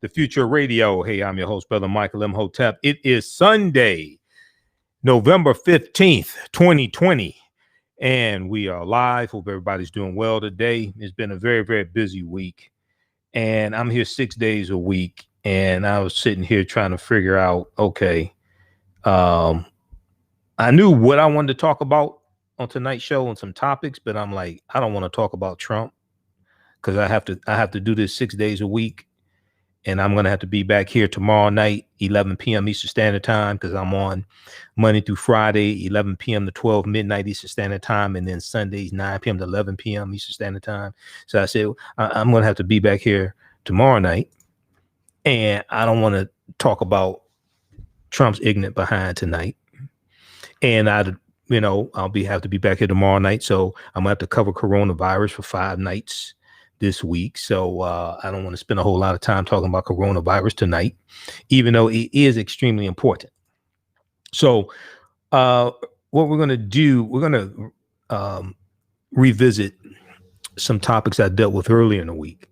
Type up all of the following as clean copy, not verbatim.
the future radio. Hey, I'm your host, Brother Michael M. Hotep. It is Sunday, November 15th, 2020, and we are live. Hope everybody's doing well today. It's been a very, very busy week, and I'm here 6 days a week, and I was sitting here trying to figure out, okay, I knew what I wanted to talk about on tonight's show and some topics, but I'm like, I don't want to talk about Trump because I have to do this 6 days a week. And I'm going to have to be back here tomorrow night, 11 p.m. Eastern Standard Time, because I'm on Monday through Friday, 11 p.m. to 12 midnight Eastern Standard Time, and then Sundays, 9 p.m. to 11 p.m. Eastern Standard Time. So I said, I'm going to have to be back here tomorrow night, and I don't want to talk about Trump's ignorant behind tonight. And I'll have to be back here tomorrow night, so I'm going to have to cover coronavirus for 5 nights this week. So I don't want to spend a whole lot of time talking about coronavirus tonight, even though it is extremely important. So what we're going to do, we're going to revisit some topics I dealt with earlier in the week,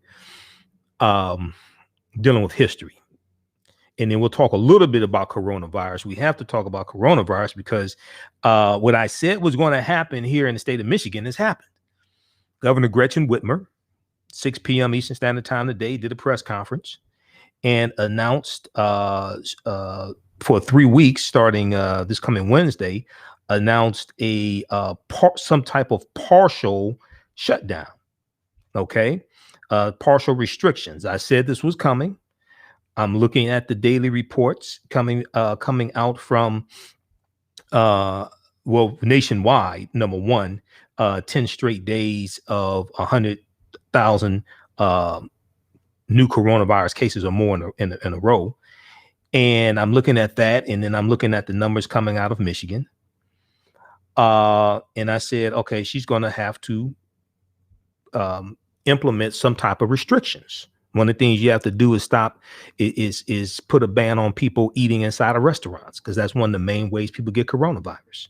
dealing with history. And then we'll talk a little bit about coronavirus. We have to talk about coronavirus because what I said was going to happen here in the state of Michigan has happened. Governor Gretchen Whitmer, 6 p.m. Eastern Standard Time today, did a press conference and announced for 3 weeks, starting this coming Wednesday, announced some type of partial shutdown. Okay, partial restrictions. I said this was coming. I'm looking at the daily reports coming out from nationwide. Number one, 10 straight days of 100,000 new coronavirus cases or more in a row. And I'm looking at that, and then I'm looking at the numbers coming out of Michigan. And I said, okay, she's going to have to implement some type of restrictions. One of the things you have to do is put a ban on people eating inside of restaurants, because that's one of the main ways people get coronavirus.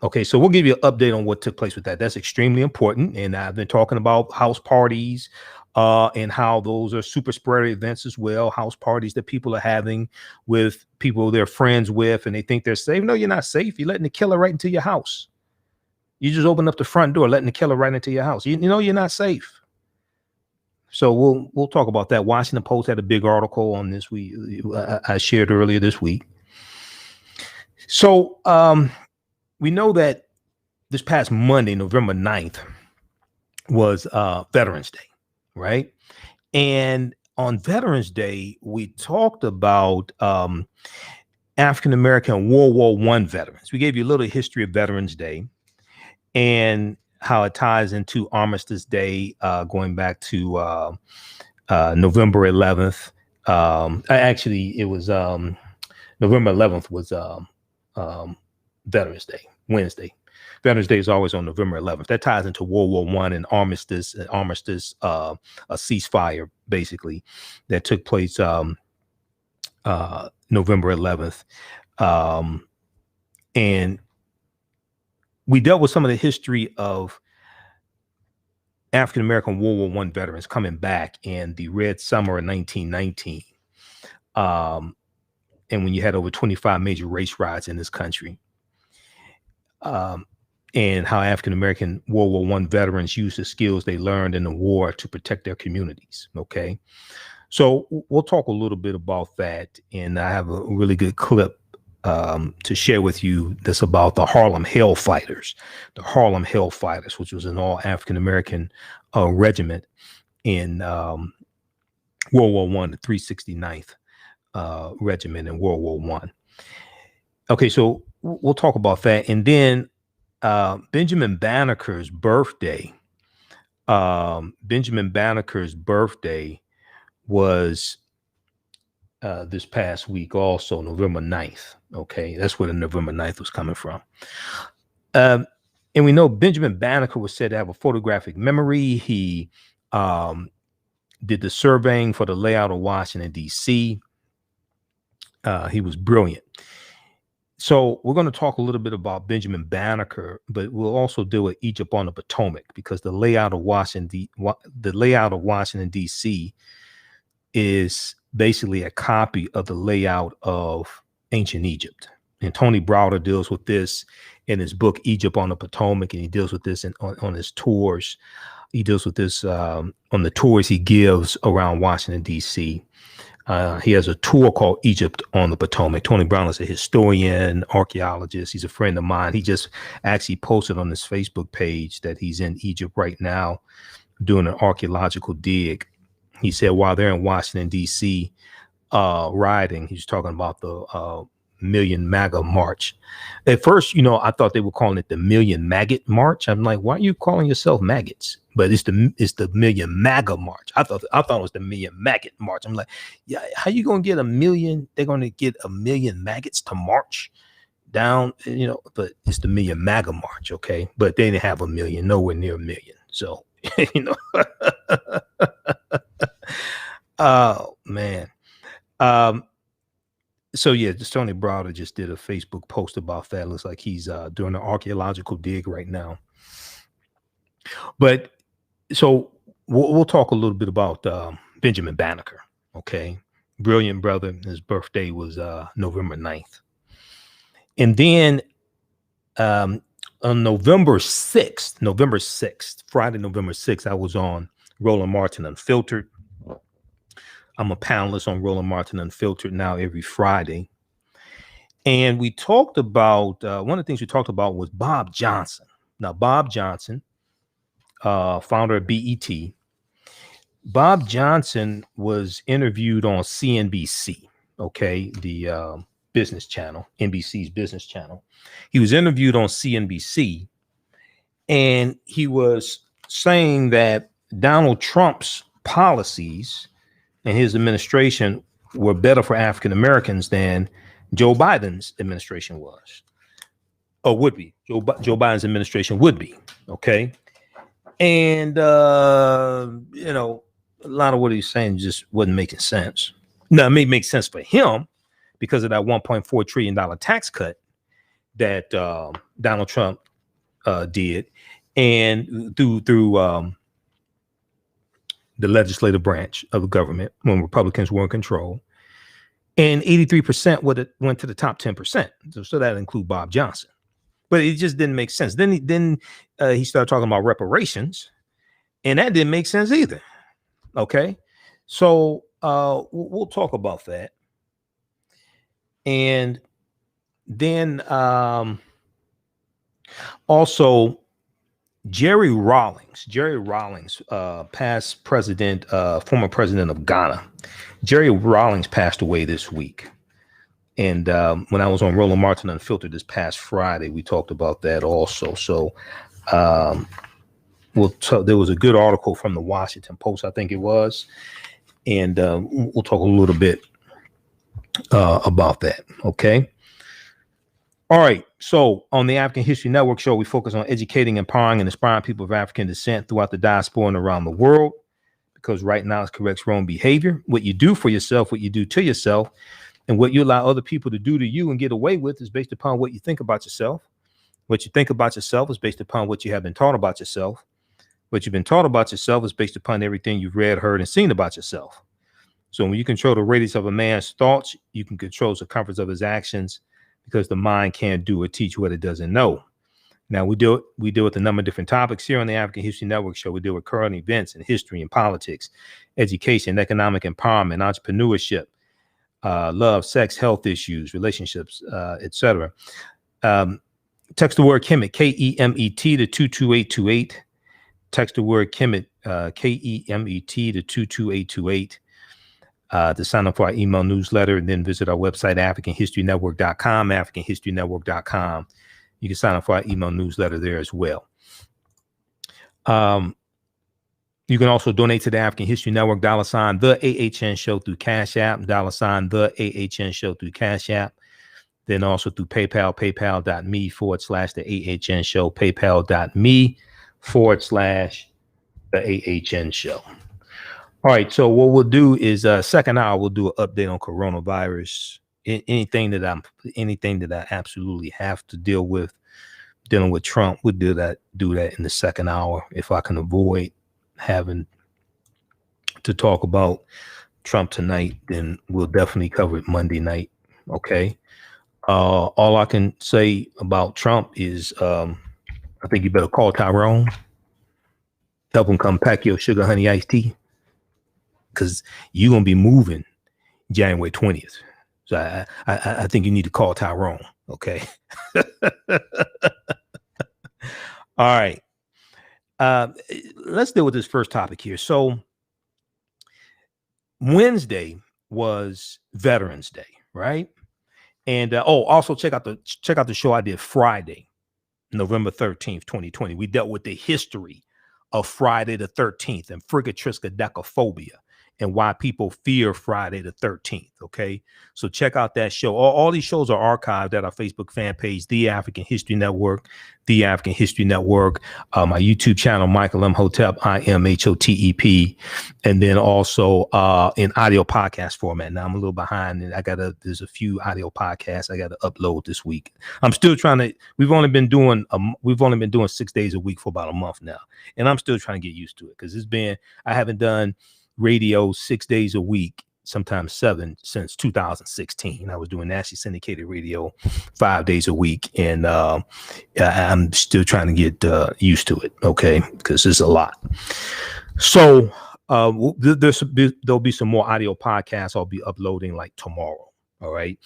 Okay, so we'll give you an update on what took place with that. That's extremely important. And I've been talking about house parties and how those are super spreader events as well. House parties that people are having with people they're friends with, and they think they're safe. No, you're not safe. You're letting the killer right into your house. You just open up the front door, letting the killer right into your house. You know you're not safe. So we'll talk about that. Washington Post had a big article on this. I shared earlier this week. So we know that this past Monday, November 9th, was Veterans Day, right? And on Veterans Day, we talked about African-American World War I veterans. We gave you a little history of Veterans Day and how it ties into Armistice Day, going back to November 11th. Actually, it was November 11th was Veterans Day, Wednesday. Veterans Day is always on November 11th. That ties into World War I and Armistice, a ceasefire, basically, that took place November 11th. And we dealt with some of the history of African-American World War I veterans coming back in the Red Summer of 1919. And when you had over 25 major race riots in this country. And how African-American World War I veterans used the skills they learned in the war to protect their communities. Okay. So we'll talk a little bit about that. And I have a really good clip to share with you that's about the Harlem Hellfighters. The Harlem Hellfighters, which was an all African-American regiment in World War I, the 369th regiment in World War I. Okay, so we'll talk about that. And then Benjamin Banneker's birthday. Benjamin Banneker's birthday was this past week, also November 9th. Okay, that's where the November 9th was coming from. And we know Benjamin Banneker was said to have a photographic memory. He did the surveying for the layout of Washington, D.C. He was brilliant. So we're going to talk a little bit about Benjamin Banneker, but we'll also deal with Egypt on the Potomac, because the layout of Washington, D.C. is basically a copy of the layout of ancient Egypt. And Tony Browder deals with this in his book, Egypt on the Potomac, and he deals with this on his tours. He deals with this on the tours he gives around Washington, D.C. He has a tour called Egypt on the Potomac. Tony Brown is a historian, archaeologist. He's a friend of mine. He just actually posted on his Facebook page that he's in Egypt right now doing an archaeological dig. He said while they're in Washington, D.C., rioting, he's talking about the Million MAGA March. At first, I thought they were calling it the Million Maggot March. I'm like, why are you calling yourself maggots? But it's the Million MAGA March. I thought it was the Million Maggot March. I'm like, yeah, how you gonna get a million? They're gonna get a million maggots to march down, but it's the Million MAGA March, okay? But they didn't have a million, nowhere near a million. So, oh man. So yeah, Tony Browder just did a Facebook post about that. Looks like he's doing an archaeological dig right now. But so we'll talk a little bit about Benjamin Banneker. Okay, brilliant brother. His birthday was November 9th, and then on November 6th, Friday, November 6th, I was on Roland Martin Unfiltered. I'm a panelist on Roland Martin Unfiltered now every Friday. And we talked about, one of the things we talked about was Bob Johnson. Now, Bob Johnson, founder of BET. Bob Johnson was interviewed on CNBC, okay, the business channel, NBC's business channel. He was interviewed on CNBC, and he was saying that Donald Trump's policies and his administration were better for African Americans than Joe Biden's administration was, or would be. Joe Biden's administration would be, okay? And, a lot of what he's saying just wasn't making sense. Now, it may make sense for him because of that $1.4 trillion tax cut that Donald Trump did, and through the legislative branch of the government when Republicans were in control, and 83% went to the top 10%. So that include Bob Johnson, but it just didn't make sense. Then he started talking about reparations, and that didn't make sense either. Okay, so we'll talk about that, and then also. Jerry Rawlings, past president, former president of Ghana. Jerry Rawlings passed away this week. And when I was on Roland Martin Unfiltered this past Friday, we talked about that also. So there was a good article from the Washington Post, I think it was. And we'll talk a little bit about that. Okay. All right. So on the African History Network show, we focus on educating, empowering, and inspiring people of African descent throughout the diaspora and around the world, because right now it corrects wrong behavior. What you do for yourself, what you do to yourself, and what you allow other people to do to you and get away with is based upon what you think about yourself. What you think about yourself is based upon what you have been taught about yourself. What you've been taught about yourself is based upon everything you've read, heard, and seen about yourself. So when you control the radius of a man's thoughts, you can control the circumference of his actions, because the mind can't do or teach what it doesn't know. Now we deal with a number of different topics here on the African History Network show. We deal with current events and history and politics, education, economic empowerment, entrepreneurship, love, sex, health issues, relationships, etc. Text the word Kemet, KEMET to 22828. Text the word Kemet, KEMET to 22828. To sign up for our email newsletter, and then visit our website, AfricanHistoryNetwork.com, AfricanHistoryNetwork.com. You can sign up for our email newsletter there as well. You can also donate to the African History Network, $ the AHN Show through Cash App, $ the AHN Show through Cash App. Then also through PayPal, paypal.me/the AHN Show, paypal.me/the AHN Show. All right, so what we'll do is second hour we'll do an update on coronavirus. Anything that I absolutely have to deal with, dealing with Trump, we'll do that in the second hour if I can avoid having to talk about Trump tonight, then we'll definitely cover it Monday night. Okay. All I can say about Trump is I think you better call Tyrone, help him come pack your sugar honey iced tea, because you're gonna be moving January 20th. So I think you need to call Tyrone. Okay. All right. Let's deal with this first topic here. So Wednesday was Veterans Day, right? And also check out the show I did Friday, November 13th, 2020. We dealt with the history of Friday the 13th and frigatriskaidekaphobia and why people fear Friday the 13th. Okay. So check out that show. All these shows are archived at our Facebook fan page, The African History Network, The African History Network, my YouTube channel, Michael M. Hotep, IMHOTEP, and then also in audio podcast format. Now I'm a little behind, and there's a few audio podcasts I got to upload this week. I'm still trying to. We've only been doing 6 days a week for about a month now, and I'm still trying to get used to it because I haven't done radio 6 days a week, sometimes 7, since 2016. I was doing nationally syndicated radio 5 days a week, and I'm still trying to get used to it. Okay, because it's a lot. So there'll be some more audio podcasts I'll be uploading like tomorrow. All right.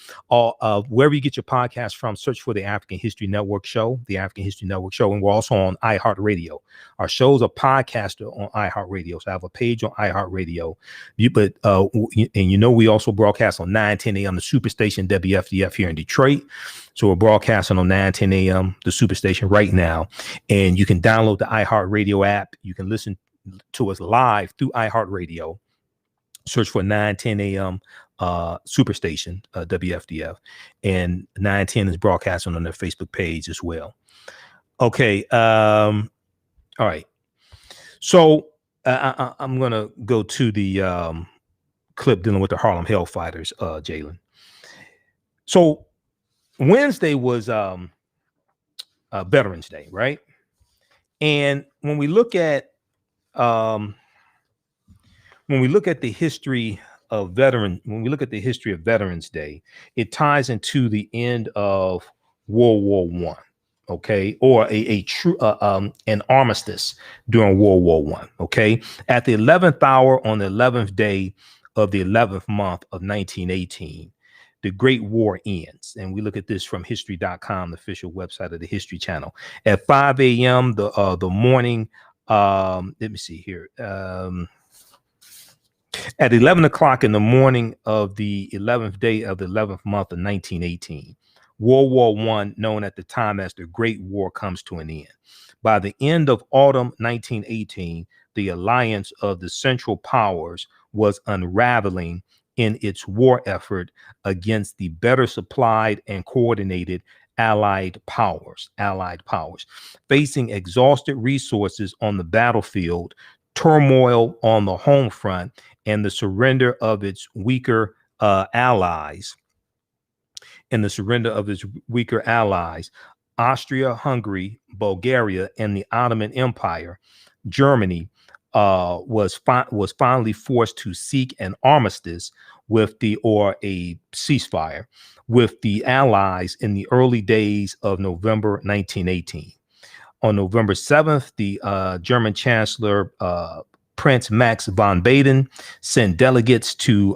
Wherever you get your podcast from, search for the African History Network show, the African History Network show. And we're also on iHeartRadio. Our shows are podcasted on iHeartRadio. So I have a page on iHeartRadio. We also broadcast on 9:10 a.m. the Superstation WFDF here in Detroit. So we're broadcasting on 9:10 a.m. the Superstation right now. And you can download the iHeartRadio app. You can listen to us live through iHeartRadio. Search for 9:10 a.m. Superstation WFDF, and 9:10 is broadcasting on their Facebook page as well. Okay. All right. So I'm gonna go to the clip dealing with the Harlem Hellfighters, Jalen. So Wednesday was Veterans Day, right? And when we look at the history of Veterans Day, it ties into the end of World War I, okay, or a true an armistice during World War I. Okay, at the 11th hour on the 11th day of the 11th month of 1918, the Great War ends. And we look at this from history.com, the official website of the History Channel. At 5 a.m. the morning, let me see here. At 11 o'clock in the morning of the 11th day of the 11th month of 1918, World War I, known at the time as the Great War, comes to an end. By the end of autumn 1918, the alliance of the Central Powers was unraveling in its war effort against the better supplied and coordinated Allied powers. Facing exhausted resources on the battlefield, turmoil on the home front, and the surrender of its weaker allies, Austria-Hungary, Bulgaria, and the Ottoman Empire, Germany was finally forced to seek an armistice or a ceasefire with the Allies in the early days of November 1918. On November 7th, the German Chancellor Prince Max von Baden sent delegates to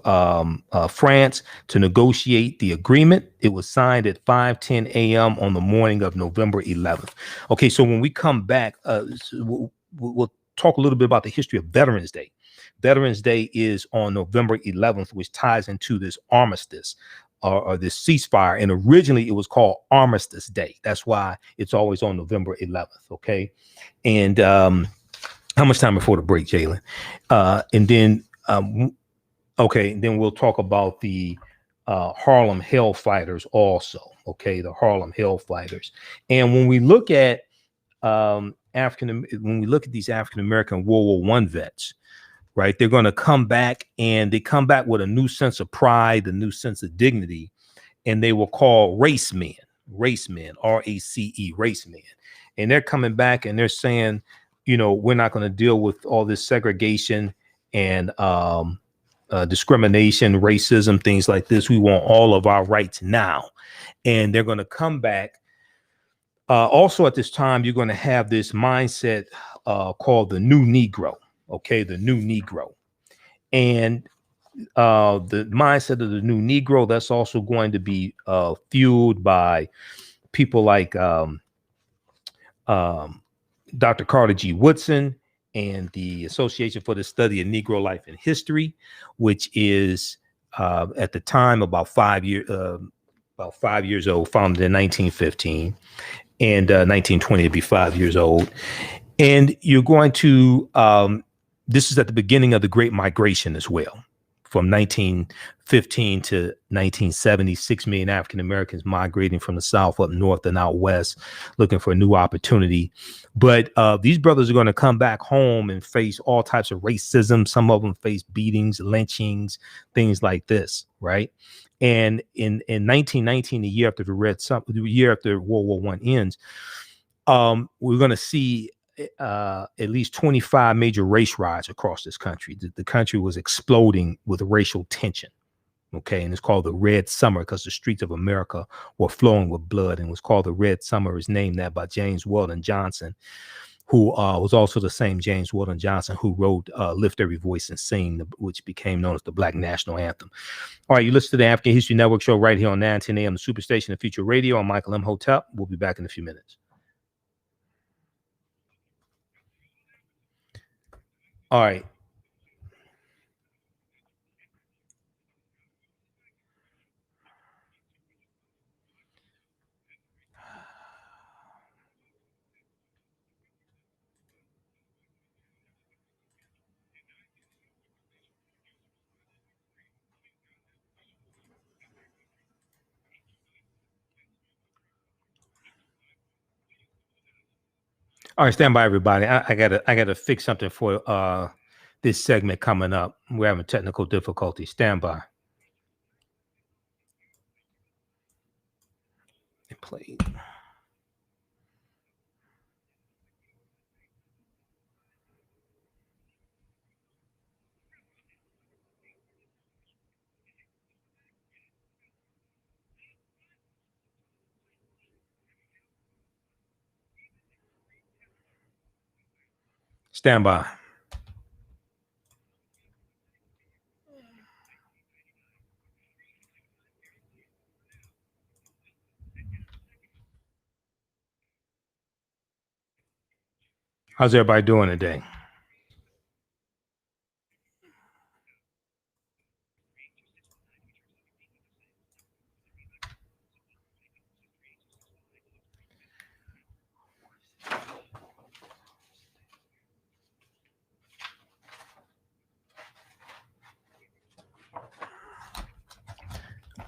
France to negotiate the agreement. It was signed at 5:10 a.m. on the morning of November 11th. Okay, so when we come back, we'll talk a little bit about the history of Veterans Day. Veterans Day is on November 11th, which ties into this armistice or this ceasefire. And originally it was called Armistice Day. That's why it's always on November 11th. Okay, and how much time before the break, Jalen? And then we'll talk about the Harlem Hellfighters also. Okay, the Harlem Hellfighters. And when we look at these African American World War I vets, right, they're going to come back, and they come back with a new sense of pride, a new sense of dignity, and they were called race men, RACE, race men. And they're coming back and they're saying, we're not going to deal with all this segregation and discrimination, racism, things like this. We want all of our rights now. And they're going to come back. Also at this time, you're going to have this mindset called the new Negro. Okay, the new Negro. And the mindset of the new Negro, that's also going to be fueled by people like Dr. Carter G. Woodson and the Association for the Study of Negro Life and History, which is at the time about 5 years old, founded in 1915, and 1920 to be 5 years old. And you're going to this is at the beginning of the Great Migration as well. From 1915 to 1970, 6 million African Americans migrating from the South up north and out west, looking for a new opportunity. But these brothers are going to come back home and face all types of racism. Some of them face beatings, lynchings, things like this, right? And in 1919, the year after the year after World War I ends, we're going to see at least 25 major race riots across this country. The country was exploding with racial tension. Okay. And it's called the Red Summer because the streets of America were flowing with blood, and was called the Red Summer. Is named that by James Weldon Johnson, who was also the same James Weldon Johnson who wrote Lift Every Voice and Sing, which became known as the Black National Anthem. All right, you listen to the African History Network show right here on 910 AM, the Superstation of Future Radio. I'm Michael M. Hotep. We'll be back in a few minutes. All right. All right, stand by, everybody. I gotta fix something for this segment coming up. We're having technical difficulties. Stand by. It played. Stand by. How's everybody doing today?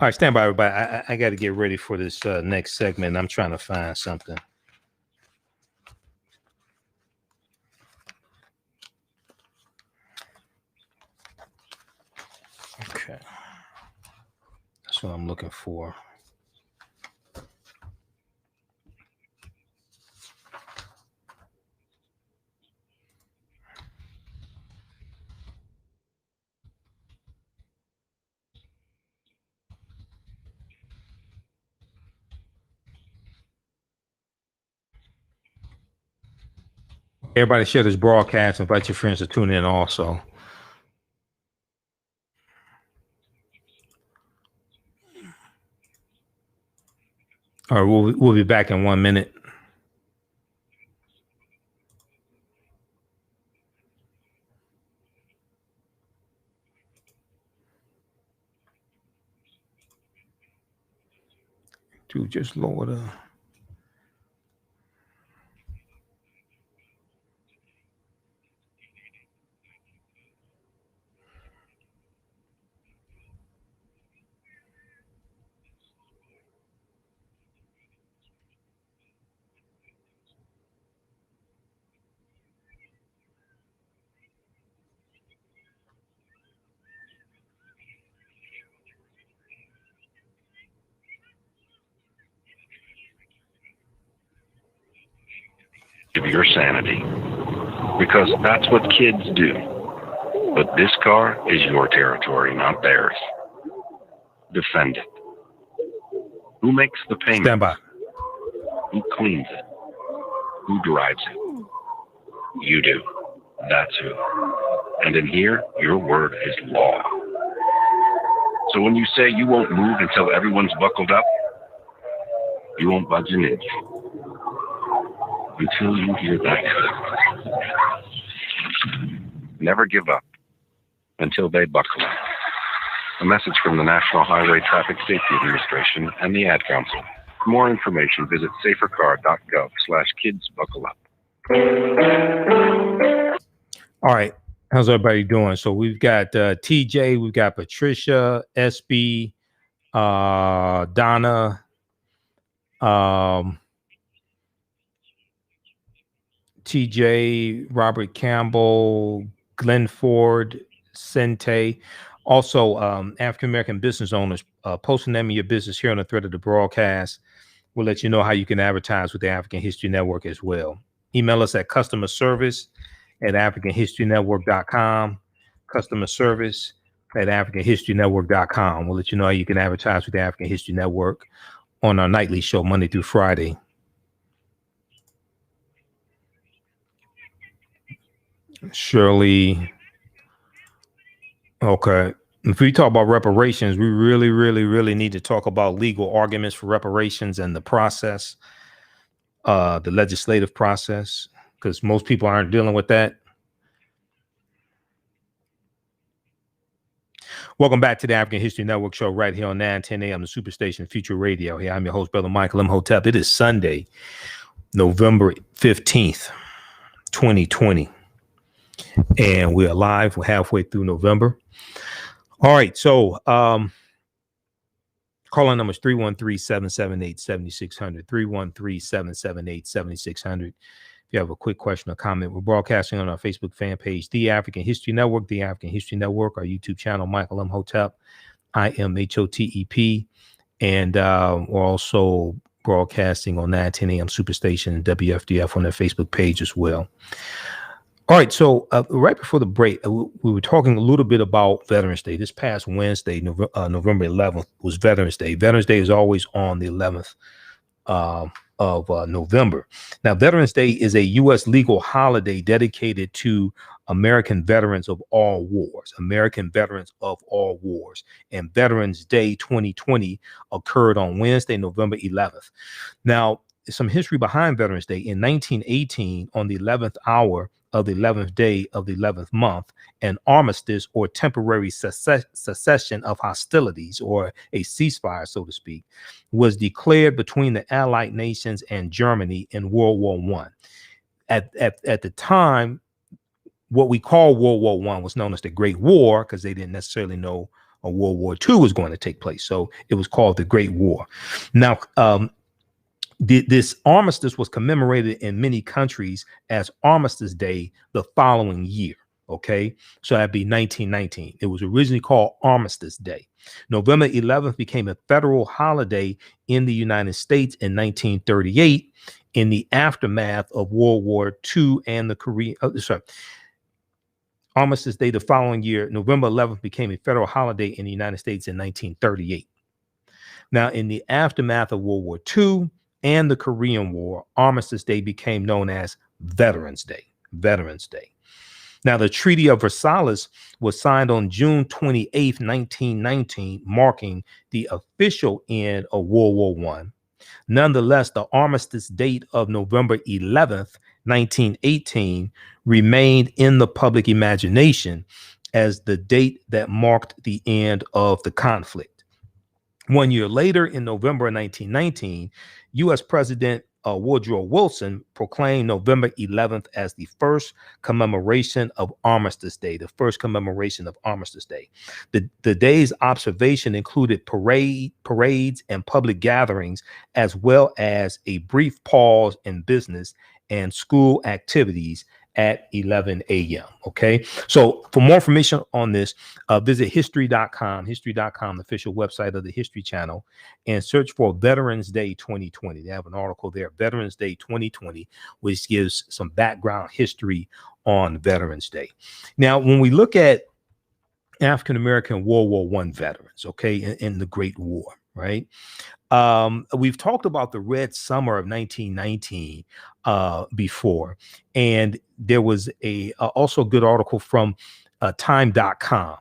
All right, stand by, everybody. I got to get ready for this next segment. I'm trying to find something. Okay. That's what I'm looking for. Everybody share this broadcast. Invite your friends to tune in also. All right, we'll be back in 1 minute. Dude, just lower the... Of your sanity, because that's what kids do. But this car is your territory, not theirs. Defend it. Who makes the payment? Stand by. Who cleans it? Who drives it? You do. That's who. And in here, your word is law. So when you say you won't move until everyone's buckled up, you won't budge an inch. Until you hear that. Never give up until they buckle up. A message from the National Highway Traffic Safety Administration and the Ad Council. For more information, visit safercar.gov/kidsbuckleup. All right. How's everybody doing? So we've got TJ, we've got Patricia, SB, Donna, TJ, Robert Campbell, Glenn Ford, Sente. Also, African-American business owners, posting them in your business here on the thread of the broadcast. We'll let you know how you can advertise with the African History Network as well. Email us at customerservice@africanhistorynetwork.com, customerservice@africanhistorynetwork.com. We'll let you know how you can advertise with the African History Network on our nightly show, Monday through Friday. Shirley. Okay. If we talk about reparations, we really need to talk about legal arguments for reparations and the process, the legislative process, because most people aren't dealing with that. Welcome back to the African History Network show right here on 910 AM, the Superstation Future Radio. Here, I'm your host, Brother Michael Imhotep. It is Sunday, November 15th, 2020. And we're live. We're halfway through November. All right. So calling number is 313-778-7600, 313-778-7600. If you have a quick question or comment, we're broadcasting on our Facebook fan page, The African History Network, The African History Network, our YouTube channel, Michael Imhotep, IMHOTEP. And we're also broadcasting on 910 AM Superstation and WFDF on their Facebook page as well. All right, so right before the break, we were talking a little bit about Veterans Day. This past Wednesday, November 11th, was Veterans Day. Veterans Day is always on the 11th of November. Now, Veterans Day is a U.S. legal holiday dedicated to American veterans of all wars, American veterans of all wars. And Veterans Day 2020 occurred on Wednesday, November 11th. Now, some history behind Veterans Day. In 1918, on the 11th hour of the 11th day of the 11th month, an armistice or temporary cessation of hostilities, or a ceasefire, so to speak, was declared between the Allied nations and Germany in World War I. At the time, what we call World War I was known as the Great War, because they didn't necessarily know a World War II was going to take place. So it was called the Great War. Now, this armistice was commemorated in many countries as Armistice Day the following year. Okay, so that'd be 1919. It was originally called Armistice Day. November 11th became a federal holiday in the United States in 1938 in the aftermath of World War II and the Korean. Armistice Day the following year, November 11th, became a federal holiday in the United States in 1938. Now, in the aftermath of World War II and the Korean War, Armistice Day became known as Veterans Day. Veterans Day. Now, the Treaty of Versailles was signed on June 28, 1919, marking the official end of World War I. Nonetheless, the armistice date of November 11th, 1918, remained in the public imagination as the date that marked the end of the conflict. 1 year later, in November 1919, U.S. President Woodrow Wilson proclaimed November 11th as the first commemoration of Armistice Day, the first commemoration of Armistice Day. The day's observation included parades and public gatherings, as well as a brief pause in business and school activities at 11 a.m. Okay. So for more information on this, visit history.com, the official website of the History Channel, and search for Veterans Day 2020. They have an article there, Veterans Day 2020, which gives some background history on Veterans Day. Now, when we look at African-American World War I veterans, okay, in the Great War, right? We've talked about the Red Summer of 1919 before, and there was a also a good article from time.com.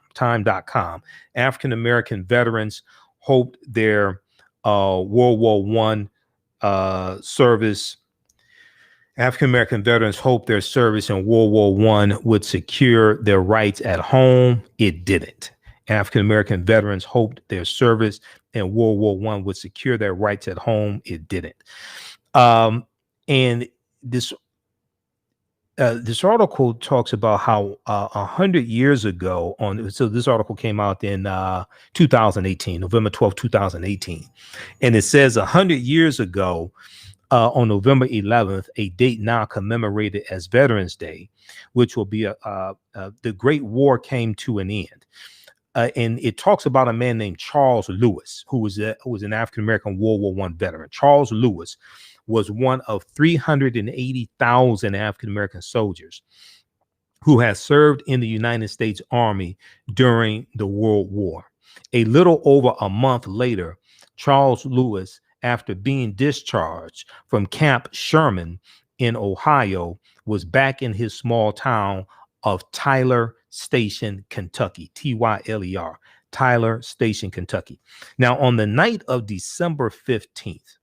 African-American veterans hoped their World War I service. African-American veterans hoped their service in World War I would secure their rights at home. It didn't. African-American veterans hoped their service in World War I would secure their rights at home. It didn't. And this article talks about how 100 years ago so this article came out in 2018, November 12, 2018. And it says 100 years ago, on November 11th, a date now commemorated as Veterans Day, which will be the Great War came to an end. And it talks about a man named Charles Lewis, who was an African-American World War I veteran. Charles Lewis was one of 380,000 African-American soldiers who had served in the United States Army during the World War. A little over a month later, Charles Lewis, after being discharged from Camp Sherman in Ohio, was back in his small town of Tyler Station, Kentucky, Tyler, Tyler Station, Kentucky. Now, on the night of December 15th,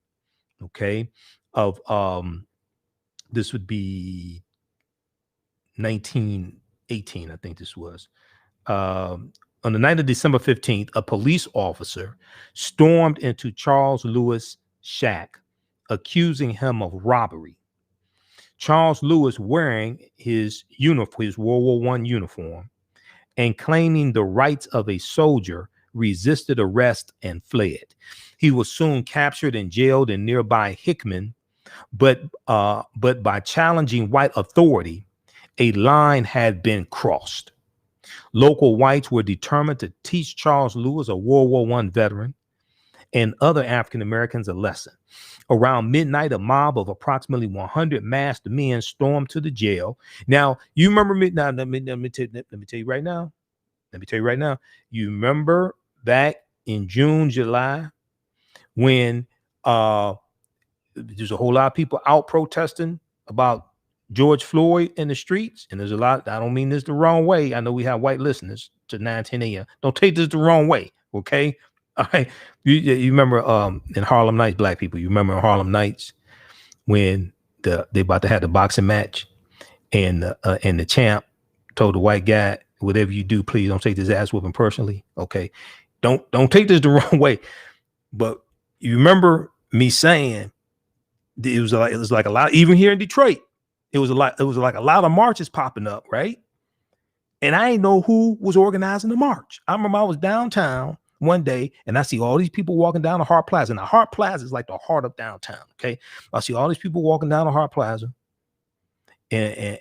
okay, of this would be 1918, I think this was. On the night of December 15th, a police officer stormed into Charles Lewis' shack, accusing him of robbery. Charles Lewis, wearing his World War I uniform and claiming the rights of a soldier, resisted arrest and fled. He was soon captured and jailed in nearby Hickman, but by challenging white authority, a line had been crossed. Local whites were determined to teach Charles Lewis, a World War I veteran, and other African Americans a lesson. Around midnight, a mob of approximately 100 masked men stormed to the jail. Now, you remember me? Now, let me tell you right now. You remember back in June, July, when there's a whole lot of people out protesting about George Floyd in the streets, and there's a lot. I don't mean this the wrong way. I know we have white listeners to 9:10 a.m. Don't take this the wrong way, okay? All right. You remember in Harlem Nights, black people. You remember in Harlem Nights when they about to have the boxing match, and the champ told the white guy, "Whatever you do, please don't take this ass whooping personally." Okay, don't take this the wrong way. But you remember me saying it was like a lot, even here in Detroit. It was like a lot of marches popping up, right? And I didn't know who was organizing the march. I remember I was downtown one day and I see all these people walking down the Hart Plaza. And the Hart Plaza is like the heart of downtown. Okay. I see all these people walking down the Hart Plaza. And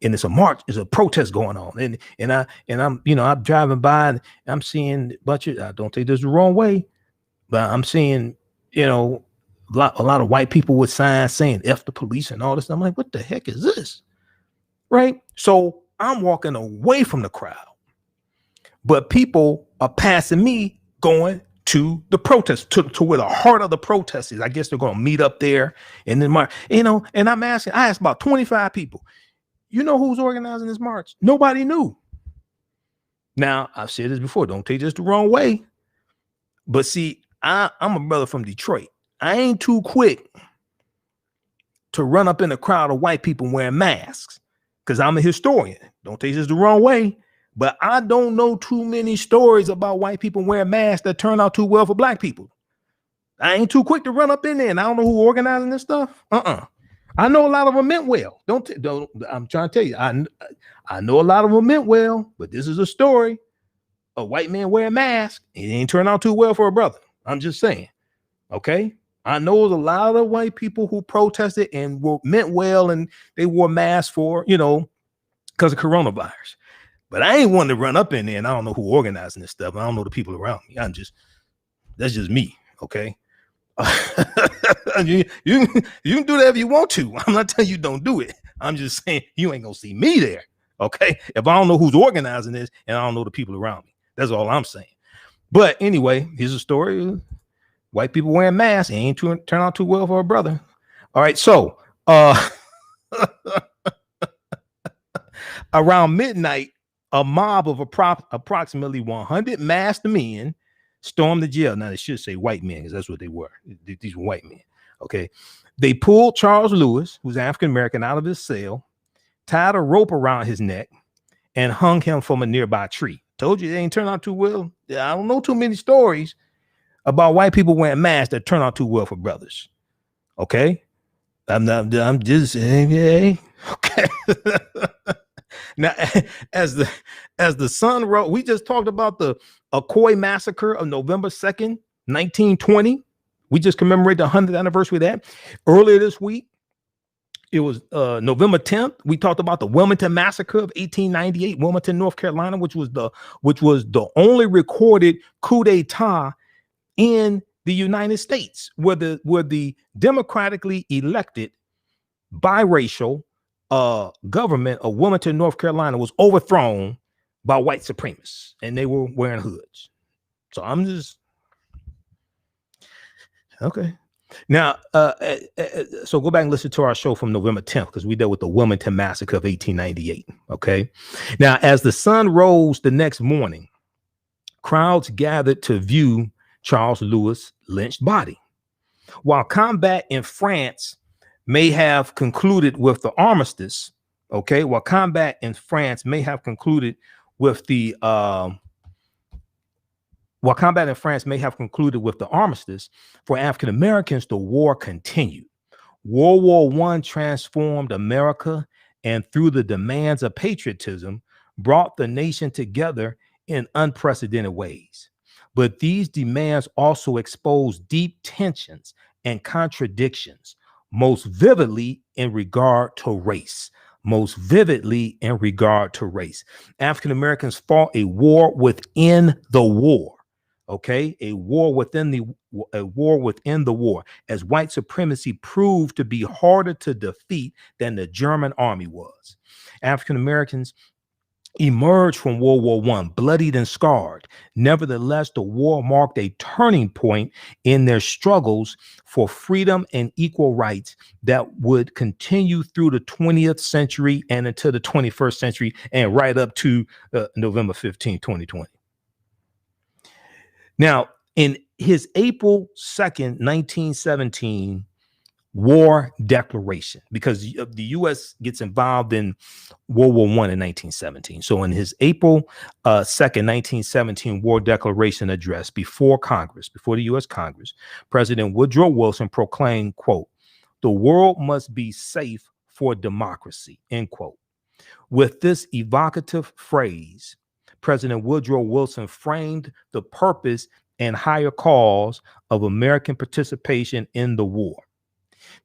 it's a march, it's a protest going on. And I'm driving by and I'm seeing a bunch of, I don't take this the wrong way, but I'm seeing, a lot of white people with signs saying F the police and all this. I'm like, what the heck is this? Right. So I'm walking away from the crowd, but people are passing me going to the protest, to where the heart of the protest is. I guess they're going to meet up there. And then and I asked about 25 people, who's organizing this march? Nobody knew. Now, I've said this before, don't take this the wrong way. But see, I'm a brother from Detroit. I ain't too quick to run up in a crowd of white people wearing masks because I'm a historian. Don't take this the wrong way. But I don't know too many stories about white people wearing masks that turn out too well for black people. I ain't too quick to run up in there, and I don't know who organizing this stuff. I know a lot of them meant well. Don't. I'm trying to tell you, I know a lot of them meant well, but this is a story. A white man wearing a mask, it ain't turn out too well for a brother. I'm just saying. Okay. I know there's a lot of white people who protested and meant well, and they wore masks for, because of coronavirus. But I ain't one to run up in there, and I don't know who organizing this stuff. I don't know the people around me. That's just me, okay? you can do that if you want to. I'm not telling you don't do it. I'm just saying you ain't gonna see me there, okay? If I don't know who's organizing this and I don't know the people around me, that's all I'm saying. But anyway, here's a story: white people wearing masks ain't turn out too well for a brother. All right, so around midnight, a mob of approximately 100 masked men stormed the jail. Now, they should say white men because that's what they were. These were white men. Okay. They pulled Charles Lewis, who's African-American, out of his cell, tied a rope around his neck, and hung him from a nearby tree. Told you they ain't turned out too well. I don't know too many stories about white people wearing masks that turn out too well for brothers. Okay. I'm just saying, yeah. Okay. Now, as the sun rose, we just talked about the Akoi massacre of November 2nd, 1920. We just commemorated the 100th anniversary of that. Earlier this week, it was November 10th. We talked about the Wilmington massacre of 1898, Wilmington, North Carolina, which was the only recorded coup d'etat in the United States, where the democratically elected biracial government of Wilmington, North Carolina was overthrown by white supremacists, and they were wearing hoods. So I'm just okay. Now, so go back and listen to our show from November 10th, because we dealt with the Wilmington massacre of 1898. Okay. Now, as the sun rose the next morning, crowds gathered to view Charles Lewis' lynched body. While combat in France may have concluded with the armistice, okay, while combat in France may have concluded with the armistice, for African Americans, the war continued. World War I transformed America, and through the demands of patriotism, brought the nation together in unprecedented ways. But these demands also exposed deep tensions and contradictions, most vividly in regard to race. African Americans fought a war within the war. Okay, a war within the war, as white supremacy proved to be harder to defeat than the German army was. African Americans emerged from World War I bloodied and scarred. Nevertheless, the war marked a turning point in their struggles for freedom and equal rights that would continue through the 20th century and into the 21st century, and right up to November 15, 2020. Now, in his April 2nd, 1917 war declaration, because the U.S. gets involved in World War I in 1917. So in his April 2nd, 1917 war declaration address before the U.S. Congress, President Woodrow Wilson proclaimed, quote, "The world must be safe for democracy," end quote. With this evocative phrase, President Woodrow Wilson framed the purpose and higher cause of American participation in the war.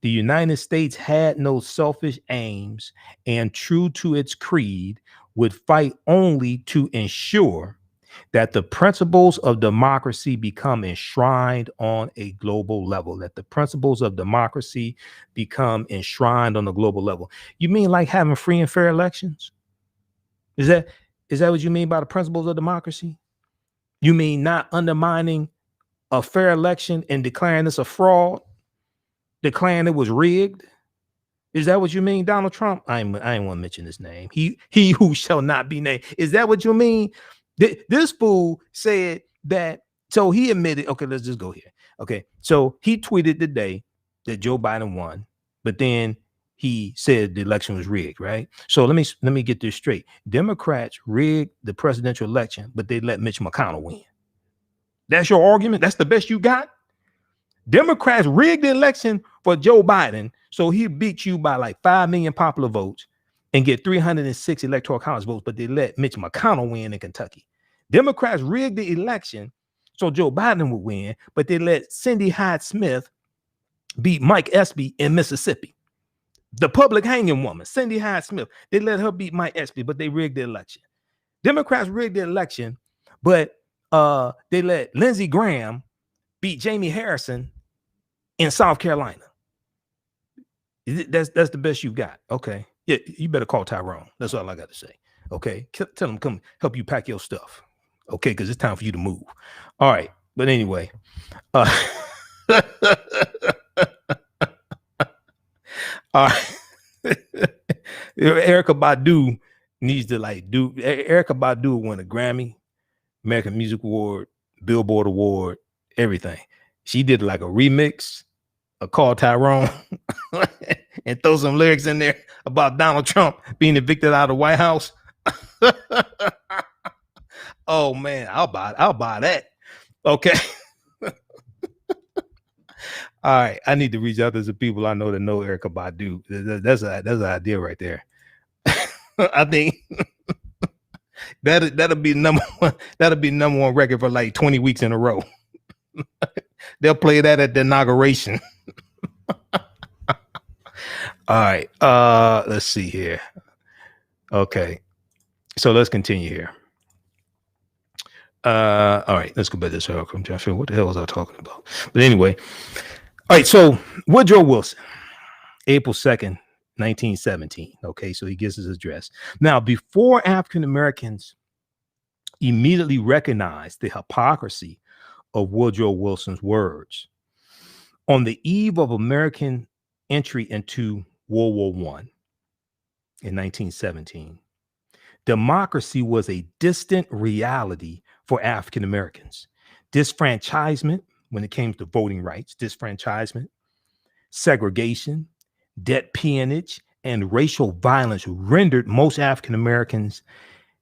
The United States had no selfish aims, and true to its creed, would fight only to ensure that the principles of democracy become enshrined on a global level. You mean like having free and fair elections? Is that what you mean by the principles of democracy? You mean not undermining a fair election and declaring this a fraud? Declaring it was rigged? Is that what you mean, Donald Trump? I ain't want to mention his name. He who shall not be named. Is that what you mean? This fool said that. So he admitted. Okay, let's just go here. Okay, so he tweeted today that Joe Biden won, but then he said the election was rigged, right? So let me get this straight. Democrats rigged the presidential election, but they let Mitch McConnell win. That's your argument? That's the best you got? Democrats rigged the election for Joe Biden, so he beat you by like 5 million popular votes and get 306 electoral college votes, but they let Mitch McConnell win in Kentucky. Democrats rigged the election so Joe Biden would win, but they let Cindy Hyde Smith beat Mike Espy in Mississippi. The public hanging woman, Cindy Hyde Smith, they let her beat Mike Espy, but they rigged the election. Democrats rigged the election, but they let Lindsey Graham beat Jamie Harrison in South Carolina. That's the best you've got. Okay. Yeah, you better call Tyrone. That's all I got to say. Okay. Tell him come help you pack your stuff. Okay, because it's time for you to move. All right. But anyway. All right. Erykah Badu needs to Erykah Badu won a Grammy, American Music Award, Billboard Award, everything. She did like a remix of Call Tyrone and throw some lyrics in there about Donald Trump being evicted out of the White House. Oh man, I'll buy that. Okay. All right, I need to reach out to some people I know that know Erykah Badu. That's an idea right there. I think that'll be number one. That'll be number one record for like 20 weeks in a row. They'll play that at the inauguration. All right. Let's see here. Okay. So let's continue here. All right, let's go back to this. I'm trying to figure what the hell was I talking about? But anyway, all right. So Woodrow Wilson, April 2nd, 1917. Okay, so he gives his address. Now, before African Americans immediately recognized the hypocrisy of Woodrow Wilson's words, on the eve of American entry into World War I in 1917, democracy was a distant reality for African Americans. Disfranchisement, when it came to voting rights, disfranchisement, segregation, debt peonage, and racial violence rendered most African Americans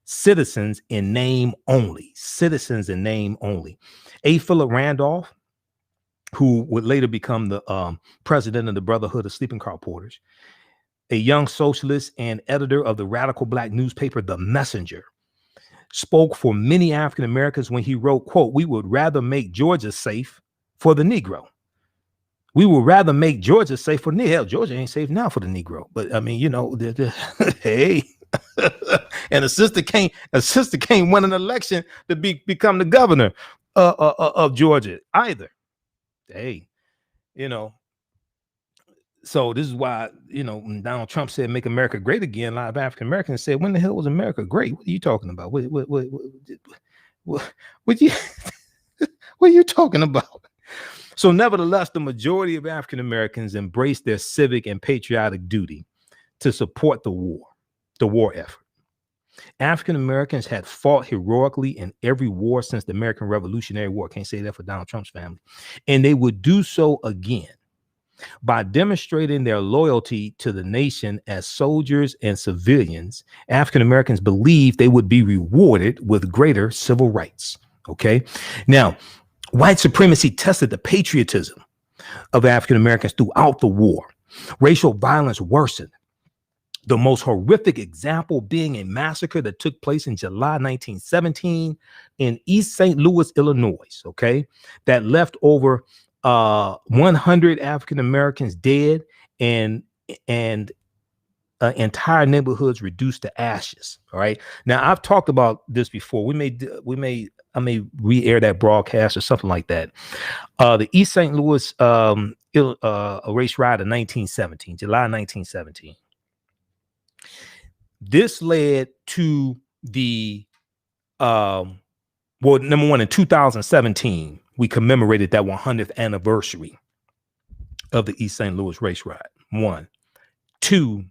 citizens in name only. Citizens in name only. A. Philip Randolph, who would later become the president of the Brotherhood of Sleeping Car Porters, a young socialist and editor of the radical black newspaper, The Messenger, spoke for many African Americans when he wrote, quote, "We would rather make Georgia safe for the Negro. We would rather make Georgia safe for the Negro." Hell, Georgia ain't safe now for the Negro. But I mean, you know, hey, and a sister can't win an election to become the governor of Georgia either. Hey, you know. So this is why, you know, when Donald Trump said "Make America Great Again," a lot of African Americans said, "When the hell was America great? What are you talking about? What you what are you talking about?" So nevertheless, the majority of African Americans embraced their civic and patriotic duty to support the war effort. African Americans had fought heroically in every war since the American Revolutionary War. Can't say that for Donald Trump's family. And they would do so again by demonstrating their loyalty to the nation as soldiers and civilians. African Americans believed they would be rewarded with greater civil rights. Okay. Now, white supremacy tested the patriotism of African Americans throughout the war. Racial violence worsened. The most horrific example being a massacre that took place in July 1917 in East St. Louis, Illinois. Okay. That left over 100 African Americans dead and entire neighborhoods reduced to ashes. All right. Now I've talked about this before. I may re-air that broadcast or something like that. The East St. Louis race riot of 1917, July 1917. This led to the number one, in 2017. We commemorated that 100th anniversary of the East St. Louis race riot. 1. 2.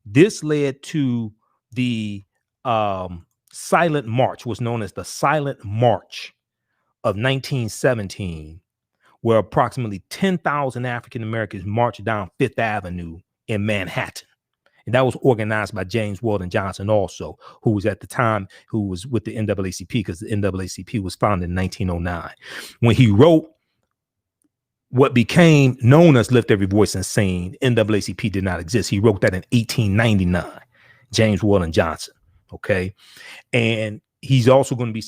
This led to the Silent March, was known as the Silent March of 1917, where approximately 10,000 African Americans marched down Fifth Avenue in Manhattan. And that was organized by James Weldon Johnson also, who was at the time, who was with the NAACP, because the NAACP was founded in 1909. When he wrote what became known as Lift Every Voice and Sing, NAACP did not exist. He wrote that in 1899, James Weldon Johnson. Okay. And he's also going to be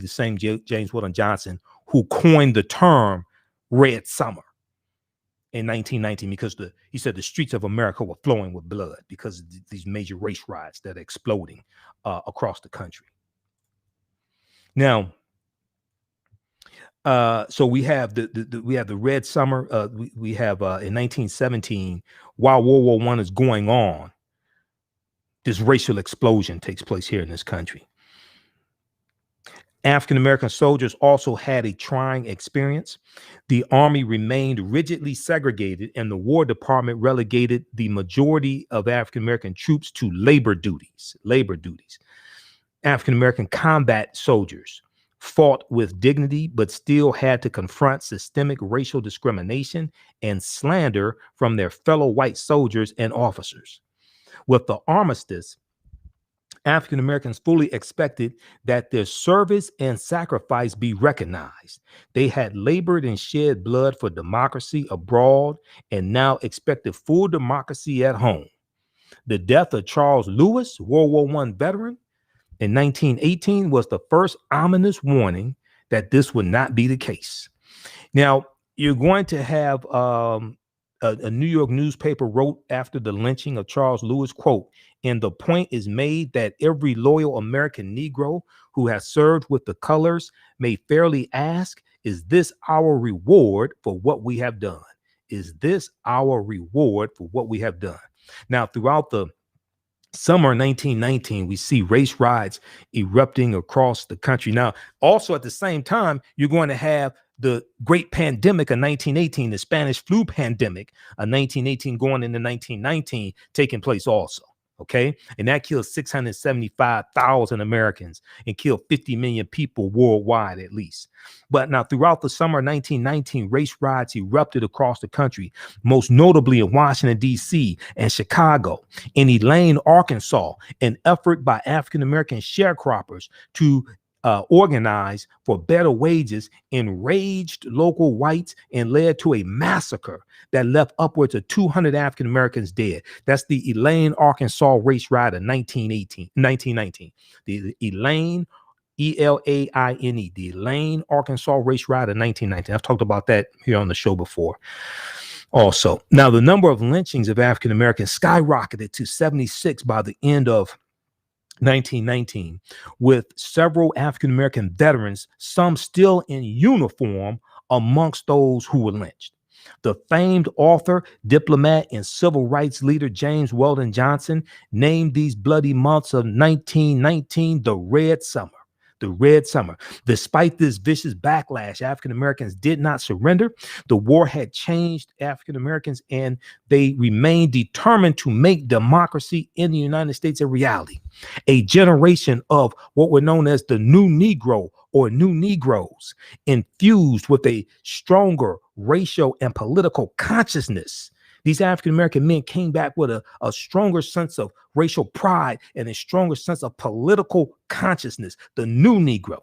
the same James Weldon Johnson who coined the term Red Summer. in 1919 because he said the streets of America were flowing with blood because of these major race riots that are exploding across the country. Now, so we have the Red Summer. We have in 1917, while World War I is going on, this racial explosion takes place here in this country. African-American soldiers also had a trying experience. The Army remained rigidly segregated, and the War Department relegated the majority of African-American troops to labor duties. African-American combat soldiers fought with dignity, but still had to confront systemic racial discrimination and slander from their fellow white soldiers and officers. With the armistice, African Americans fully expected that their service and sacrifice be recognized. They had labored and shed blood for democracy abroad and now expected full democracy at home. The death of Charles Lewis, World War I veteran, in 1918 was the first ominous warning that this would not be the case. Now, you're going to have a New York newspaper wrote after the lynching of Charles Lewis, quote, "And the point is made that every loyal American Negro who has served with the colors may fairly ask, is this our reward for what we have done? Is this our reward for what we have done?" Now, throughout the summer 1919, we see race riots erupting across the country. Now, also at the same time, you're going to have the great pandemic of 1918, the Spanish flu pandemic of 1918 going into 1919 taking place also. Okay. And that killed 675,000 Americans and killed 50 million people worldwide, at least. But now, throughout the summer of 1919, race riots erupted across the country, most notably in Washington, D.C. and Chicago. In Elaine, Arkansas, an effort by African-American sharecroppers to organize for better wages enraged local whites and led to a massacre that left upwards of 200 African Americans dead. That's the Elaine, Arkansas race riot of 1919. The Elaine, E-L-A-I-N-E, the Elaine, Arkansas race riot of 1919. I've talked about that here on the show before. Also, now the number of lynchings of African Americans skyrocketed to 76 by the end of 1919, with several African-American veterans, some still in uniform, amongst those who were lynched. The famed author, diplomat, and civil rights leader James Weldon Johnson named these bloody months of 1919 the Red Summer. The Red Summer. Despite this vicious backlash, African Americans did not surrender. The war had changed African Americans, and they remained determined to make democracy in the United States a reality. A generation of what were known as the New Negro or New Negroes, infused with a stronger racial and political consciousness. These African-American men came back with a stronger sense of racial pride and a stronger sense of political consciousness. The New Negro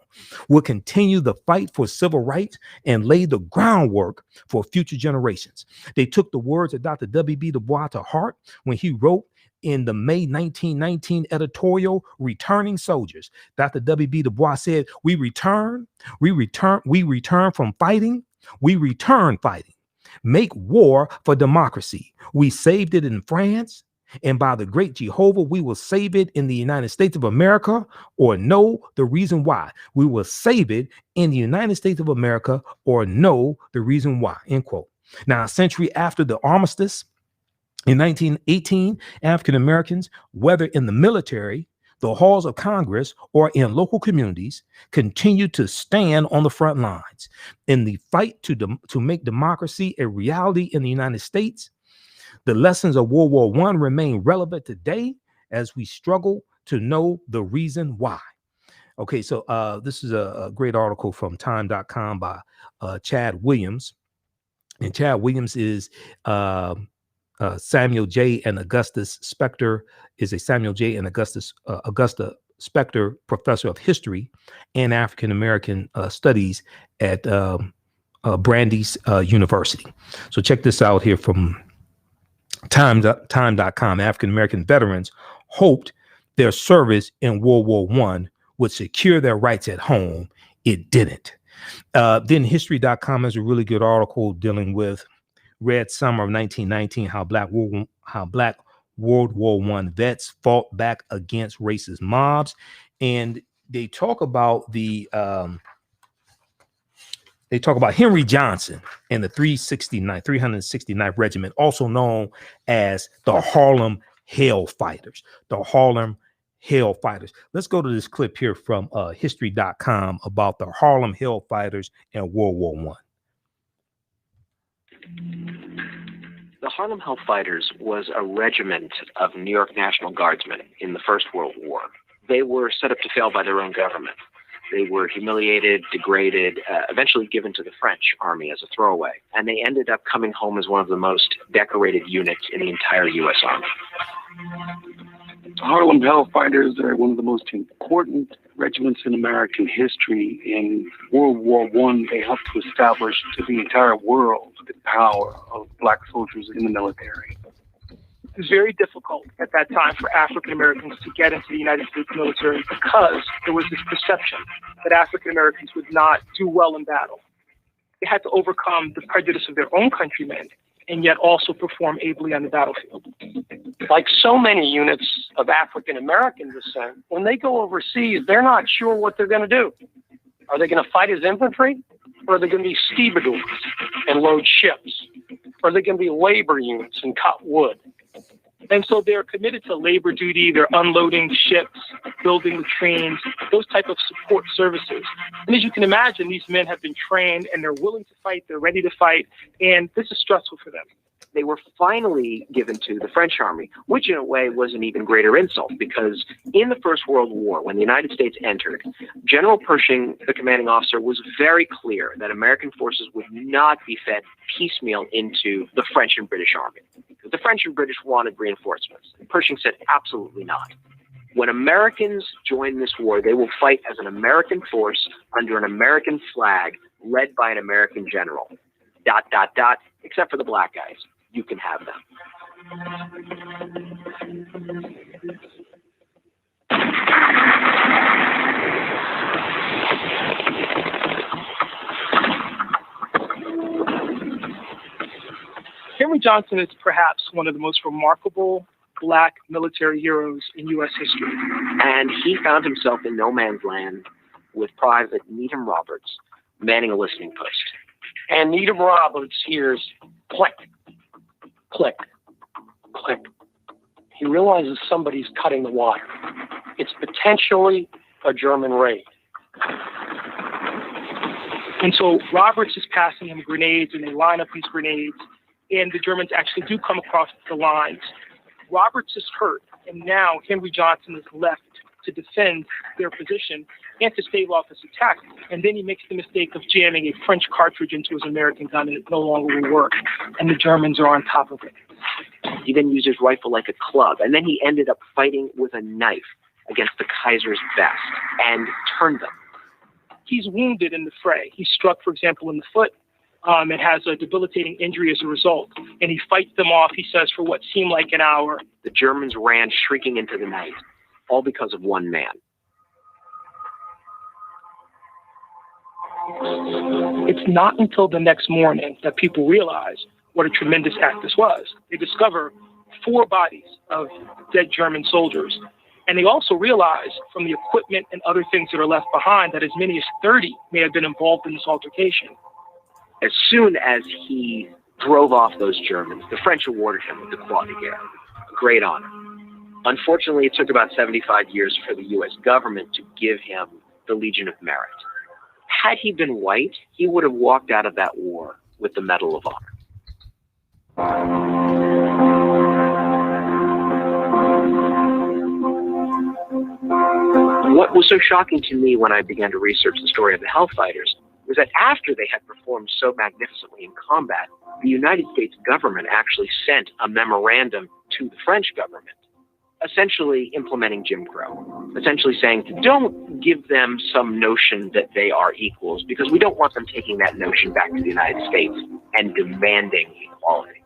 will continue the fight for civil rights and lay the groundwork for future generations. They took the words of Dr. W.B. Du Bois to heart when he wrote in the May 1919 editorial, Returning Soldiers. Dr. W.B. Du Bois said, we return from fighting, we return fighting. Make war for democracy. We saved it in France, and by the great Jehovah, we will save it in the United States of America, or know the reason why. We will save it in the United States of America, or know the reason why, end quote. Now, a century after the armistice, in 1918, African Americans, whether in the military, the halls of Congress, or in local communities, continue to stand on the front lines in the fight to make democracy a reality in the United States. The lessons of World War I remain relevant today as we struggle to know the reason why. Okay, so this is a great article from time.com by Chad Williams. And Chad Williams is Samuel J. and Augustus Spector, is a Samuel J. and Augusta Spector Professor of History and African American Studies at Brandeis University. So check this out here from time.com. African American veterans hoped their service in World War I would secure their rights at home. It didn't. Then history.com has a really good article dealing with Red Summer of 1919, how Black World War I vets fought back against racist mobs. And they talk about Henry Johnson and the 369th Regiment, also known as the Harlem Hellfighters. The Harlem Hellfighters. Let's go to this clip here from history.com about the Harlem Hellfighters and World War I. The Harlem Hellfighters was a regiment of New York National Guardsmen in the First World War. They were set up to fail by their own government. They were humiliated, degraded, eventually given to the French army as a throwaway. And they ended up coming home as one of the most decorated units in the entire U.S. Army. The Harlem Hellfighters are one of the most important regiments in American history. In World War I, they helped to establish to the entire world the power of Black soldiers in the military. It was very difficult at that time for African Americans to get into the United States military because there was this perception that African Americans would not do well in battle. They had to overcome the prejudice of their own countrymen and yet also perform ably on the battlefield. Like so many units of African American descent, when they go overseas, they're not sure what they're going to do. Are they going to fight as infantry? Or are they going to be stevedores and load ships? Or are they going to be labor units and cut wood? And so they're committed to labor duty. They're unloading ships, building the trains, those type of support services. And as you can imagine, these men have been trained and they're willing to fight. They're ready to fight. And this is stressful for them. They were finally given to the French army, which in a way was an even greater insult because in the First World War, when the United States entered, General Pershing, the commanding officer, was very clear that American forces would not be fed piecemeal into the French and British army. The French and British wanted reinforcements. And Pershing said, absolutely not. When Americans join this war, they will fight as an American force under an American flag led by an American general. ... Except for the black guys. You can have them. Henry Johnson is perhaps one of the most remarkable Black military heroes in U.S. history. And he found himself in no man's land with Private Needham Roberts manning a listening post. And Needham Roberts hears click, click, click. He realizes somebody's cutting the wire. It's potentially a German raid. And so Roberts is passing him grenades, and they line up these grenades, and the Germans actually do come across the lines. Roberts is hurt, and now Henry Johnson is left to defend their position and to stave off his attack. And then he makes the mistake of jamming a French cartridge into his American gun, and it no longer will work. And the Germans are on top of it. He then used his rifle like a club, and then he ended up fighting with a knife against the Kaiser's vest and turned them. He's wounded in the fray. He's struck, for example, in the foot, and has a debilitating injury as a result. And he fights them off, he says, for what seemed like an hour. The Germans ran shrieking into the night, all because of one man. It's not until the next morning that people realize what a tremendous act this was. They discover 4 bodies of dead German soldiers. And they also realize from the equipment and other things that are left behind that as many as 30 may have been involved in this altercation. As soon as he drove off those Germans, the French awarded him with the Croix de Guerre, a great honor. Unfortunately, it took about 75 years for the U.S. government to give him the Legion of Merit. Had he been white, he would have walked out of that war with the Medal of Honor. What was so shocking to me when I began to research the story of the Hellfighters was that after they had performed so magnificently in combat, the United States government actually sent a memorandum to the French government, essentially implementing Jim Crow, essentially saying, don't give them some notion that they are equals, because we don't want them taking that notion back to the United States and demanding equality.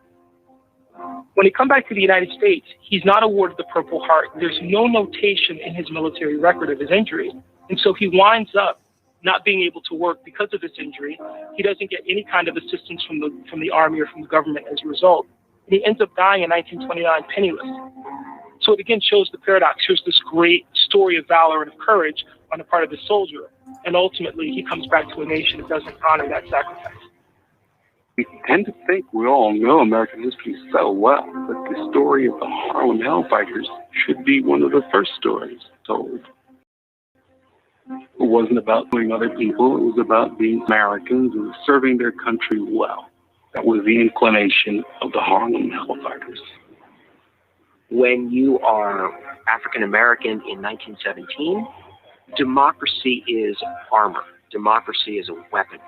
When he comes back to the United States, he's not awarded the Purple Heart. There's no notation in his military record of his injury. And so he winds up not being able to work because of this injury. He doesn't get any kind of assistance from the army or from the government as a result. And he ends up dying in 1929 penniless. So it again shows the paradox. Here's this great story of valor and of courage on the part of the soldier, and ultimately he comes back to a nation that doesn't honor that sacrifice. We tend to think we all know American history so well, but the story of the Harlem Hellfighters should be one of the first stories told. It wasn't about doing other people, it was about being Americans and serving their country well. That was the inclination of the Harlem Hellfighters. When you are African American in 1917, democracy is armor. Democracy is a weapon.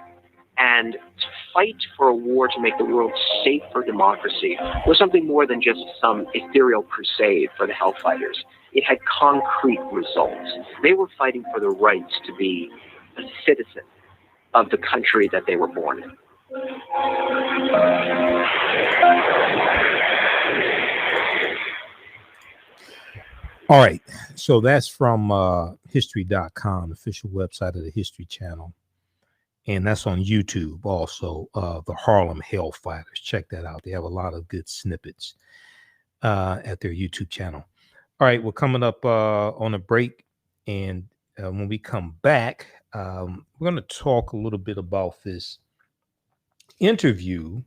And to fight for a war to make the world safe for democracy was something more than just some ethereal crusade for the Hellfighters. It had concrete results. They were fighting for the rights to be a citizen of the country that they were born in. All right. So that's from history.com, official website of the History Channel. And that's on YouTube also, the Harlem Hellfighters. Check that out. They have a lot of good snippets at their YouTube channel. All right, we're coming up on a break. And when we come back, we're going to talk a little bit about this interview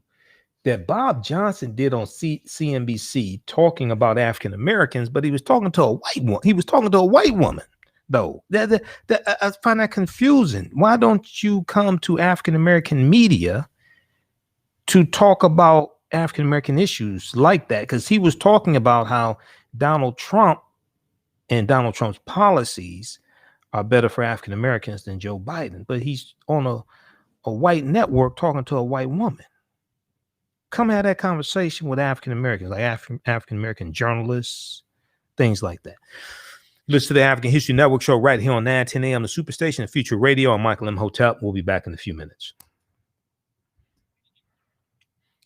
that Bob Johnson did on CNBC talking about African Americans, but he was talking to a white woman. He was talking to a white woman. Though I find that confusing. Why don't you come to African American media to talk about African American issues like that? Because he was talking about how Donald Trump and Donald Trump's policies are better for African Americans than Joe Biden, but he's on a white network talking to a white woman. Come have that conversation with African Americans, like African American journalists, things like that. Listen to the African History Network show right here on 910 a.m. the Superstation and Future Radio. I'm Michael M. Hotep. We'll be back in a few minutes.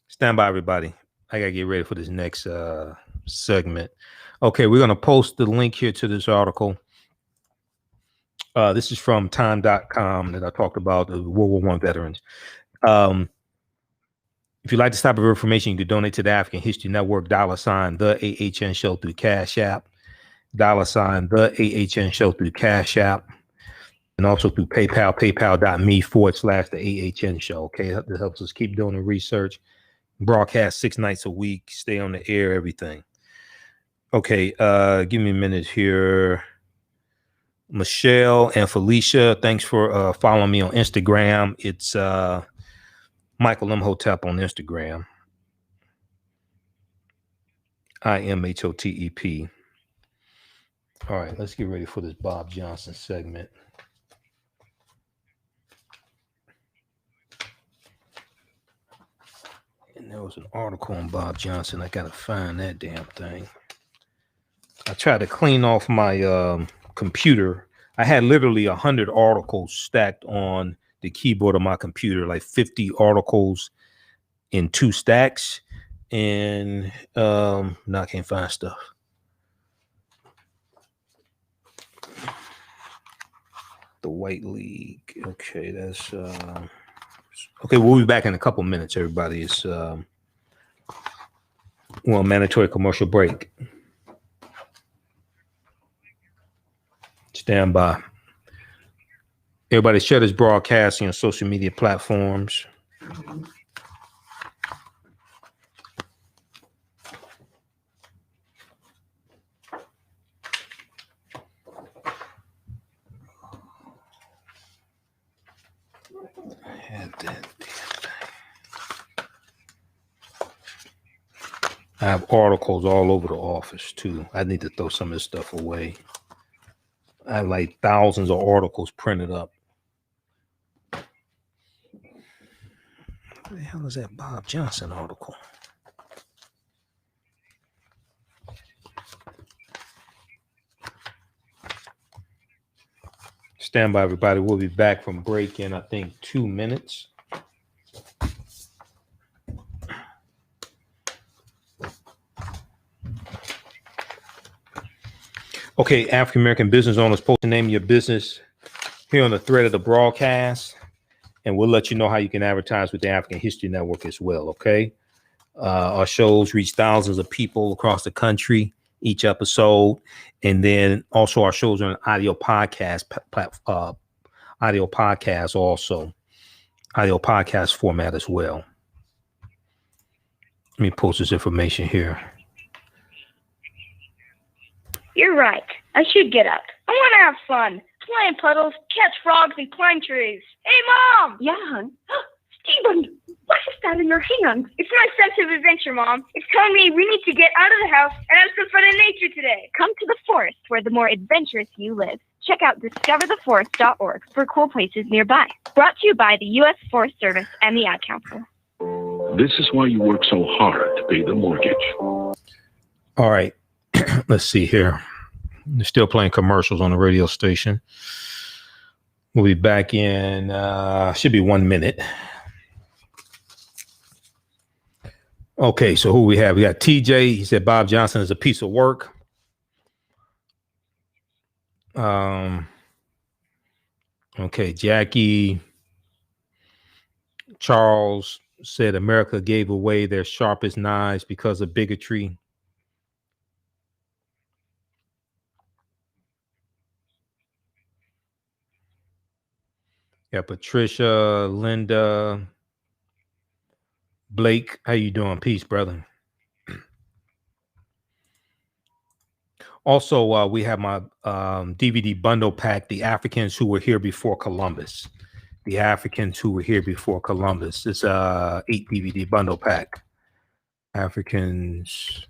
Stand by, everybody. I got to get ready for this next segment. Okay, we're going to post the link here to this article. This is from time.com that I talked about, the World War I veterans. If you'd like to stop of information, you can donate to the African History Network, $ the AHN show through Cash App. $ the AHN show through Cash App, and also through PayPal, paypal.me/the AHN show. Okay, that helps us keep doing the research, broadcast 6 nights a week, stay on the air, everything. Okay, give me a minute here. Michelle and Felicia, thanks for following me on Instagram. It's Michael M. Hotep on Instagram. IMHOTEP. All right, let's get ready for this Bob Johnson segment. And there was an article on Bob Johnson. I got to find that damn thing. I tried to clean off my computer. I had literally 100 articles stacked on the keyboard of my computer, like 50 articles in 2 stacks. And now I can't find stuff. The White League. Okay, that's okay. We'll be back in a couple minutes, everybody. It's mandatory commercial break. Stand by. Everybody share this broadcasting on social media platforms. I have articles all over the office too. I need to throw some of this stuff away. I have like thousands of articles printed up. What the hell is that Bob Johnson article? Stand by, everybody. We'll be back from break in, I think, 2 minutes. Okay, African American business owners, post the name of your business here on the thread of the broadcast, and we'll let you know how you can advertise with the African History Network as well. Okay. Our shows reach thousands of people across the country each episode, and then also our shows are an audio podcast audio podcast format as well. Let me post this information here. You're right. I should get up. I want to have fun. Play in puddles, catch frogs, and climb trees. Hey, Mom! Yeah, hon? Stephen, what is that in your hand? It's my sense of adventure, Mom. It's telling me we need to get out of the house and have some fun in nature today. Come to the forest where the more adventurous you live. Check out discovertheforest.org for cool places nearby. Brought to you by the U.S. Forest Service and the Ad Council. This is why you work so hard to pay the mortgage. All right. Let's see here. They're still playing commercials on the radio station. We'll be back in, should be 1 minute. Okay, so who we have? We got TJ. He said Bob Johnson is a piece of work. Okay, Jackie. Charles said America gave away their sharpest knives because of bigotry. Yeah, Patricia, Linda, Blake, how you doing? Peace, brother. Also, we have my DVD bundle pack, The Africans Who Were Here Before Columbus. The Africans Who Were Here Before Columbus. It's a 8 DVD bundle pack. Africans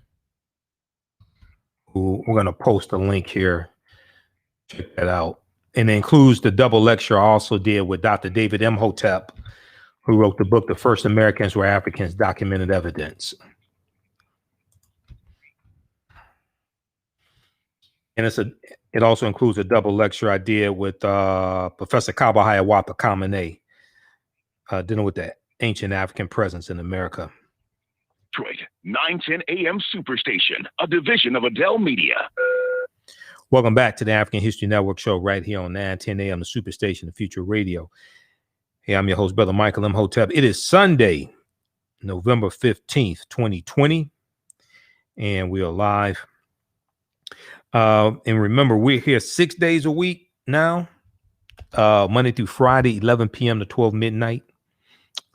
who, we're going to post a link here. Check that out. And it includes the double lecture I also did with Dr. David M. Hotep, who wrote the book, The First Americans Were Africans, Documented Evidence. And it also includes a double lecture I did with Professor Kaba Hiawatha Kamene, dealing with the ancient African presence in America. Detroit, 910 AM Superstation, a division of Adele Media. Welcome back to the African History Network show right here on 910 AM, the Superstation, the Future Radio. Hey, I'm your host, Brother Michael M. Hotep. It is Sunday, November 15th, 2020, and we are live. And remember, we're here 6 days a week now, Monday through Friday, 11 p.m. to 12 midnight,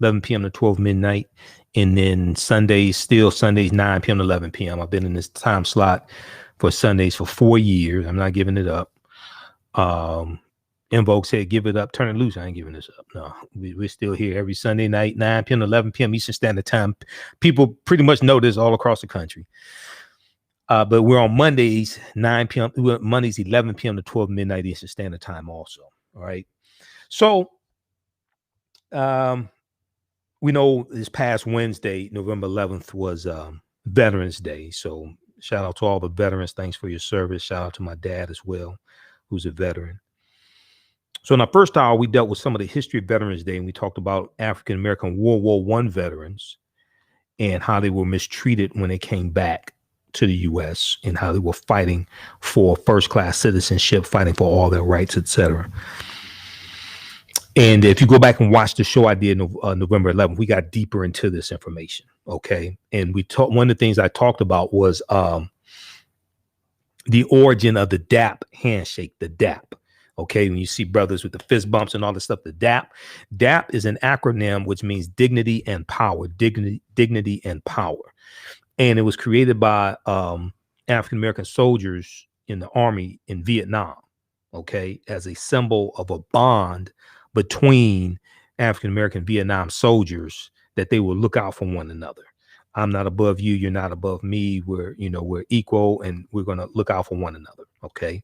11 p.m. to 12 midnight. And then Sundays, 9 p.m. to 11 p.m. I've been in this time slot for Sundays for 4 years. I'm not giving it up. Invoke said, give it up, turn it loose. I ain't giving this up. No, we're still here every Sunday night, 9 p.m. to 11 p.m. Eastern Standard Time. People pretty much know this all across the country. But we're on Mondays, 9 p.m. Mondays, 11 p.m. to 12 midnight Eastern Standard Time also. All right. So we know this past Wednesday, November 11th, was Veterans Day. So shout out to all the veterans. Thanks for your service. Shout out to my dad as well, who's a veteran. So in our first hour, we dealt with some of the history of Veterans Day, and we talked about African-American World War I veterans and how they were mistreated when they came back to the U.S. and how they were fighting for first-class citizenship, fighting for all their rights, etc. And if you go back and watch the show I did November 11th, we got deeper into this information. Okay. And one of the things I talked about was the origin of the DAP handshake, the DAP. Okay. When you see brothers with the fist bumps and all this stuff, the DAP. DAP is an acronym which means dignity and power, dignity and power. And it was created by African-American soldiers in the army in Vietnam. Okay. As a symbol of a bond between African-American Vietnam soldiers that they will look out for one another. I'm not above you. You're not above me. We're equal and we're going to look out for one another. Okay.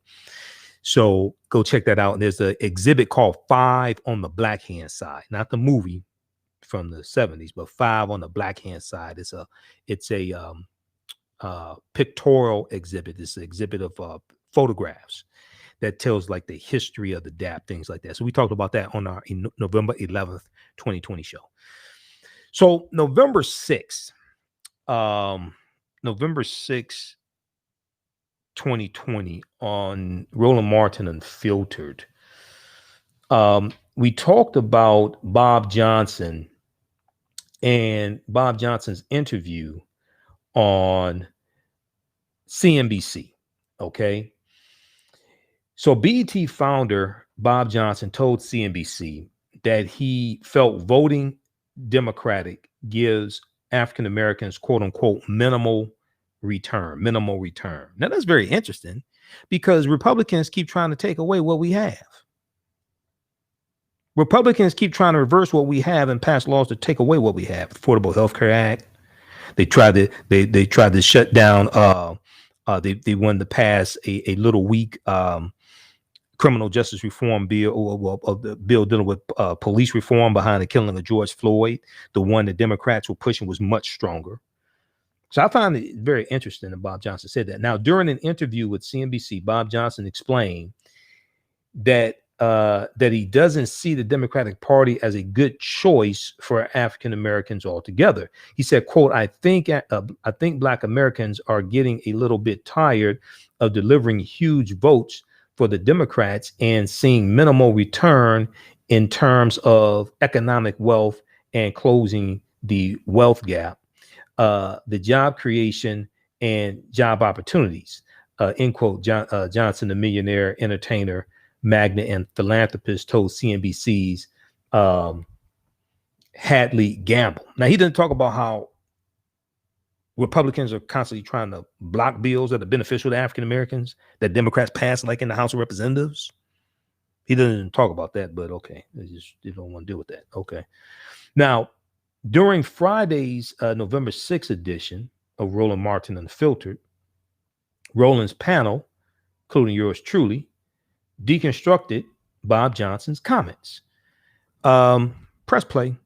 So go check that out. And there's an exhibit called 5 on the Black Hand Side, not the movie from the 70s, but 5 on the Black Hand Side. It's a pictorial exhibit. It's an exhibit of photographs that tells like the history of the DAP, things like that. So we talked about that on our November 11th, 2020 show. So November 6th, 2020 on Roland Martin Unfiltered. We talked about Bob Johnson and Bob Johnson's interview on CNBC. Okay. So BET founder Bob Johnson told CNBC that he felt voting Democratic gives African Americans, quote unquote, minimal return. Now that's very interesting because Republicans keep trying to take away what we have. Republicans keep trying to reverse what we have and pass laws to take away what we have. Affordable Health Care Act. They tried to shut down. They wanted to pass a little weak criminal justice reform bill, or the bill dealing with police reform behind the killing of George Floyd. The one that Democrats were pushing was much stronger. So I find it very interesting that Bob Johnson said that. Now, during an interview with CNBC, Bob Johnson explained that he doesn't see the Democratic Party as a good choice for African Americans altogether. He said, quote, I think Black Americans are getting a little bit tired of delivering huge votes for the Democrats and seeing minimal return in terms of economic wealth and closing the wealth gap, the job creation and job opportunities, end quote. Johnson, the millionaire, entertainer, magnate, and philanthropist, told CNBC's Hadley Gamble. Now, he didn't talk about how Republicans are constantly trying to block bills that are beneficial to African Americans that Democrats pass, like in the House of Representatives. He doesn't talk about that, but okay. They don't want to deal with that. Okay. Now, during Friday's November 6th edition of Roland Martin Unfiltered, Roland's panel, including yours truly, deconstructed Bob Johnson's comments. Press play.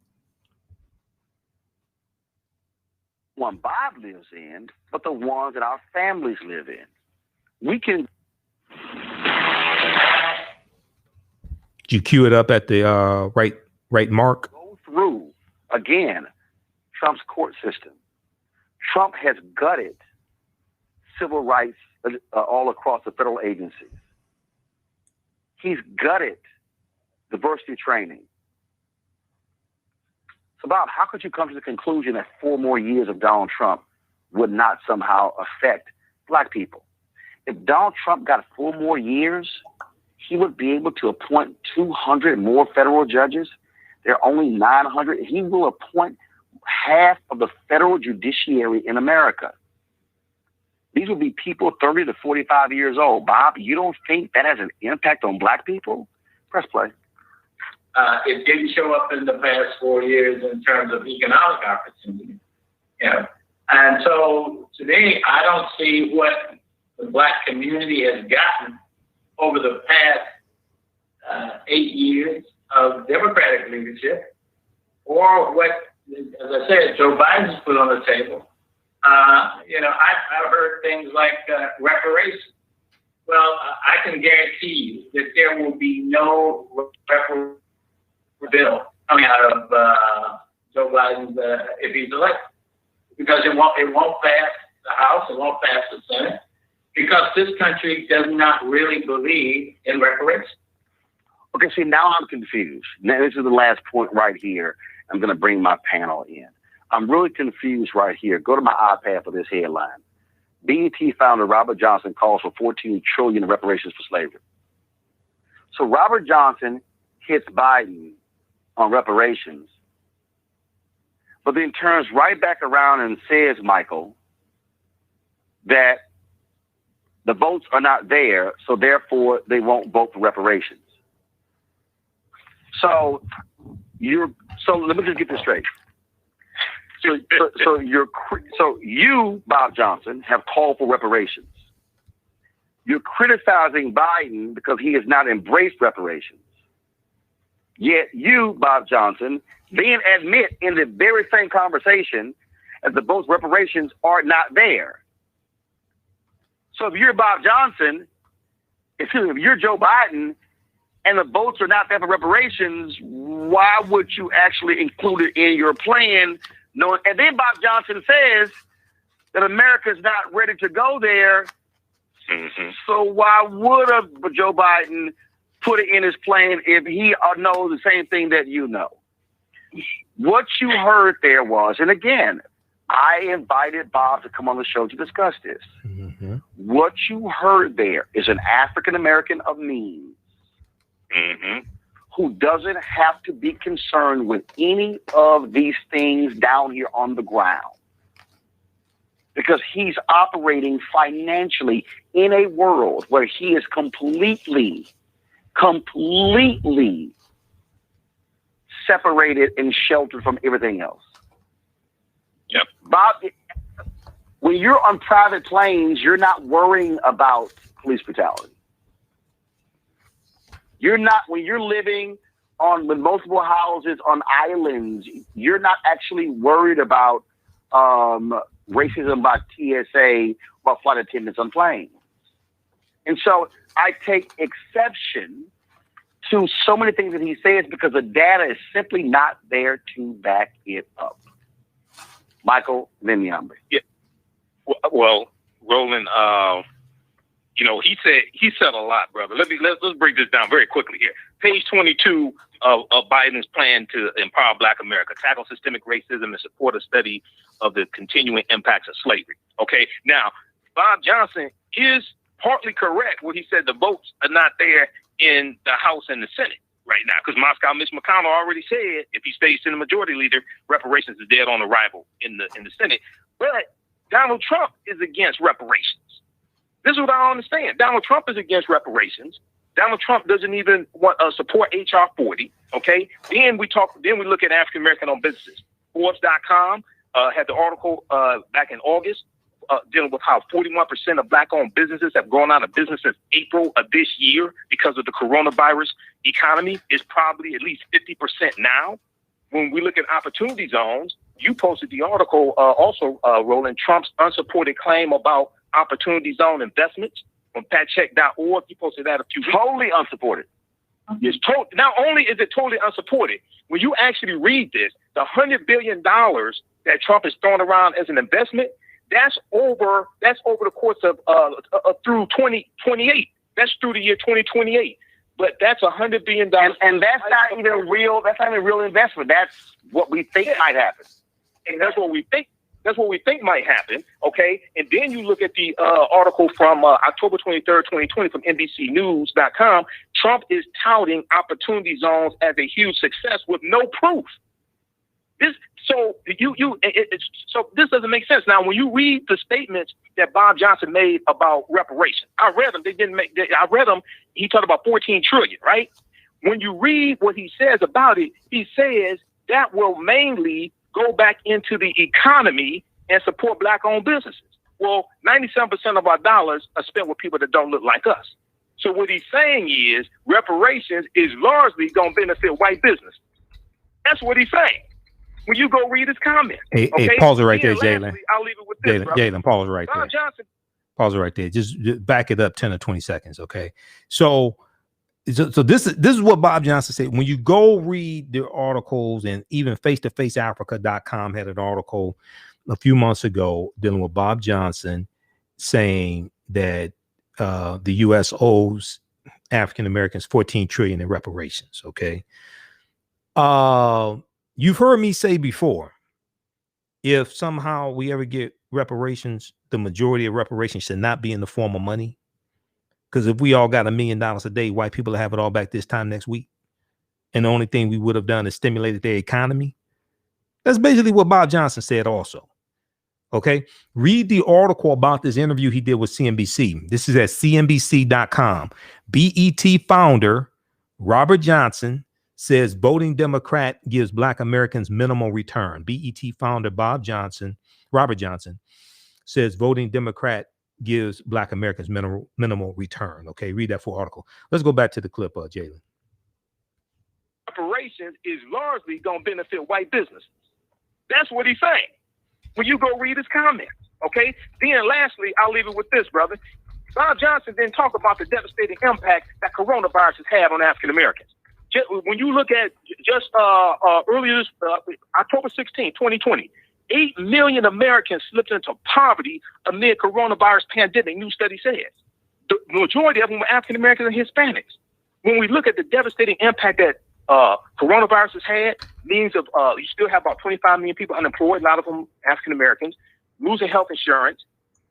One Bob lives in, but the ones that our families live in. We can. Did you cue it up at the right mark? Go through again Trump's court system. Trump has gutted civil rights all across the federal agencies. He's gutted diversity training. So, Bob, how could you come to the conclusion that 4 more years of Donald Trump would not somehow affect Black people? If Donald Trump got 4 more years, he would be able to appoint 200 more federal judges. There are only 900. He will appoint half of the federal judiciary in America. These will be people 30 to 45 years old. Bob, you don't think that has an impact on Black people? Press play. It didn't show up in the past 4 years in terms of economic opportunity. Yeah. And so today, I don't see what the Black community has gotten over the past 8 years of Democratic leadership, or what, as I said, Joe Biden's put on the table. I've heard things like reparations. Well, I can guarantee you that there will be no bill coming out of Joe Biden if he's elected, because it won't pass the House, it won't pass the Senate, because this country does not really believe in reparations. Okay, see, now I'm confused. Now, this is the last point right here. I'm going to bring my panel in. I'm really confused right here. Go to my iPad for this headline. BET founder Robert Johnson calls for $14 trillion in reparations for slavery. So Robert Johnson hits Biden on reparations, but then turns right back around and says, Michael, that the votes are not there, so therefore they won't vote for reparations. So let me just get this straight. So you, Bob Johnson, have called for reparations. You're criticizing Biden because he has not embraced reparations. Yet you, Bob Johnson, then admit in the very same conversation that the votes reparations are not there. So if you're Bob Johnson, if you're Joe Biden, and the votes are not there for reparations, why would you actually include it in your plan? And then Bob Johnson says that America is not ready to go there. Mm-hmm. So why would Joe Biden put it in his plane if he knows the same thing that you know. What you heard there was, and again, I invited Bob to come on the show to discuss this. Mm-hmm. What you heard there is an African American of means who doesn't have to be concerned with any of these things down here on the ground, because he's operating financially in a world where he is completely separated and sheltered from everything else. Yep. Bob, when you're on private planes, you're not worrying about police brutality. You're not, when you're living with multiple houses on islands, you're not actually worried about racism by TSA or flight attendants on planes. And so I take exception to so many things that he says because the data is simply not there to back it up. Michael Vinyambe. Yeah. Well, Roland, he said a lot, brother. Let's break this down very quickly here. Page 22 of Biden's plan to empower Black America, tackle systemic racism, and support a study of the continuing impacts of slavery. Okay. Now, Bob Johnson is partly correct when he said the votes are not there in the House and the Senate right now, because Mitch McConnell already said if he stays in the majority leader, reparations is dead on arrival in the Senate. But Donald Trump is against reparations. This is what I don't understand. Donald Trump is against reparations. Donald Trump doesn't even want support HR 40. Okay. Then we look at African American owned businesses. Forbes.com had the article back in August dealing with how 41% of Black-owned businesses have gone out of business since April of this year because of the coronavirus economy. Is probably at least 50% now. When we look at opportunity zones, you posted the article also, Roland, Trump's unsupported claim about opportunity zone investments on patcheck.org. You posted that a few weeks. Totally unsupported. It's not only is it totally unsupported, when you actually read this, the $100 billion that Trump is throwing around as an investment, that's over the course of through 2028. That's through the year 2028. But that's $100 billion, and that's not even real. That's not even real investment. That's what we think might happen. And that's what we think. That's what we think might happen. Okay. And then you look at the article from October 23rd, 2020 from NBCnews.com. Trump is touting opportunity zones as a huge success with no proof. So this doesn't make sense. Now, when you read the statements that Bob Johnson made about reparations, I read them. I read them. He talked about $14 trillion, right? When you read what he says about it, he says that will mainly go back into the economy and support Black-owned businesses. Well, 97% of our dollars are spent with people that don't look like us. So what he's saying is reparations is largely going to benefit white business. That's what he's saying. When you go read his comments. Hey, pause it right there, Jalen. I'll leave it with this, Jalen, pause it right there. Johnson. Pause it right there. Just back it up 10 or 20 seconds, okay? So this is what Bob Johnson said. When you go read the articles, and even face-to-faceafrica.com had an article a few months ago dealing with Bob Johnson saying that the U.S. owes African Americans $14 trillion in reparations, okay? You've heard me say before, if somehow we ever get reparations, the majority of reparations should not be in the form of money. Because if we all got $1 million a day, white people will have it all back this time next week. And the only thing we would have done is stimulated their economy. That's basically what Bob Johnson said also. Okay. Read the article about this interview he did with CNBC. This is at CNBC.com. BET founder Robert Johnson says voting Democrat gives Black Americans minimal return. BET founder Robert Johnson, says voting Democrat gives Black Americans minimal return. Okay, read that full article. Let's go back to the clip, Jalen. Reparations is largely going to benefit white businesses. That's what he's saying. When you go read his comments, okay? Then lastly, I'll leave it with this, brother. Bob Johnson didn't talk about the devastating impact that coronavirus has had on African Americans. When you look at earlier, October 16, 2020, 8 million Americans slipped into poverty amid coronavirus pandemic, new study says. The majority of them were African Americans and Hispanics. when we look at the devastating impact that coronavirus has had, means of you still have about 25 million people unemployed, a lot of them African Americans, losing health insurance.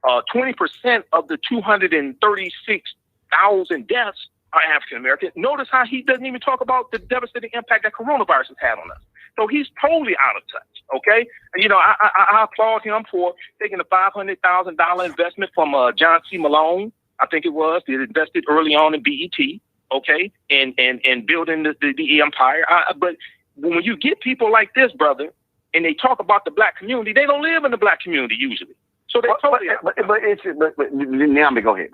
20% of the 236,000 deaths are African American. Notice how he doesn't even talk about the devastating impact that coronavirus has had on us. So he's totally out of touch. Okay, and you know I applaud him for taking a $500,000 investment from John C. Malone. I think it was. They invested early on in BET. Okay, and building the empire. But when you get people like this, brother, and they talk about the black community, they don't live in the black community usually. So they totally. But Naomi, go ahead.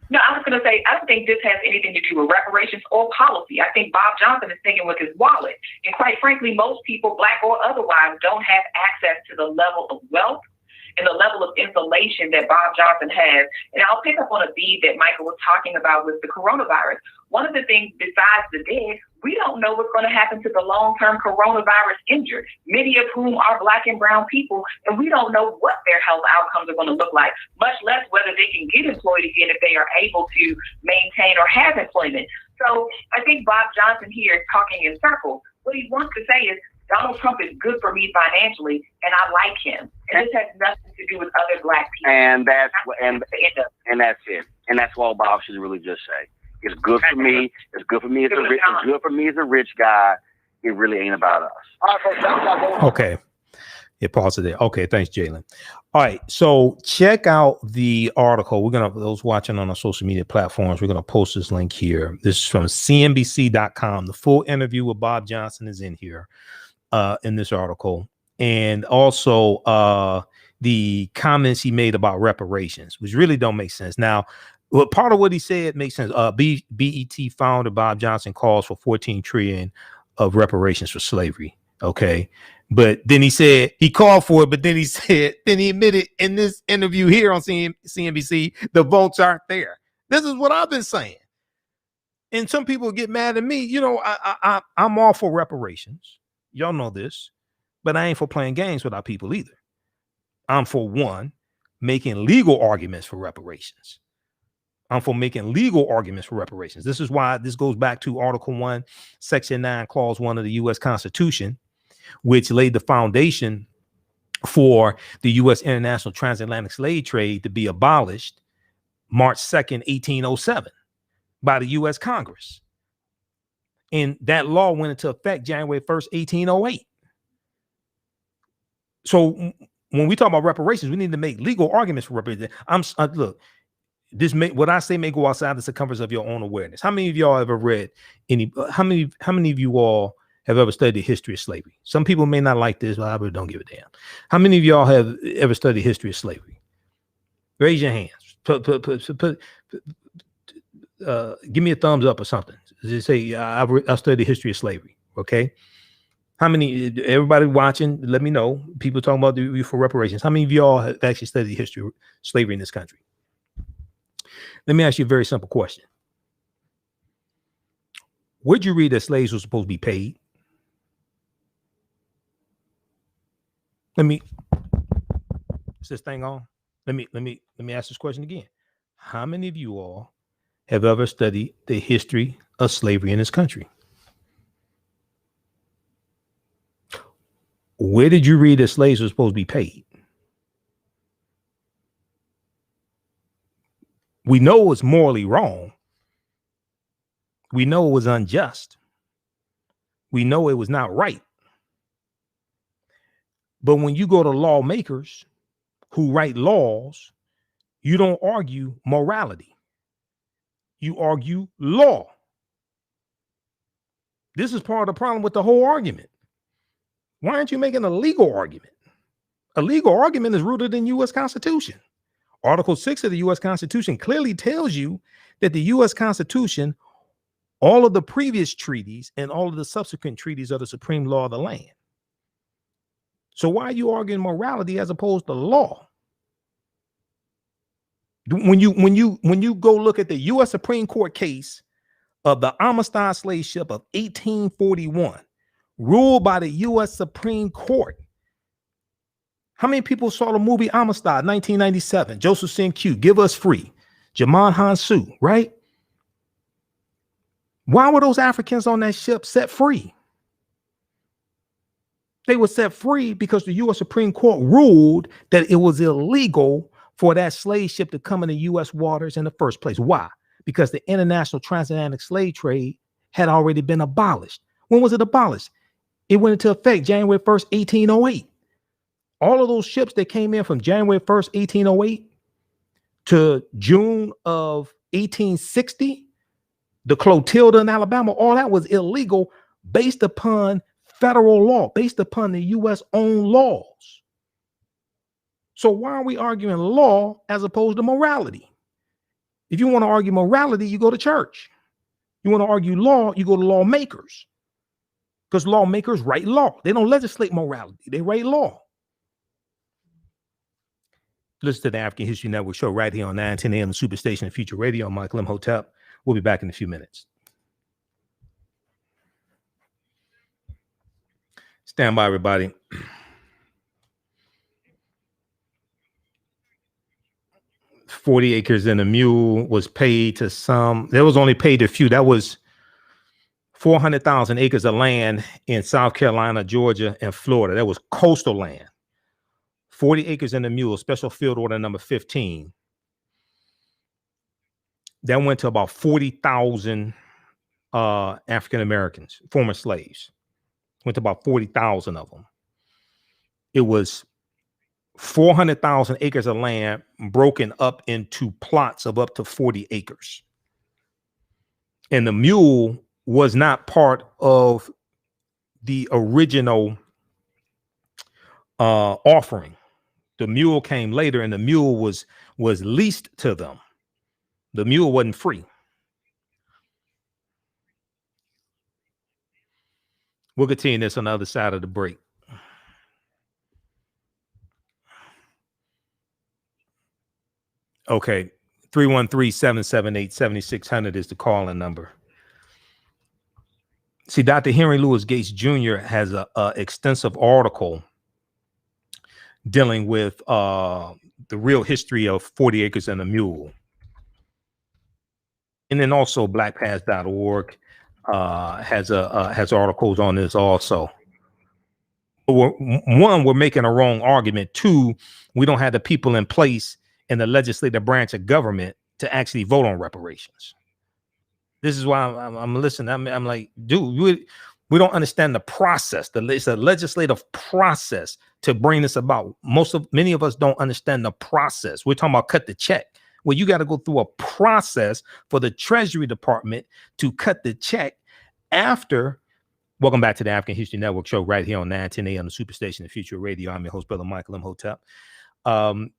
No, I was going to say, I don't think this has anything to do with reparations or policy. I think Bob Johnson is thinking with his wallet. And quite frankly, most people, black or otherwise, don't have access to the level of wealth and the level of insulation that Bob Johnson has. And I'll pick up on a bead that Michael was talking about with the coronavirus. One of the things besides the dead, we don't know what's going to happen to the long-term coronavirus injured, many of whom are black and brown people, and we don't know what their health outcomes are going to look like, much less whether they can get employed again if they are able to maintain or have employment. So I think Bob Johnson here is talking in circles. What he wants to say is, Donald Trump is good for me financially, and I like him. And this has nothing to do with other black people. And that's it. And that's all Bob should really just say. It's good for me. It's good for me as a rich guy. It really ain't about us. Okay. Yeah, pause it there. Okay, thanks, Jalen. All right, so check out the article. Those watching on our social media platforms, we're gonna post this link here. This is from CNBC.com. The full interview with Bob Johnson is in here, in this article, and also the comments he made about reparations, which really don't make sense. Now, well, part of what he said makes sense. BET founder Bob Johnson calls for $14 trillion of reparations for slavery. Okay. But then he said he called for it, but then he admitted in this interview here on CNBC, the votes aren't there. This is what I've been saying. And some people get mad at me. You know, I'm all for reparations. Y'all know this, but I ain't for playing games with our people either. I'm for making legal arguments for reparations. I'm for making legal arguments for reparations. This is why this goes back to Article 1, Section 9, Clause 1 of the U.S. Constitution, which laid the foundation for the U.S. international transatlantic slave trade to be abolished March 2nd, 1807 by the U.S. Congress. And that law went into effect January 1st, 1808. So when we talk about reparations, we need to make legal arguments for reparations. Look, what I say may go outside the circumference of your own awareness. How many of y'all ever read how many of you all have ever studied the history of slavery? Some people may not like this, but I really don't give a damn. How many of y'all have ever studied the history of slavery? Raise your hands. Give me a thumbs up or something. Just say, I studied the history of slavery. Okay. How many, everybody watching, let me know. People talking about the for reparations. How many of y'all have actually studied the history of slavery in this country? Let me ask you a very simple question. Where'd you read that slaves were supposed to be paid? Is this thing on? Let me ask this question again. How many of you all have ever studied the history of slavery in this country? Where did you read that slaves were supposed to be paid? We know it was morally wrong. We know it was unjust. We know it was not right. But when you go to lawmakers who write laws, you don't argue morality. You argue law. This is part of the problem with the whole argument. Why aren't you making a legal argument? A legal argument is rooted in U.S. Constitution. Article 6 of the U.S. Constitution clearly tells you that the U.S. Constitution, all of the previous treaties and all of the subsequent treaties are the supreme law of the land. So why are you arguing morality as opposed to law? When you go look at the U.S. Supreme Court case of the Amistad slave ship of 1841, ruled by the U.S. Supreme Court. How many people saw the movie Amistad, 1997? Joseph St. Q, Give Us Free. Jamon Hansu, right? Why were those Africans on that ship set free? They were set free because the U.S. Supreme Court ruled that it was illegal for that slave ship to come into U.S. waters in the first place. Why? Because the international transatlantic slave trade had already been abolished. When was it abolished? It went into effect January 1st, 1808. All of those ships that came in from January 1st, 1808 to June of 1860, the Clotilda in Alabama, all that was illegal based upon federal law, based upon the U.S. own laws. So why are we arguing law as opposed to morality? If you want to argue morality, you go to church. You want to argue law, you go to lawmakers. Because lawmakers write law. They don't legislate morality. They write law. Listen to the African History Network show right here on 910 AM Superstation Future Radio. I'm Michael Imhotep. We'll be back in a few minutes. Stand by, everybody. $40 acres and a mule was paid to some. There was only paid to a few. That was 400,000 acres of land in South Carolina, Georgia, and Florida. That was coastal land. 40 acres and a mule, special field order number 15. That went to about 40,000 African Americans, former slaves. Went to about 40,000 of them. It was 400,000 acres of land broken up into plots of up to 40 acres. And the mule was not part of the original offering. The mule came later, and the mule was leased to them. The mule wasn't free. We'll continue this on the other side of the break. Okay, 313-778-7600 is the calling number. See, Dr. Henry Louis Gates Jr. has a extensive article dealing with the real history of 40 Acres and a Mule. And then also blackpast.org has articles on this also. One, we're making a wrong argument. Two, we don't have the people in place in the legislative branch of government to actually vote on reparations. This is why I'm listening. I'm like, dude, we don't understand the process. It's a legislative process to bring this about. Many of us don't understand the process. We're talking about cut the check. Well, you got to go through a process for the Treasury Department to cut the check after. Welcome back to the African History Network show right here on 910 AM, the Superstation of Future Radio. I'm your host, Brother Michael Imhotep.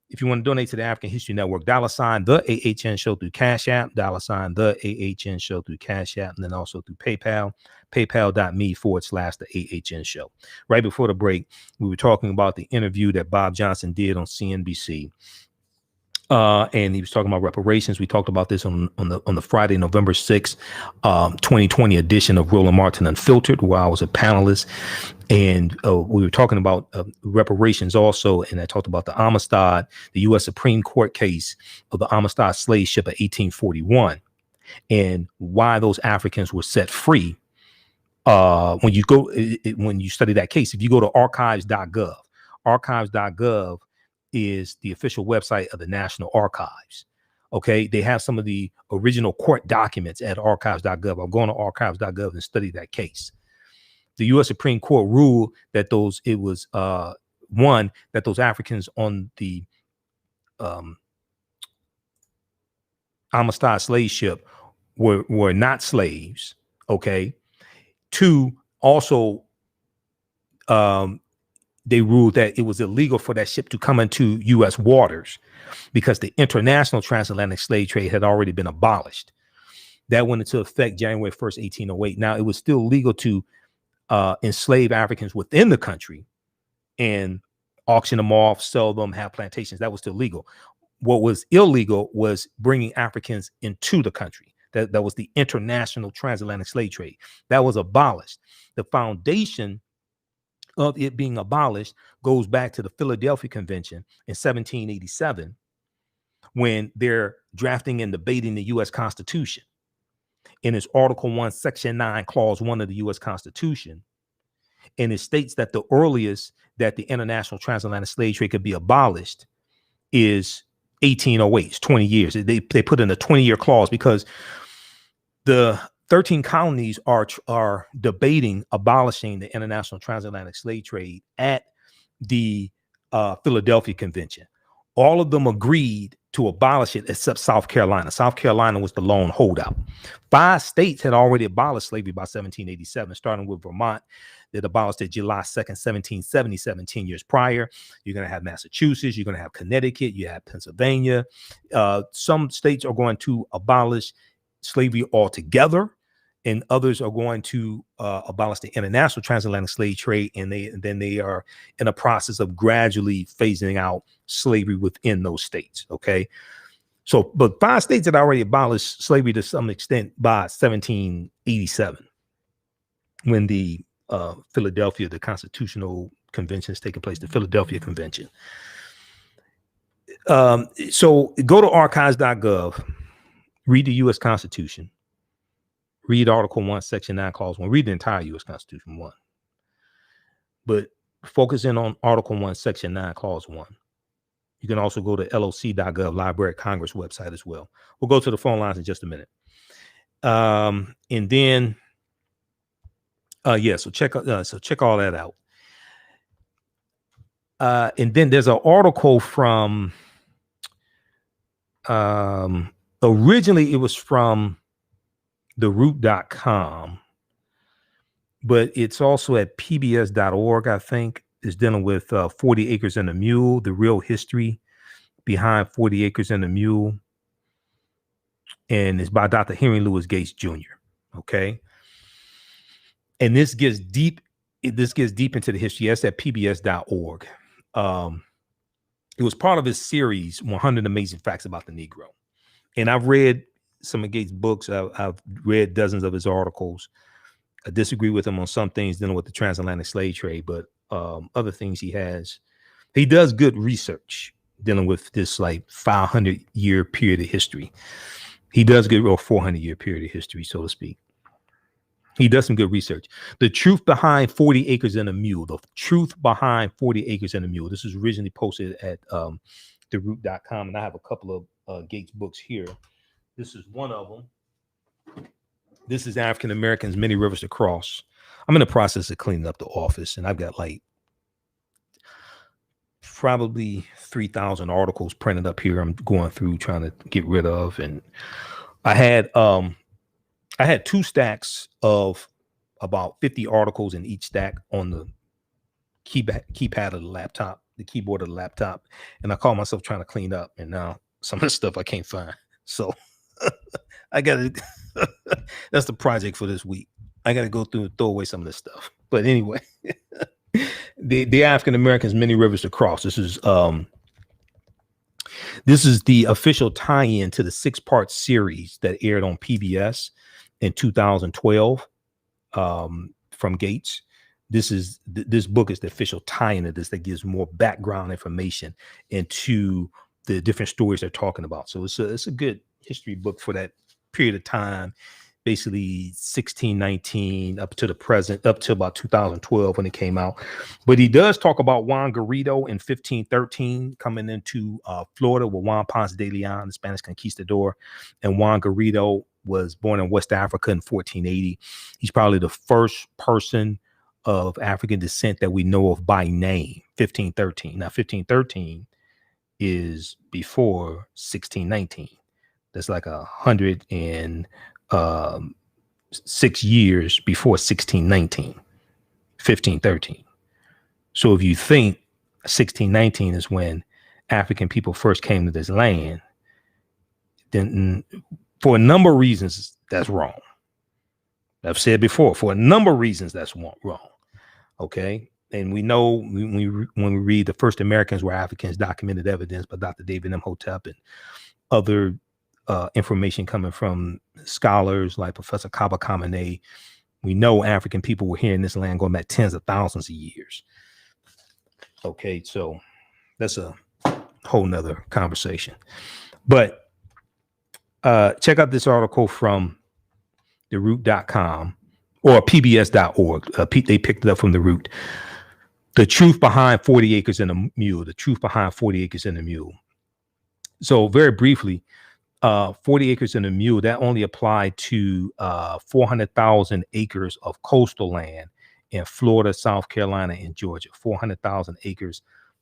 If you want to donate to the African History Network, $ the AHN show through Cash App, $ the AHN show through Cash App, and then also through PayPal, paypal.me/the AHN show. Right before the break, we were talking about the interview that Bob Johnson did on CNBC. And he was talking about reparations. We talked about this on the Friday, November 6th, 2020 edition of Roland Martin Unfiltered, where I was a panelist. And we were talking about reparations also. And I talked about the Amistad, the U.S. Supreme Court case of the Amistad slave ship of 1841, and why those Africans were set free. When you study that case, if you go to archives.gov is the official website of the National Archives. Okay, they have some of the original court documents at archives.gov. I'll go on to archives.gov and study that case. The U.S. Supreme Court ruled that those Africans on the Amistad slave ship were not slaves. Okay. Two, also, they ruled that it was illegal for that ship to come into U.S. waters because the international transatlantic slave trade had already been abolished. That went into effect January 1st, 1808. Now, it was still legal to enslave Africans within the country and auction them off, sell them, have plantations. That was still legal. What was illegal was bringing Africans into the country. That was the international transatlantic slave trade. That was abolished. The foundation of it being abolished goes back to the Philadelphia Convention in 1787, when they're drafting and debating the U.S. Constitution. in its Article 1, Section 9, Clause 1 of the U.S. Constitution. And it states that the earliest that the international transatlantic slave trade could be abolished is 1808, it's 20 years. They put in a 20-year clause because the 13 colonies are debating abolishing the international transatlantic slave trade at the Philadelphia Convention. All of them agreed to abolish it except South Carolina. South Carolina was the lone holdout. 5 states had already abolished slavery by 1787, starting with Vermont that abolished it July 2nd, 1770, 17 years prior. You're going to have Massachusetts, you're going to have Connecticut, you have Pennsylvania. Some states are going to abolish slavery altogether, and others are going to abolish the international transatlantic slave trade, and then they are in a process of gradually phasing out slavery within those states. Okay, so but 5 states had already abolished slavery to some extent by 1787, when the Philadelphia, the Constitutional Convention is taking place, the Philadelphia Convention. So go to archives.gov, read the U.S. Constitution. Read Article 1, Section 9, Clause 1. Read the entire U.S. Constitution 1. But focus in on Article 1, Section 9, Clause 1. You can also go to loc.gov, Library of Congress website as well. We'll go to the phone lines in just a minute. And then, so check all that out. And then there's an article from, originally it was from theroot.com, but it's also at pbs.org, I think. Is dealing with 40 Acres and a Mule, the real history behind 40 Acres and a Mule. And it's by Dr. Henry Louis Gates Jr. Okay. And this gets deep into the history. That's at pbs.org. It was part of his series, 100 Amazing Facts About the Negro. And I've read some of Gates' books. I've read dozens of his articles. I disagree with him on some things dealing with the transatlantic slave trade, but other things he does good research dealing with this like 500-year period of history. He does good, or 400-year period of history, so to speak. He does some good research. The truth behind 40 Acres and a Mule. The truth behind 40 Acres and a Mule. This was originally posted at theroot.com, and I have a couple of Gates books here. This is one of them. This is African Americans, Many Rivers to Cross. I'm in the process of cleaning up the office, and I've got like probably 3,000 articles printed up here. I'm going through trying to get rid of, and I had 2 stacks of about 50 articles in each stack on the keypad of the laptop, the keyboard of the laptop, and I caught myself trying to clean up, and now some of the stuff I can't find. So I gotta that's the project for this week. I gotta go through and throw away some of this stuff. But anyway, the African Americans, Many Rivers to Cross. This is the official tie-in to the 6-part series that aired on PBS in 2012 from Gates. This book is the official tie-in to this that gives more background information into the different stories they're talking about. So it's a good history book for that period of time, basically 1619 up to the present, up to about 2012 when it came out. But he does talk about Juan Garrido in 1513 coming into Florida with Juan Ponce de Leon, the Spanish conquistador. And Juan Garrido was born in West Africa in 1480. He's probably the first person of African descent that we know of by name, 1513. Now, 1513 is before 1619. That's like 106 years before 1619, 1513. So if you think 1619 is when African people first came to this land, then for a number of reasons, that's wrong. I've said before, for a number of reasons, that's wrong. Okay. And we know when we read The First Americans Were Africans, Documented Evidence by Dr. David Imhotep and other information coming from scholars like Professor Kaba Kamene, we know African people were here in this land going back tens of thousands of years. Okay, so that's a whole nother conversation. But check out this article from theroot.com, or pbs.org. They picked it up from The Root. The truth behind 40 acres and a mule. The truth behind 40 acres and a mule. So very briefly, 40 acres and a mule, that only applied to 400,000 acres of coastal land in Florida, South Carolina, and Georgia. 400,000 acres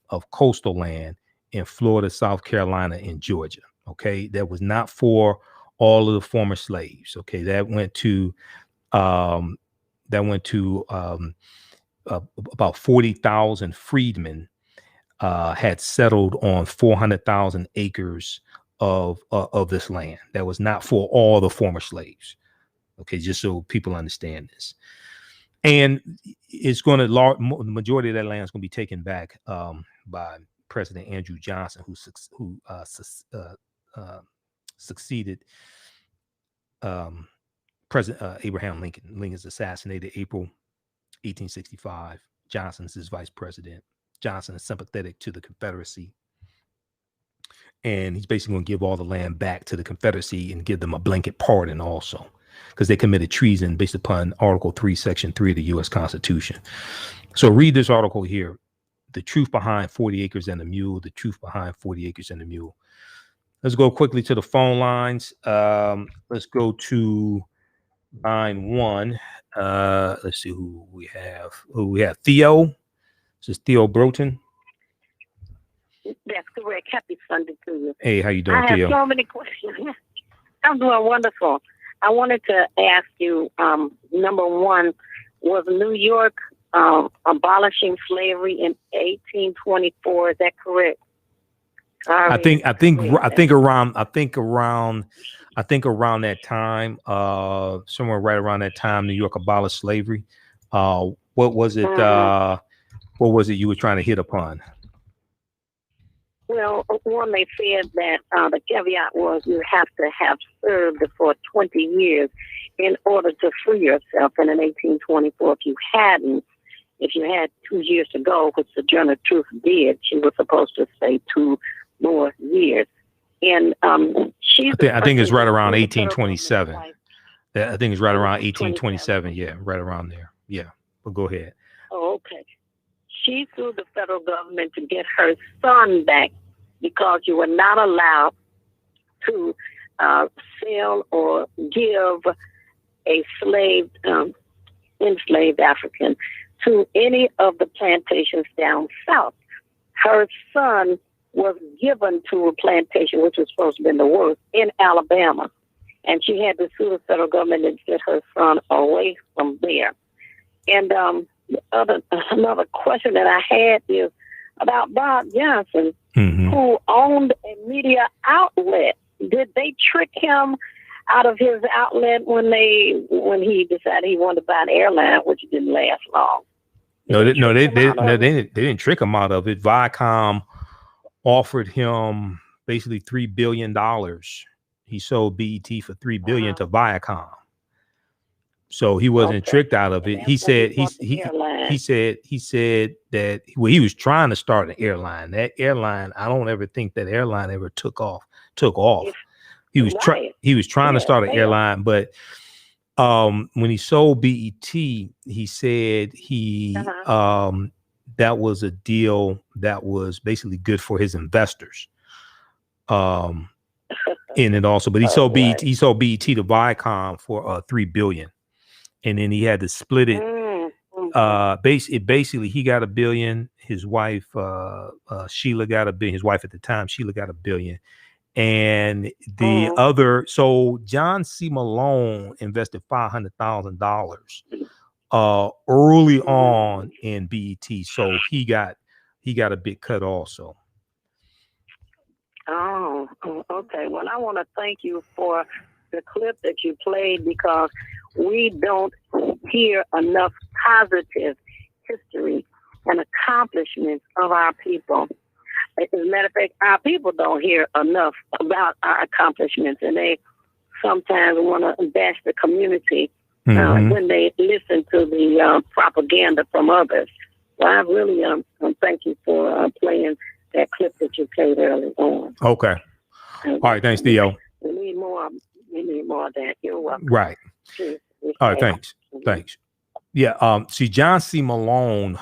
of coastal land in Florida, South Carolina, and Georgia. Okay, that was not for all of the former slaves. Okay, that went to about 40,000 freedmen had settled on 400,000 acres of this land. That was not for all the former slaves. Okay, just so people understand this. And it's going to, the majority of that land is going to be taken back by President Andrew Johnson, who succeeded President Abraham Lincoln. Lincoln's assassinated April 1865. Johnson's his vice president. Johnson is sympathetic to the Confederacy. And he's basically going to give all the land back to the Confederacy and give them a blanket pardon also, because they committed treason based upon Article 3, Section 3 of the U.S. Constitution. So read this article here. The truth behind 40 acres and a mule. The truth behind 40 acres and a mule. Let's go quickly to the phone lines. Let's go to line 1. Let's see who we have. Theo. This is Theo Broughton. That's correct. Happy Sunday to you. Hey, how you doing, I Theo? have so many questions. I'm doing wonderful. I wanted to ask you, number one, was New York abolishing slavery in 1824? Is that correct? I think around that time, somewhere right around that time, New York abolished slavery. What was it? What was it you were trying to hit upon? Well, one, they said that the caveat was you have to have served for 20 years in order to free yourself. And in 1824, if you had 2 years to go, which the Journal Truth did, she was supposed to say 2 more years. And I think it's right around 1827. I think it's right around 1827. Yeah, right around there. Yeah, but go ahead. Oh, okay. She sued the federal government to get her son back because you were not allowed to sell or give a enslaved African to any of the plantations down south. Her son was given to a plantation, which was supposed to have been the worst, in Alabama. And she had to sue the federal government and get her son away from there. And another question that I had is about Bob Johnson, who owned a media outlet. Did they trick him out of his outlet when he decided he wanted to buy an airline, which didn't last long? They didn't trick him out of it. Viacom offered him basically $3 billion. He sold BET for $3 billion to Viacom. So he wasn't tricked out of it. He said that he was trying to start an airline. That airline, I don't ever think that airline ever took off. He was trying to start an airline, but when he sold BET, he said that was a deal that was basically good for his investors. In it also, but he sold BET to Viacom for $3 billion. And then he had to split it. Basically, he got $1 billion. His wife, Sheila, got $1 billion. His wife at the time, Sheila, got $1 billion. And the other, so John C. Malone invested $500,000 early on in BET. So he got a big cut also. Oh, okay. Well, I want to thank you for the clip that you played, because we don't hear enough positive history and accomplishments of our people. As a matter of fact, our people don't hear enough about our accomplishments, and they sometimes want to bash the community when they listen to the propaganda from others. So I really thank you for playing that clip that you played early on. Okay. All right. Thanks, Theo. We need more We need more of that. You're welcome. Right. Cheers. All right. Thanks. Yeah. See, John C. Malone,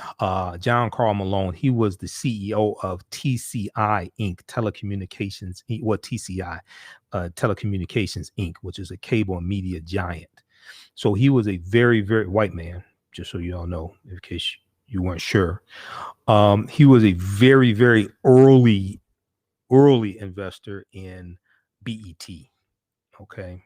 John Carl Malone, he was the CEO of TCI Inc. Telecommunications, TCI, Telecommunications Inc., which is a cable and media giant. So he was a very, very white man, just so you all know, in case you weren't sure. He was a very, very early investor in BET. Okay.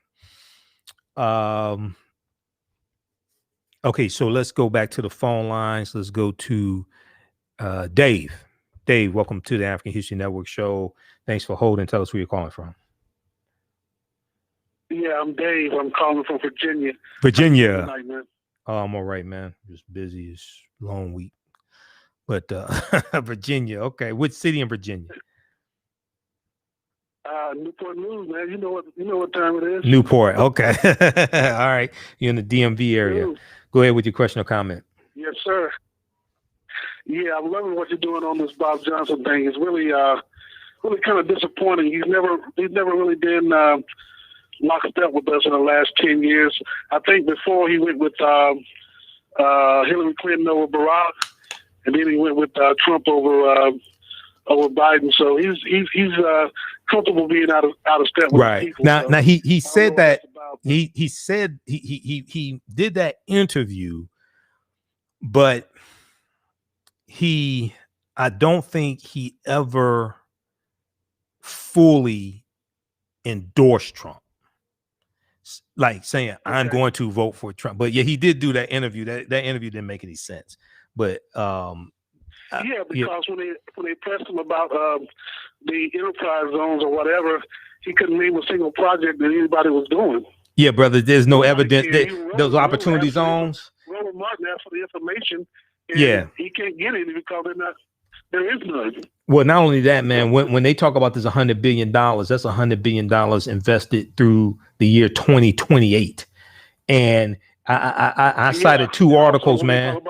Okay, so let's go back to the phone lines. Let's go to Dave. Dave, welcome to the African History Network show. Thanks for holding. Tell us where you're calling from. Yeah, I'm Dave. I'm calling from Virginia. Virginia. Tonight, man? Oh, I'm all right, man. Just busy. It's long week. But Virginia, okay. Which city in Virginia? Newport News, man. You know what time it is. Newport. Okay. All right. You're in the DMV area. Go ahead with your question or comment. Yes, sir. Yeah, I'm loving what you're doing on this Bob Johnson thing. It's really kind of disappointing. He's never really been lockstep with us in the last 10 years. I think before he went with Hillary Clinton over Barack, and then he went with Trump over Biden. So he's comfortable being out of step with right people. Now he said that he said he did that interview, but I don't think he ever fully endorsed Trump, like saying I'm going to vote for Trump. But yeah, he did do that interview. That interview didn't make any sense. But because when they pressed him about the enterprise zones or whatever, he couldn't name a single project that anybody was doing. Yeah, brother, there's no evidence that those opportunity zones. Robert Martin asked for the information. And he can't get it because there is none. Well, not only that, man, when they talk about this $100 billion, that's $100 billion invested through the year 2028. And I cited two articles, man.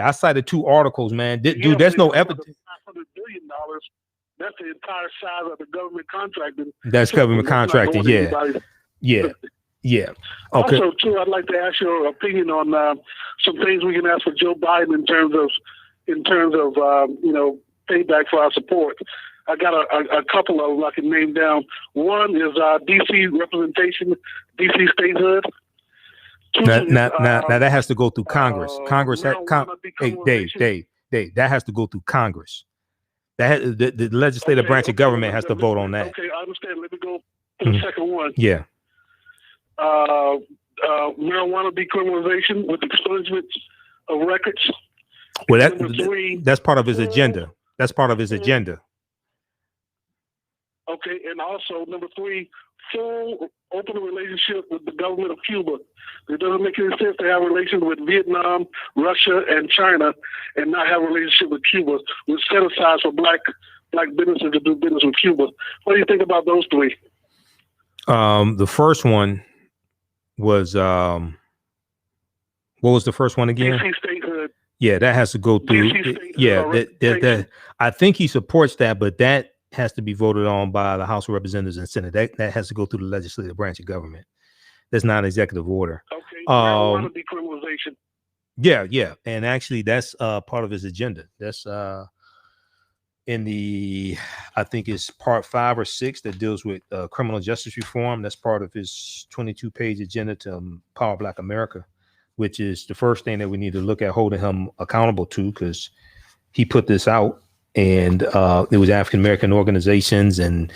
I cited two articles, man. Dude, there's no evidence. $500 billion, that's the entire size of the government contracting. That's government contracting, yeah. Okay. Also, too, I'd like to ask your opinion on some things we can ask for Joe Biden in terms of payback for our support. I got a couple of them I can name down. One is D.C. representation, D.C. statehood. Now that has to go through Congress. Dave, that has to go through Congress. The legislative branch of government has to vote on that. Okay, I understand. Let me go to the second one. Yeah. Marijuana decriminalization with expungement of records. Well, that's part of his agenda. That's part of his agenda. Okay, and also number 3, full open relationship with the government of Cuba. It doesn't make any sense to have relations with Vietnam, Russia, and China, and not have a relationship with Cuba. With set aside for black businesses to do business with Cuba. What do you think about those 3? The first one was what was the first one again? DC statehood. Yeah, that has to go through. I think he supports that, but that has to be voted on by the House of Representatives and Senate. That has to go through the legislative branch of government. That's not an executive order. Okay. Marijuana decriminalization. Yeah, and actually, that's part of his agenda. That's in the, I think it's part 5 or 6 that deals with criminal justice reform. That's part of his 22-page agenda to empower Black America, which is the first thing that we need to look at holding him accountable to, because he put this out, and it was African-American organizations and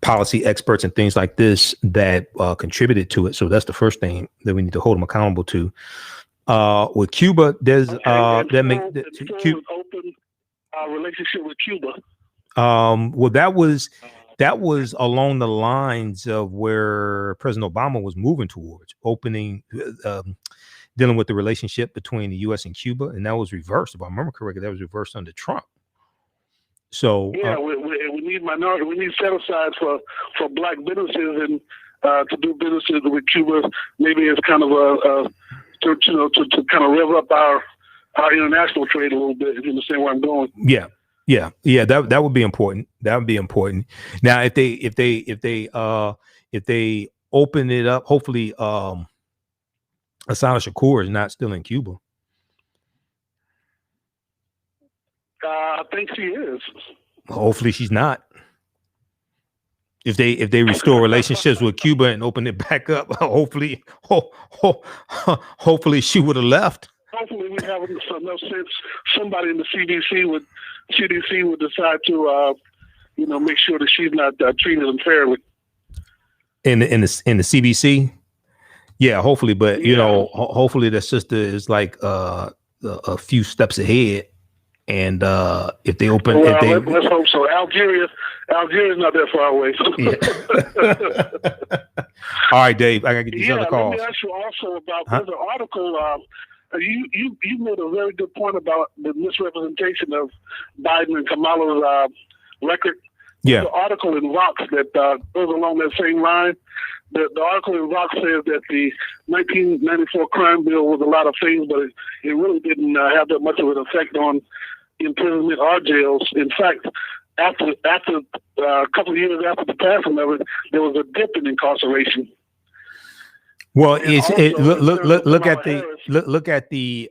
policy experts and things like this that contributed to it. So that's the first thing that we need to hold him accountable to. With Cuba, there's relationship with Cuba. Well, that was along the lines of where President Obama was moving towards, opening, dealing with the relationship between the U.S. and Cuba, and that was reversed. If I remember correctly, that was reversed under Trump. So we need minority. We need set asides for black businesses and to do businesses with Cuba. Maybe it's kind of to kind of rev up our international trade a little bit. If you understand where I'm going. Yeah. That would be important. That would be important. Now, if they open it up. Hopefully, Asana Shakur is not still in Cuba. I think she is. Hopefully, she's not. If they restore relationships with Cuba and open it back up, hopefully she would have left. Hopefully, we have enough sense. Somebody in the CDC would decide to, make sure that she's not treated unfairly. In the CBC, yeah, hopefully, but hopefully the sister is like a few steps ahead. And if they open, let's hope so. Algeria's not that far away. Yeah. All right, Dave, I gotta get these other calls. Let me ask you also about there's an article. You made a very good point about the misrepresentation of Biden and Kamala's record. Yeah. The article in Vox that goes along that same line. The article in Vox says that the 1994 crime bill was a lot of things, but it really didn't have that much of an effect on imprisonment or jails. In fact, after a couple of years after the passing of it, there was a dip in incarceration. Well, look at the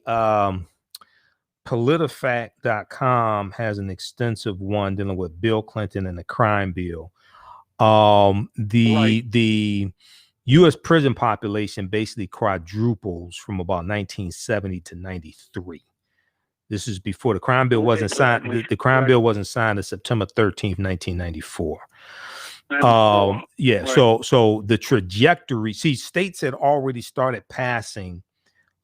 PolitiFact.com has an extensive one dealing with Bill Clinton and the crime bill. The U.S. prison population basically quadruples from about 1970 to 93. This is before the crime bill wasn't signed. The crime bill wasn't signed on September 13th, 1994. Yeah. So the trajectory, states had already started passing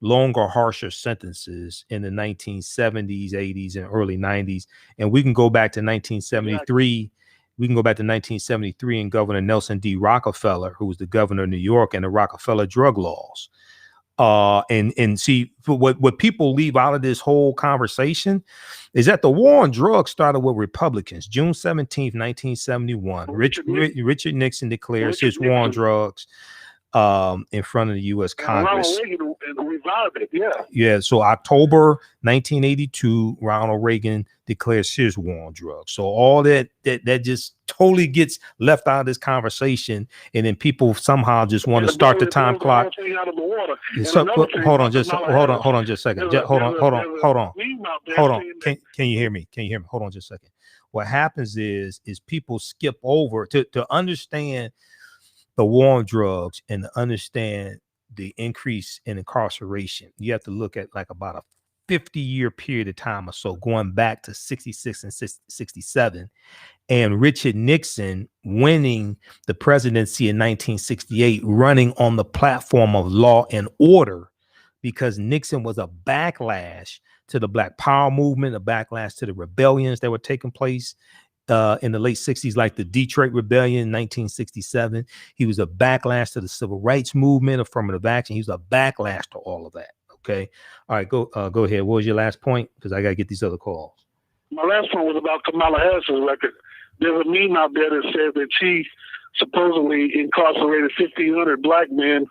longer, harsher sentences in the 1970s, 80s, and early 90s. And we can go back to 1973. We can go back to 1973 and Governor Nelson D. Rockefeller, who was the governor of New York, and the Rockefeller drug laws. And see, what people leave out of this whole conversation is that the war on drugs started with Republicans. June 17th, 1971, Richard Nixon declares his war on drugs in front of the U.S. Congress. Revived it, yeah. Yeah, so October 1982, Ronald Reagan declares his war on drugs. So all that just totally gets left out of this conversation, and then people somehow just want to start the time clock. So, hold on just a second. Hold on. Can you hear me? Hold on just a second. What happens is people skip over to understand the war on drugs and to understand the increase in incarceration. You have to look at like about a 50-year period of time or so, going back to 66 and 67, and Richard Nixon winning the presidency in 1968, running on the platform of law and order, because Nixon was a backlash to the Black Power movement, a backlash to the rebellions that were taking place in the late 60s, like the Detroit Rebellion in 1967. He was a backlash to the civil rights movement, affirmative action. He was a backlash to all of that. Okay. All right, go ahead. What was your last point? Because I got to get these other calls. My last point was about Kamala Harris's record. There's a meme out there that says that she supposedly incarcerated 1,500 black men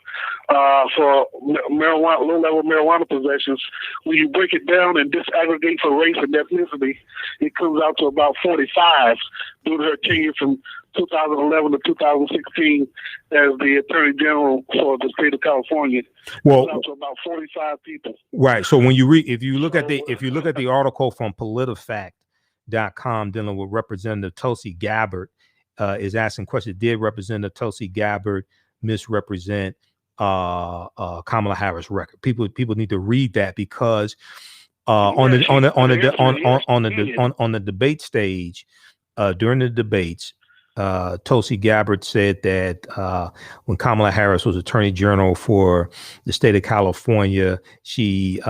for marijuana, low-level marijuana possessions. When you break it down and disaggregate for race and ethnicity, it comes out to about 45 during her tenure from 2011 to 2016 as the Attorney General for the state of California. Well, it comes out to about 45 people. Right. So when you read, if you look at the article from PolitiFact.com dealing with Representative Tulsi Gabbard, is asking questions. Did Representative Tulsi Gabbard misrepresent Kamala Harris' record? People need to read that, because on the debate stage, during the debates, Tulsi Gabbard said that when Kamala Harris was Attorney General for the state of California, she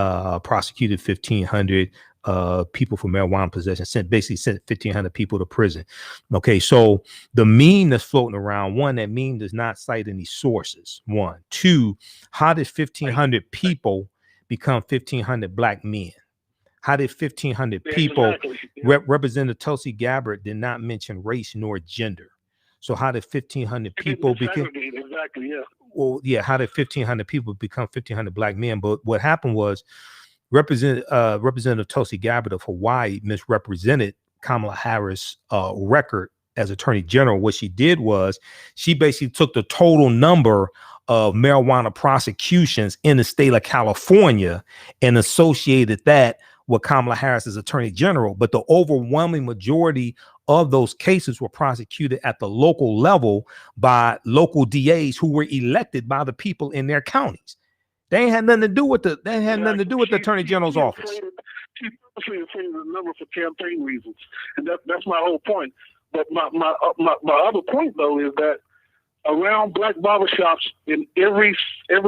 prosecuted 1,500 people for marijuana possession, sent 1,500 people to prison. Okay, so the meme that's floating around, one, that meme does not cite any sources. One, two, how did 1,500 people become 1,500 black men? How did 1,500 people? Representative Tulsi Gabbard did not mention race nor gender. So how did 1,500 people become? Exactly, yeah. Well, yeah. How did 1,500 people become 1,500 black men? But what happened was, Representative Tulsi Gabbard of Hawaii misrepresented Kamala Harris' record as Attorney General, what she did was she basically took the total number of marijuana prosecutions in the state of California and associated that with Kamala Harris as Attorney General. But the overwhelming majority of those cases were prosecuted at the local level by local DAs who were elected by the people in their counties. They ain't had nothing to do with the Attorney General's office. She purposely inflated the number for campaign reasons, and that's my whole point. But my other point though is that around black barbershops in every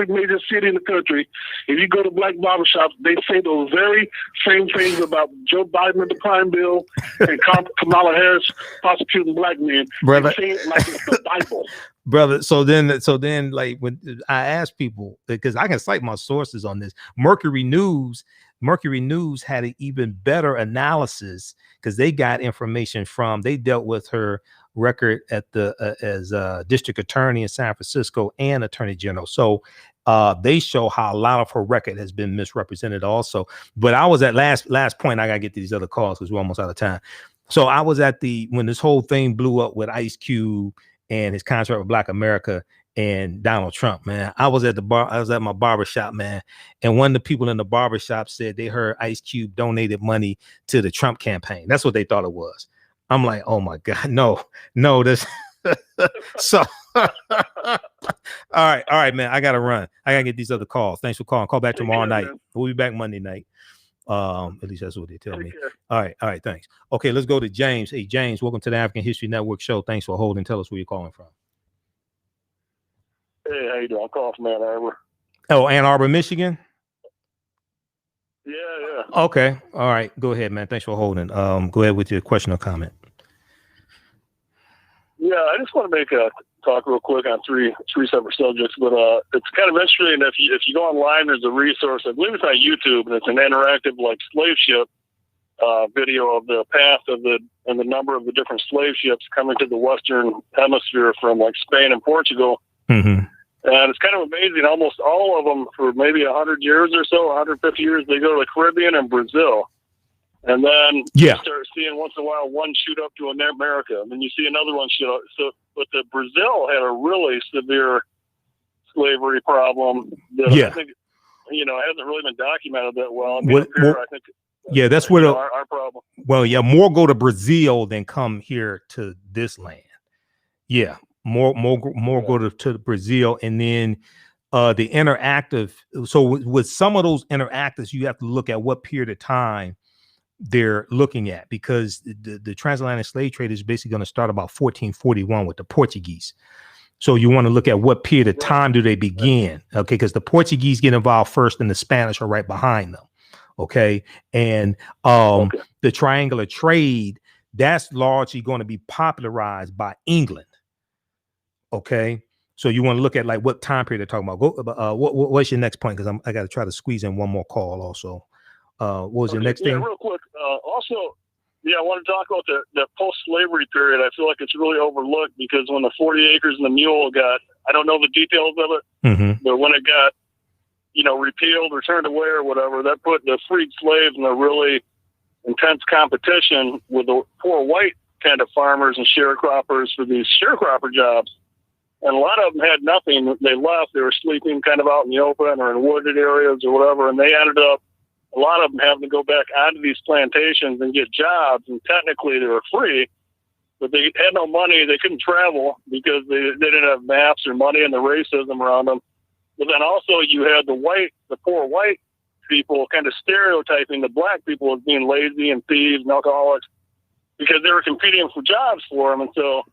major city in the country, if you go to black barbershops, they say those very same things about Joe Biden and the crime bill and Kamala Harris prosecuting black men. Brother. They say it like it's the Bible. Brother, so then like when I ask people, because I can cite my sources on this, Mercury News had an even better analysis because they got information they dealt with her record at the as district attorney in San Francisco and attorney general. So they show how a lot of her record has been misrepresented also. But I was at last point, I gotta get to these other calls because we're almost out of time. So I was at when this whole thing blew up with Ice Cube and his contract with Black America and Donald Trump, man. I was at my barbershop, man. And one of the people in the barbershop said they heard Ice Cube donated money to the Trump campaign. That's what they thought it was. I'm like, oh my God, no, this. So, all right, man. I gotta run. I gotta get these other calls. Thanks for calling. Call back tomorrow night. Man. We'll be back Monday night. At least that's what they tell me. All right, thanks. Okay, let's go to James. Hey, James, welcome to the African History Network show. Thanks for holding. Tell us where you're calling from. Hey, how you doing? I'm calling from Ann Arbor. Oh, Ann Arbor, Michigan? Yeah. Okay. All right. Go ahead, man. Thanks for holding. Go ahead with your question or comment. Yeah, I just want to make a talk real quick on three separate subjects, but it's kind of interesting. If you go online, there's a resource. I believe it's on YouTube, and it's an interactive like slave ship video of the path of and the number of the different slave ships coming to the Western Hemisphere from like Spain and Portugal. Mm-hmm. And it's kind of amazing. Almost all of them, for maybe 100 years or so, 150 years, they go to the Caribbean and Brazil. And then you start seeing once in a while one shoot up to America. And then you see another one shoot up. But the Brazil had a really severe slavery problem that I think, hasn't really been documented that well. I mean, I think that's where our problem. Well, more go to Brazil than come here to this land. Yeah. More go to Brazil, and then the interactive. So with some of those interactives, you have to look at what period of time they're looking at, because the transatlantic slave trade is basically going to start about 1441 with the Portuguese. So you want to look at what period of time do they begin? Okay, because the Portuguese get involved first, and the Spanish are right behind them. Okay, and the triangular trade, that's largely going to be popularized by England. Okay, so you want to look at like what time period they're talking about. What's your next point? Because I got to try to squeeze in one more call also. What was your next thing? Real quick. Also, I want to talk about the post-slavery period. I feel like it's really overlooked, because when the 40 acres and the mule I don't know the details of it, but when it got, repealed or turned away or whatever, that put the freed slaves in a really intense competition with the poor white kind of farmers and sharecroppers for these sharecropper jobs. And a lot of them had nothing. They left. They were sleeping kind of out in the open or in wooded areas or whatever. And they ended up, a lot of them having to go back onto these plantations and get jobs. And technically they were free, but they had no money. They couldn't travel because they didn't have maps or money, and the racism around them. But then also you had the poor white people kind of stereotyping the black people as being lazy and thieves and alcoholics, because they were competing for jobs for them. And so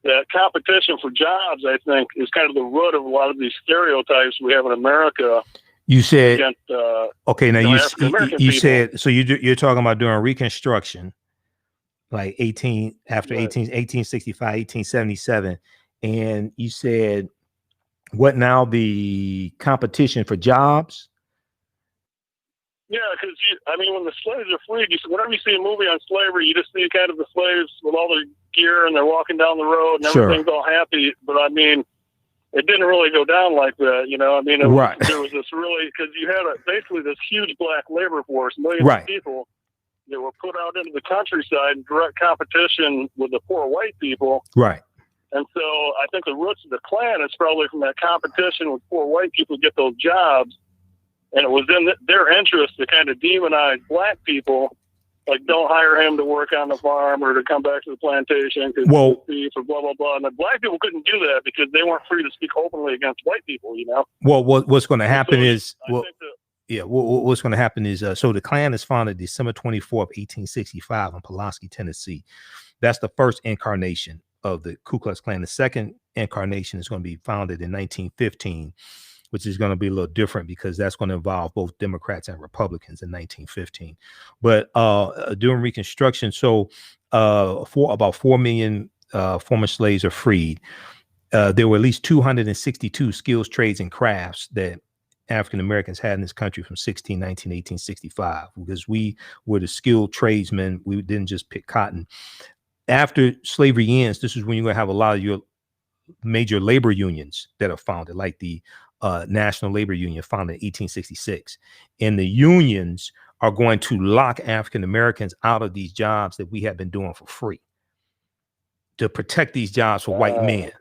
that competition for jobs, I think, is kind of the root of a lot of these stereotypes we have in America. You said, against, okay, now you said, so you're talking about during Reconstruction, like 1865, 1877, and you said, what now, the competition for jobs? Yeah, because when the slaves are freed, whenever you see a movie on slavery, you just see kind of the slaves with all their gear and they're walking down the road and everything's all happy. But it didn't really go down like that, there was this really, because you had basically this huge black labor force, millions of people that were put out into the countryside in direct competition with the poor white people. Right. And so I think the roots of the Klan is probably from that competition with poor white people to get those jobs. And it was in their interest to kind of demonize black people, like don't hire him to work on the farm or to come back to the plantation because beef or blah, blah, blah. And the black people couldn't do that because they weren't free to speak openly against white people, you know? Well, what's going to happen is, what's going to happen is, so the Klan is founded December 24th, 1865 in Pulaski, Tennessee. That's the first incarnation of the Ku Klux Klan. The second incarnation is going to be founded in 1915, which is going to be a little different because that's going to involve both Democrats and Republicans in 1915. But during Reconstruction, so about 4 million former slaves are freed. There were at least 262 skills, trades, and crafts that African Americans had in this country from 1619 to 1865, because we were the skilled tradesmen. We didn't just pick cotton. After slavery ends, this is when you're going to have a lot of your major labor unions that are founded, like the National Labor Union, founded in 1866. And the unions are going to lock African Americans out of these jobs that we have been doing for free to protect these jobs for white men.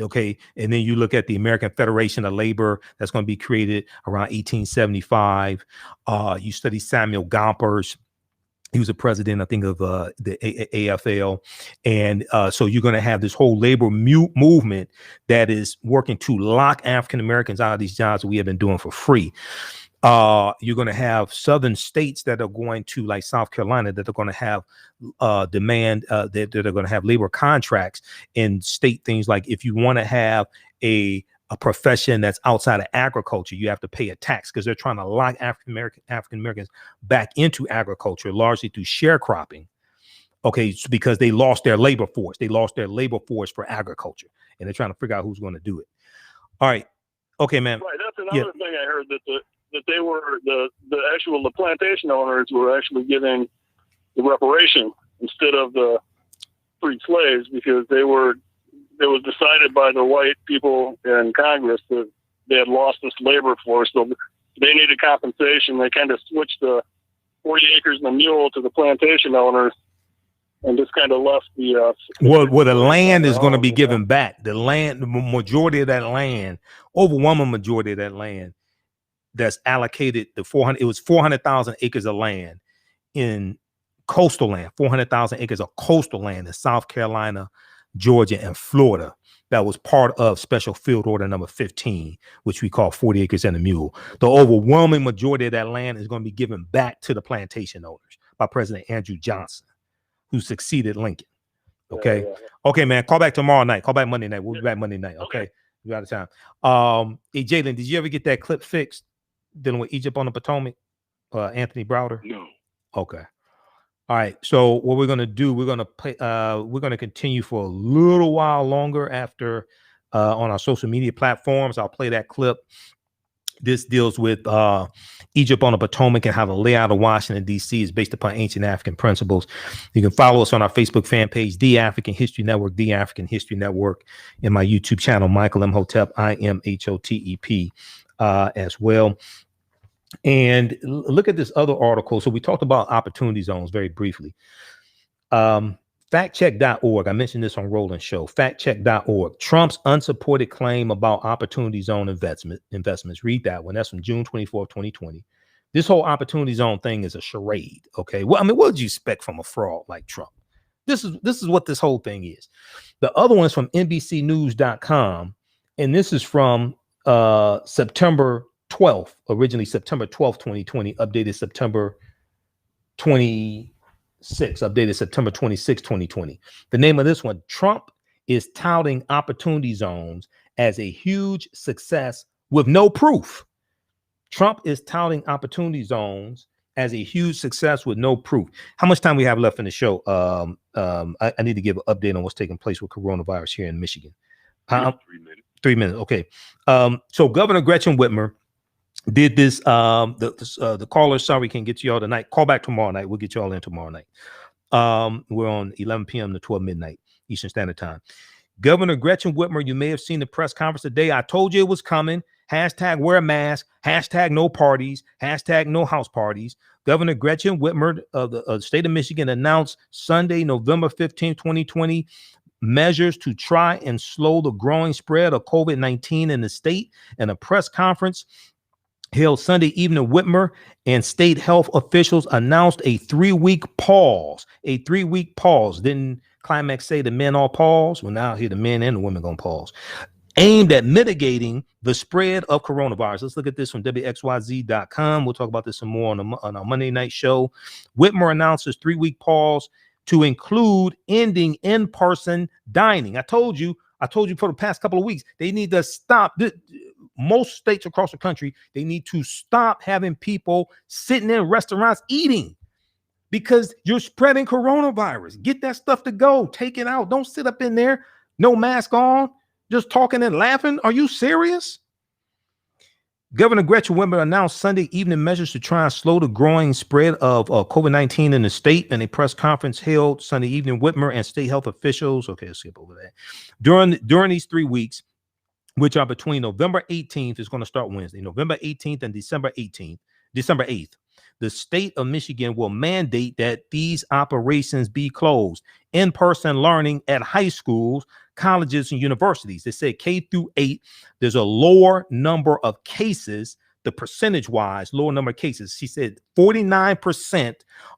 Okay. And then you look at the American Federation of Labor that's going to be created around 1875. You study Samuel Gompers. He was a president, I think, of the AFL. And so you're going to have this whole labor movement that is working to lock African Americans out of these jobs that we have been doing for free. You're going to have southern states that are going to, like South Carolina, that are going to have demand, that are going to have labor contracts and state things like, if you want to have a profession that's outside of agriculture, you have to pay a tax, because they're trying to lock African Americans back into agriculture, largely through sharecropping. Okay, because they lost their labor force. They lost their labor force for agriculture, and they're trying to figure out who's going to do it. All right. Okay, man. Right. That's another thing I heard, that they were the plantation owners were actually getting the reparation instead of the freed slaves, because it was decided by the white people in Congress that they had lost this labor force, so they needed compensation. They kind of switched the 40 acres and a mule to the plantation owners, and just kind of left the the land is going to be given back. The land, the majority of that land, overwhelming majority of that land, that's allocated the 400. It was 400,000 acres of land in coastal land, 400,000 acres of coastal land in South Carolina, Georgia, and Florida. That was part of Special Field Order number 15, which we call 40 acres and a mule. The overwhelming majority of that land is going to be given back to the plantation owners by President Andrew Johnson, who succeeded Lincoln. Okay. Okay, man. Call back tomorrow night. Call back Monday night. We'll be back Monday night. Okay. We're out of time. Hey, Jalen, did you ever get that clip fixed dealing with Egypt on the Potomac? Anthony Browder? No. Okay. All right. So what we're gonna do, we're gonna continue for a little while longer after on our social media platforms. I'll play that clip. This deals with Egypt on the Potomac and how the layout of Washington, D.C. is based upon ancient African principles. You can follow us on our Facebook fan page, The African History Network, The African History Network, and my YouTube channel, Michael M. Hotep, IMHOTEP, as well. And look at this other article. So we talked about opportunity zones very briefly. Factcheck.org. I mentioned this on Rawlings show. Factcheck.org. Trump's unsupported claim about opportunity zone investments. Read that one. That's from June 24th, 2020. This whole opportunity zone thing is a charade. Okay. Well, I mean, what would you expect from a fraud like Trump? This is what this whole thing is. The other one is from NBCnews.com, and this is from September 12th, originally September 12th, 2020, updated September 26th, updated September 26th, 2020. The name of this one, Trump is touting opportunity zones as a huge success with no proof. Trump is touting opportunity zones as a huge success with no proof. How much time we have left in the show? I need to give an update on what's taking place with coronavirus here in Michigan. 3 minutes. 3 minutes. Okay. So Governor Gretchen Whitmer did this. The caller, sorry, can't get to y'all tonight. Call back tomorrow night. We'll get y'all in tomorrow night. We're on 11 p.m. to 12 midnight Eastern Standard Time. Governor Gretchen Whitmer, you may have seen the press conference today. I told you it was coming. Hashtag wear a mask. Hashtag no parties. Hashtag no house parties. Governor Gretchen Whitmer of the state of Michigan announced Sunday, November 15, 2020, measures to try and slow the growing spread of COVID-19 in the state. In a press conference held Sunday evening, Whitmer and state health officials announced a 3-week pause. A 3-week pause. Didn't Climax say the men all pause? Well, now here the men and the women gonna pause. Aimed at mitigating the spread of coronavirus. Let's look at this from WXYZ.com. We'll talk about this some more on our Monday night show. Whitmer announces 3-week pause to include ending in-person dining. I told you for the past couple of weeks, they need to stop. Most states across the country, they need to stop having people sitting in restaurants eating because you're spreading coronavirus. Get that stuff to go. Take it out. Don't sit up in there. No mask on. Just talking and laughing. Are you serious? Governor Gretchen Whitmer announced Sunday evening measures to try and slow the growing spread of COVID-19 in the state. In a press conference held Sunday evening, Whitmer and state health officials, okay, let's skip over that. During these 3 weeks, which are between November 18th, is going to start Wednesday, November 18th and December 8th, the state of Michigan will mandate that these operations be closed. In-person learning at high schools, colleges, and universities. They say K through 8, there's a lower number of cases, the percentage-wise, lower number of cases. She said 49%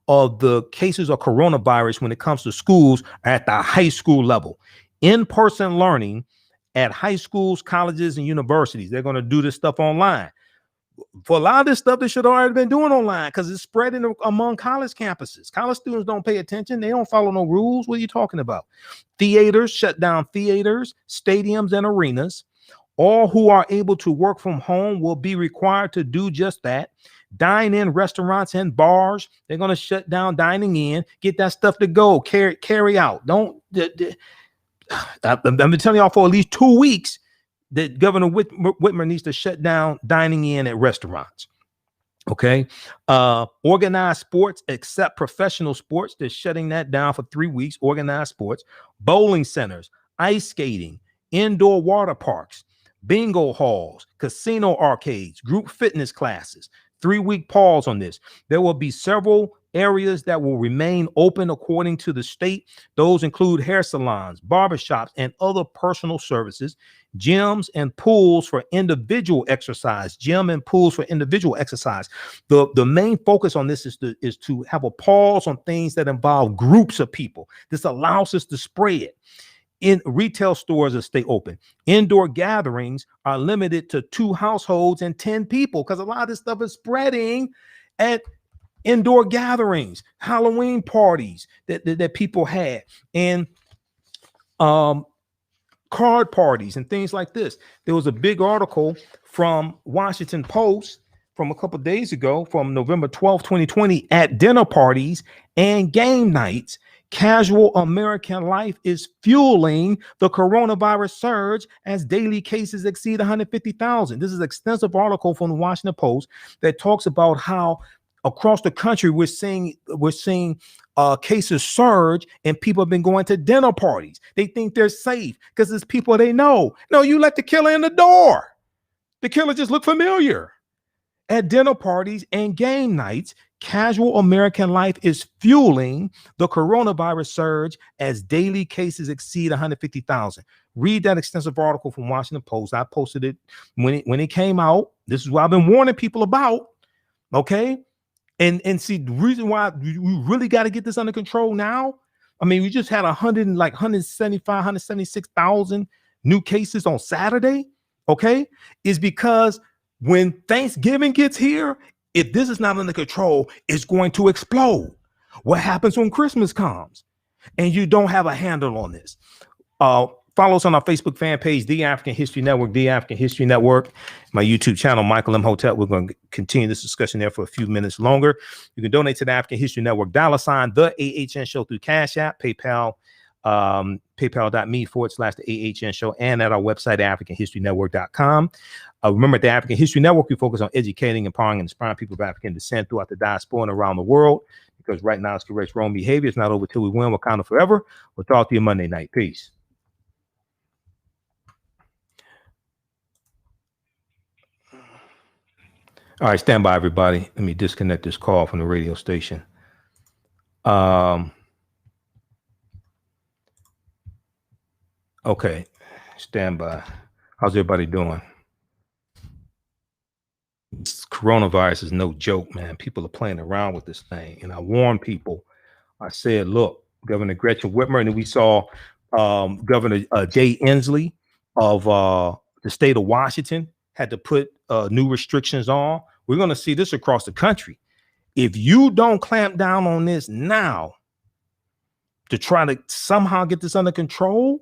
of the cases of coronavirus when it comes to schools are at the high school level. In-person learning at high schools, colleges, and universities. They're going to do this stuff online. For a lot of this stuff, they should have already been doing online because it's spreading among college campuses. College students don't pay attention. They don't follow no rules. What are you talking about? Theaters, shut down theaters, stadiums, and arenas. All who are able to work from home will be required to do just that. Dine-in restaurants and bars, they're going to shut down dining in. Get that stuff to go. Carry out. Don't. I've been telling y'all for at least 2 weeks that Governor Whitmer needs to shut down dining in at restaurants. Okay. Organized sports, except professional sports, they're shutting that down for 3 weeks. Organized sports, bowling centers, ice skating, indoor water parks, bingo halls, casino arcades, group fitness classes. 3-week pause on this. There will be several areas that will remain open according to the state. Those include hair salons, barbershops, and other personal services, gyms and pools for individual exercise. The main focus on this is to have a pause on things that involve groups of people. This allows us to spread. In retail stores that stay open. Indoor gatherings are limited to 2 households and 10 people because a lot of this stuff is spreading at indoor gatherings, Halloween parties that people had, and card parties and things like this. There was a big article from Washington Post from a couple of days ago, from November 12, 2020, at dinner parties and game nights. Casual American life is fueling the coronavirus surge as daily cases exceed 150,000. This is an extensive article from the Washington Post that talks about how across the country we're seeing cases surge and people have been going to dinner parties. They think they're safe because it's people they know. No, you let the killer in the door. The killer just looked familiar. At dinner parties and game nights, casual American life is fueling the coronavirus surge as daily cases exceed 150,000. Read that extensive article from Washington Post. I posted it when it came out. This is what I've been warning people about. Okay. And see, the reason why we really got to get this under control now. I mean, we just had 176,000 new cases on Saturday. Okay. Is because when Thanksgiving gets here, if this is not under control, it's going to explode. What happens when Christmas comes and you don't have a handle on this? Follow us on our Facebook fan page, The African History Network, The African History Network, my YouTube channel, Michael M. Hotep. We're going to continue this discussion there for a few minutes longer. You can donate to the African History Network, $ The AHN Show through Cash App, PayPal, paypal.me/The AHN Show, and at our website, AfricanHistoryNetwork.com. Remember, at the African History Network, we focus on educating, empowering, and inspiring people of African descent throughout the diaspora and around the world, because right now it's correct wrong behavior. It's not over till we win. We're counting forever. We'll talk to you Monday night. Peace. All right, stand by, everybody. Let me disconnect this call from the radio station. Okay, stand by. How's everybody doing? This coronavirus is no joke, man. People are playing around with this thing. And I warned people. I said, look, Governor Gretchen Whitmer, and then we saw Governor Jay Inslee of the state of Washington had to put new restrictions on. We're going to see this across the country. If you don't clamp down on this now to try to somehow get this under control,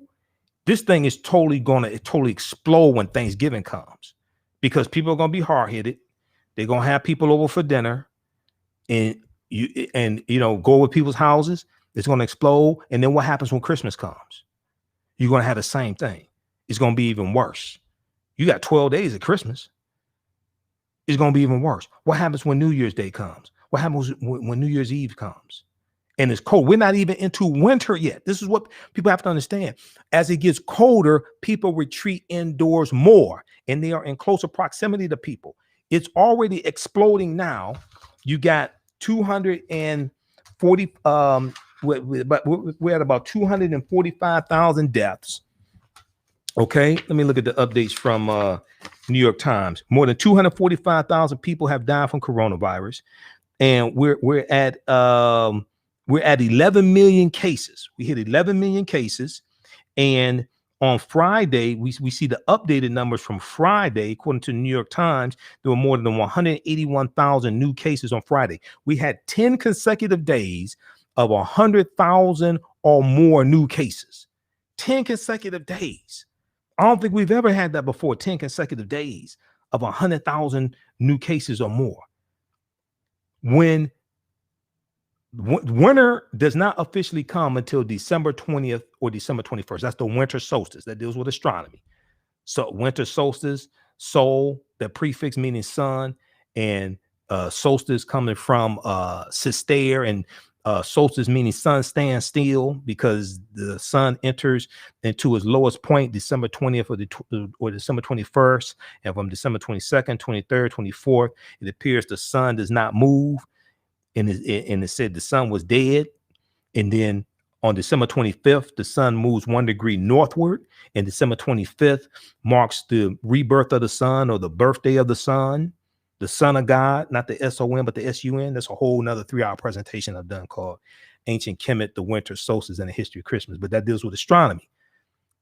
this thing is totally going to totally explode when Thanksgiving comes, because people are going to be hard-headed. They're going to have people over for dinner, and you know, go with people's houses. It's going to explode. And then what happens when Christmas comes? You're going to have the same thing. It's going to be even worse. You got 12 days of Christmas. It's going to be even worse. What happens when New Year's Day comes? What happens when New Year's Eve comes? And it's cold. We're not even into winter yet. This is what people have to understand. As it gets colder, people retreat indoors more, and they are in closer proximity to people. It's already exploding now. You got 240, but we're at about 245,000 deaths. Okay, let me look at the updates from New York Times. More than 245,000 people have died from coronavirus, and we're at 11 million cases. We hit 11 million cases, and on Friday we see the updated numbers from Friday. According to the New York Times, there were more than 181,000 new cases on Friday. We had 10 consecutive days of 100,000 or more new cases. 10 consecutive days. I don't think we've ever had that before. 10 consecutive days of 100,000 new cases or more. When winter does not officially come until December 20th or December 21st. That's the winter solstice that deals with astronomy. So winter solstice, sol, the prefix meaning sun, and solstice coming from sister, and solstice meaning sun stands still, because the sun enters into its lowest point December 20th or December 21st, and from December 22nd, 23rd, 24th, it appears the sun does not move, and it said the sun was dead. And then on December 25th, the sun moves 1 degree northward, and December 25th marks the rebirth of the sun, or the birthday of the sun of God, not the S-O-N, but the S-U-N. That's a whole nother 3-hour presentation I've done called Ancient Kemet, the Winter Solstice, and the History of Christmas. But that deals with astronomy.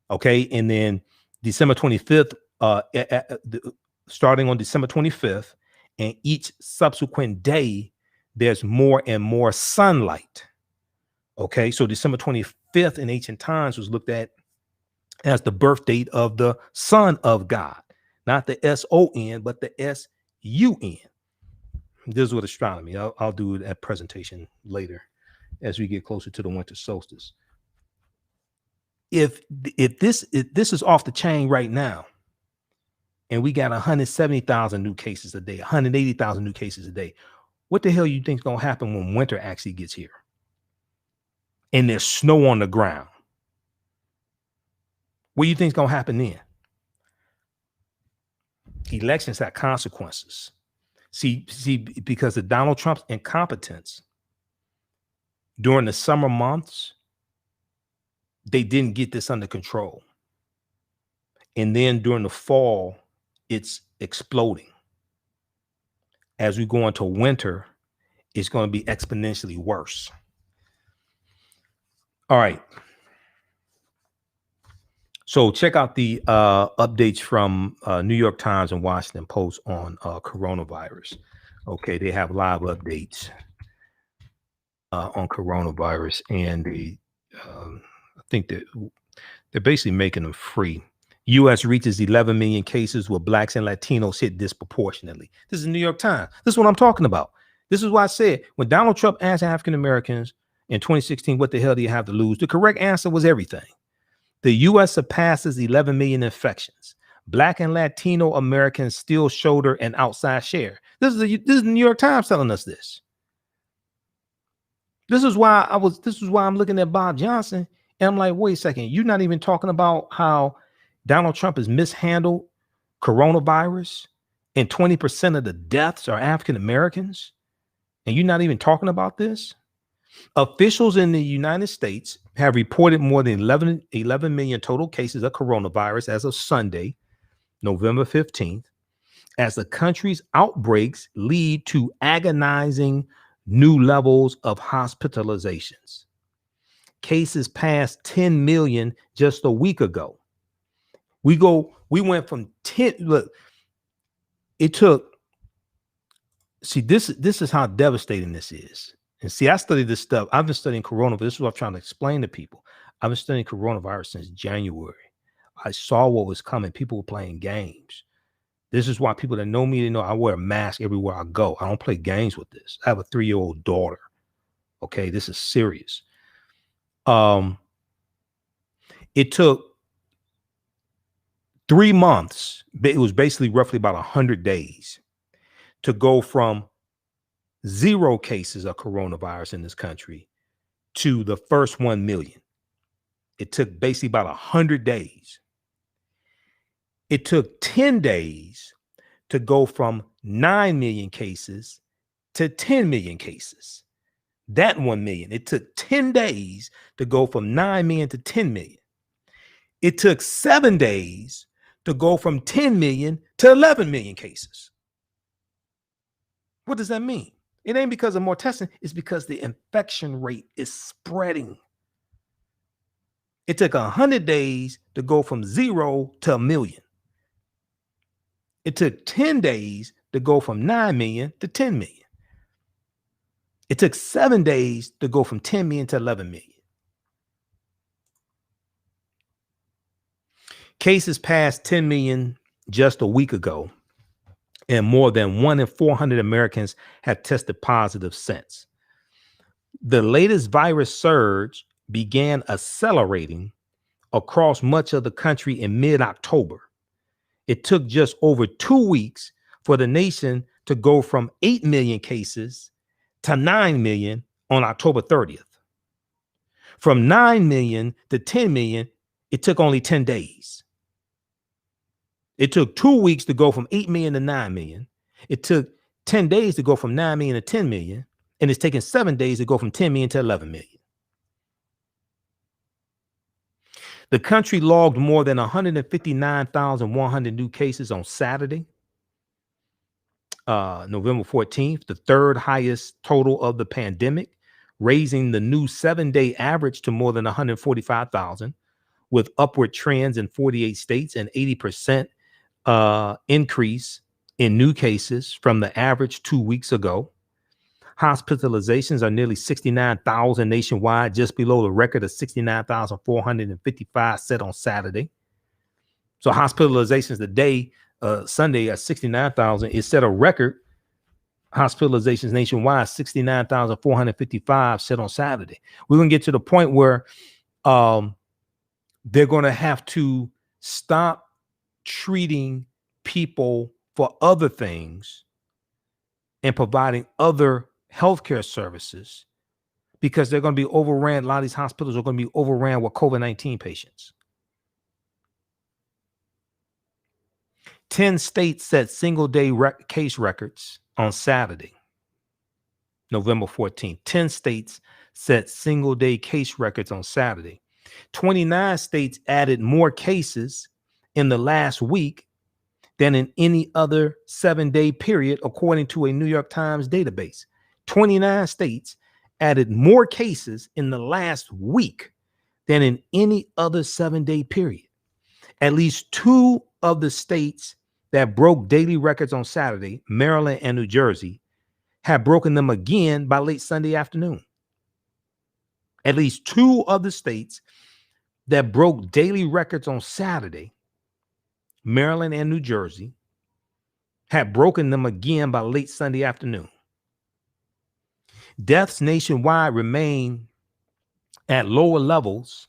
Okay. And then December 25th, starting on December 25th, and each subsequent day, there's more and more sunlight. Okay. So December 25th in ancient times was looked at as the birth date of the Son of God, not the S-O-N, but the S-U-N. This is with astronomy. I'll do that presentation later as we get closer to the winter solstice. If this is off the chain right now, and we got 170,000 new cases a day, 180,000 new cases a day, what the hell you think is going to happen when winter actually gets here and there's snow on the ground? What do you think is going to happen then? Elections have consequences. See, because of Donald Trump's incompetence during the summer months, they didn't get this under control. And then during the fall, it's exploding. As we go into winter, it's going to be exponentially worse. All right. So check out the updates from New York Times and Washington Post on coronavirus. Okay, they have live updates on coronavirus, and I think that they're basically making them free. U.S. reaches 11 million cases, with blacks and Latinos hit disproportionately. This is New York Times. This is what I'm talking about. This is why I said when Donald Trump asked African Americans in 2016, what the hell do you have to lose? The correct answer was everything. The U.S. surpasses 11 million infections. Black and Latino Americans still shoulder an outside share. This is the New York Times telling us this. This is why I'm looking at Bob Johnson, and I'm like, wait a second, you're not even talking about how Donald Trump has mishandled coronavirus and 20% of the deaths are African Americans, and you're not even talking about this? Officials in the United States have reported more than 11 million total cases of coronavirus as of Sunday, November 15th, as the country's outbreaks lead to agonizing new levels of hospitalizations. Cases passed 10 million just a week ago. We went from 10. Look, it took. See, this is how devastating this is. And see, I studied this stuff. I've been studying coronavirus. This is what I'm trying to explain to people. I've been studying coronavirus since January. I saw what was coming. People were playing games. This is why people that know me, they know I wear a mask everywhere I go. I don't play games with this. I have a 3-year-old daughter. Okay, this is serious. It took 3 months. It was basically roughly about 100 days to go from 0 cases of coronavirus in this country to the first 1 million. It took basically about 100 days. It took 10 days to go from 9 million cases to 10 million cases. That 1 million. It took 10 days to go from 9 million to 10 million. It took 7 days to go from 10 million to 11 million cases. What does that mean? It ain't because of more testing. It's because the infection rate is spreading. It took 100 days to go from 0 to 1 million. It took 10 days to go from 9 million to 10 million. It took 7 days to go from 10 million to 11 million. Cases passed 10 million just a week ago, and more than 1 in 400 Americans have tested positive since. The latest virus surge began accelerating across much of the country in mid-October. It took just over 2 weeks for the nation to go from 8 million cases to 9 million on October 30th. From 9 million to 10 million, it took only 10 days. It took 2 weeks to go from 8 million to 9 million. It took 10 days to go from 9 million to 10 million. And it's taken 7 days to go from 10 million to 11 million. The country logged more than 159,100 new cases on Saturday, November 14th, the third highest total of the pandemic, raising the new 7-day average to more than 145,000, with upward trends in 48 states and 80% increase in new cases from the average 2 weeks ago. Hospitalizations are nearly 69,000 nationwide, just below the record of 69,455 set on Saturday. So hospitalizations today, Sunday at 69,000, it set a record. Hospitalizations nationwide, 69,455 set on Saturday. We're going to get to the point where they're going to have to stop treating people for other things and providing other healthcare services, because they're going to be overran. A lot of these hospitals are going to be overran with COVID-19 patients. 10 states set single-day case records on Saturday, November 14th. 10 states set single-day case records on Saturday. 29 states added more cases in the last week than in any other 7-day period, according to a New York Times database. 29 states added more cases in the last week than in any other 7-day period. At least 2 of the states that broke daily records on Saturday, Maryland and New Jersey, have broken them again by late Sunday afternoon. At least 2 of the states that broke daily records on Saturday, Maryland and New Jersey, have broken them again by late Sunday afternoon. Deaths nationwide remain at lower levels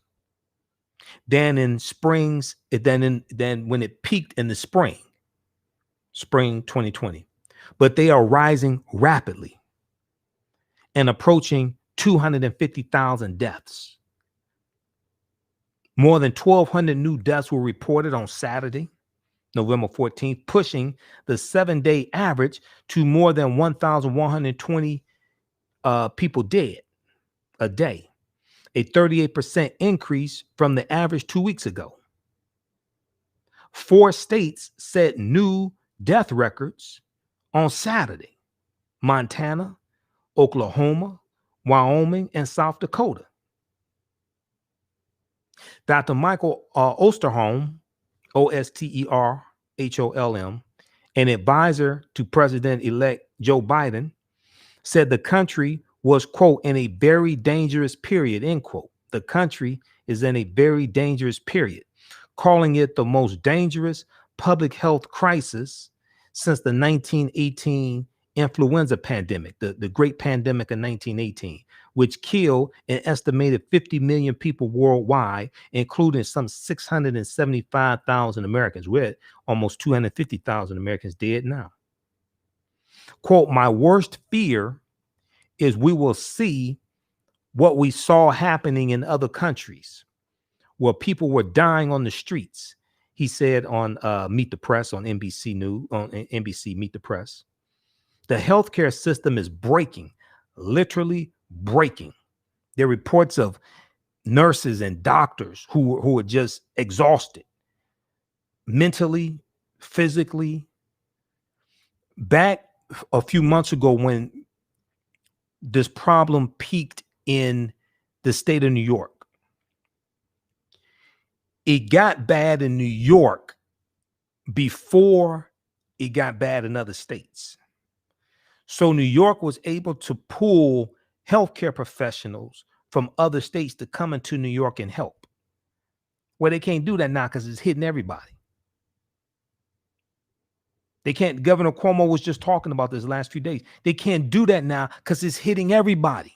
than in springs, than when it peaked in the spring 2020. But they are rising rapidly and approaching 250,000 deaths. More than 1,200 new deaths were reported on Saturday, November 14th, pushing the 7-day average to more than 1,120 people dead a day, a 38% increase from the average 2 weeks ago. 4 states set new death records on Saturday: Montana, Oklahoma, Wyoming, and South Dakota. Dr. Michael Osterholm, Osterholm, an advisor to President-elect Joe Biden, said the country was, quote, in a very dangerous period, end quote. The country is in a very dangerous period, calling it the most dangerous public health crisis since the 1918 influenza pandemic, the great pandemic of 1918, which killed an estimated 50 million people worldwide, including some 675,000 Americans. We're at almost 250,000 Americans dead now. Quote, my worst fear is we will see what we saw happening in other countries where people were dying on the streets, he said on Meet the Press on NBC News, on NBC Meet the Press. The healthcare system is breaking, literally breaking. There are reports of nurses and doctors who are just exhausted mentally, physically. Back a few months ago when this problem peaked in the state of New York, it got bad in New York before it got bad in other states. So New York was able to pull healthcare professionals from other states to come into New York and help. Well, they can't do that now because it's hitting everybody. They can't. Governor Cuomo was just talking about this the last few days. They can't do that now because it's hitting everybody.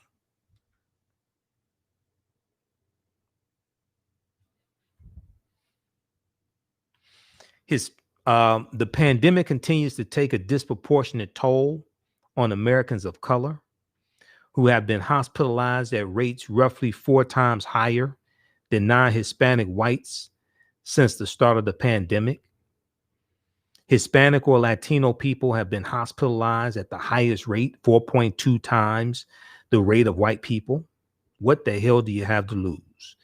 The pandemic continues to take a disproportionate toll on Americans of color who have been hospitalized at rates roughly 4 times higher than non-Hispanic whites since the start of the pandemic. Hispanic or Latino people have been hospitalized at the highest rate, 4.2 times the rate of white people. What the hell do you have to lose?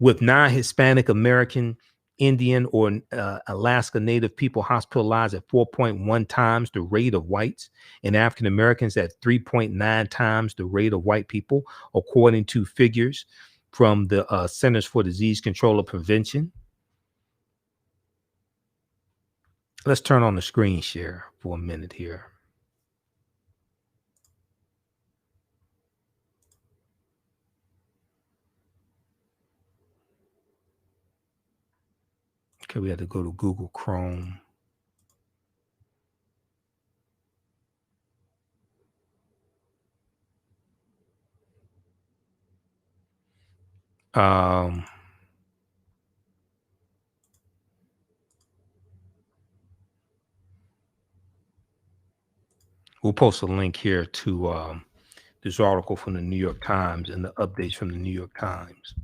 With non-Hispanic American, Indian, or Alaska Native people hospitalized at 4.1 times the rate of whites, and African Americans at 3.9 times the rate of white people, according to figures from the Centers for Disease Control and Prevention. Let's turn on the screen share for a minute here. Okay, we had to go to Google Chrome. We'll post a link here to this article from the New York Times and the updates from the New York Times.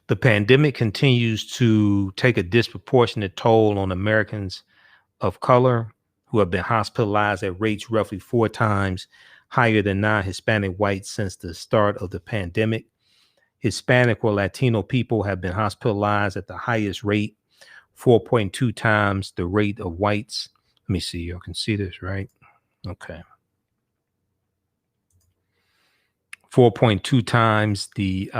The pandemic continues to take a disproportionate toll on Americans of color who have been hospitalized at rates roughly 4 times higher than non-Hispanic whites since the start of the pandemic. Hispanic or Latino people have been hospitalized at the highest rate, 4.2 times the rate of whites. Let me see. You can see this, right? Okay. 4.2 times the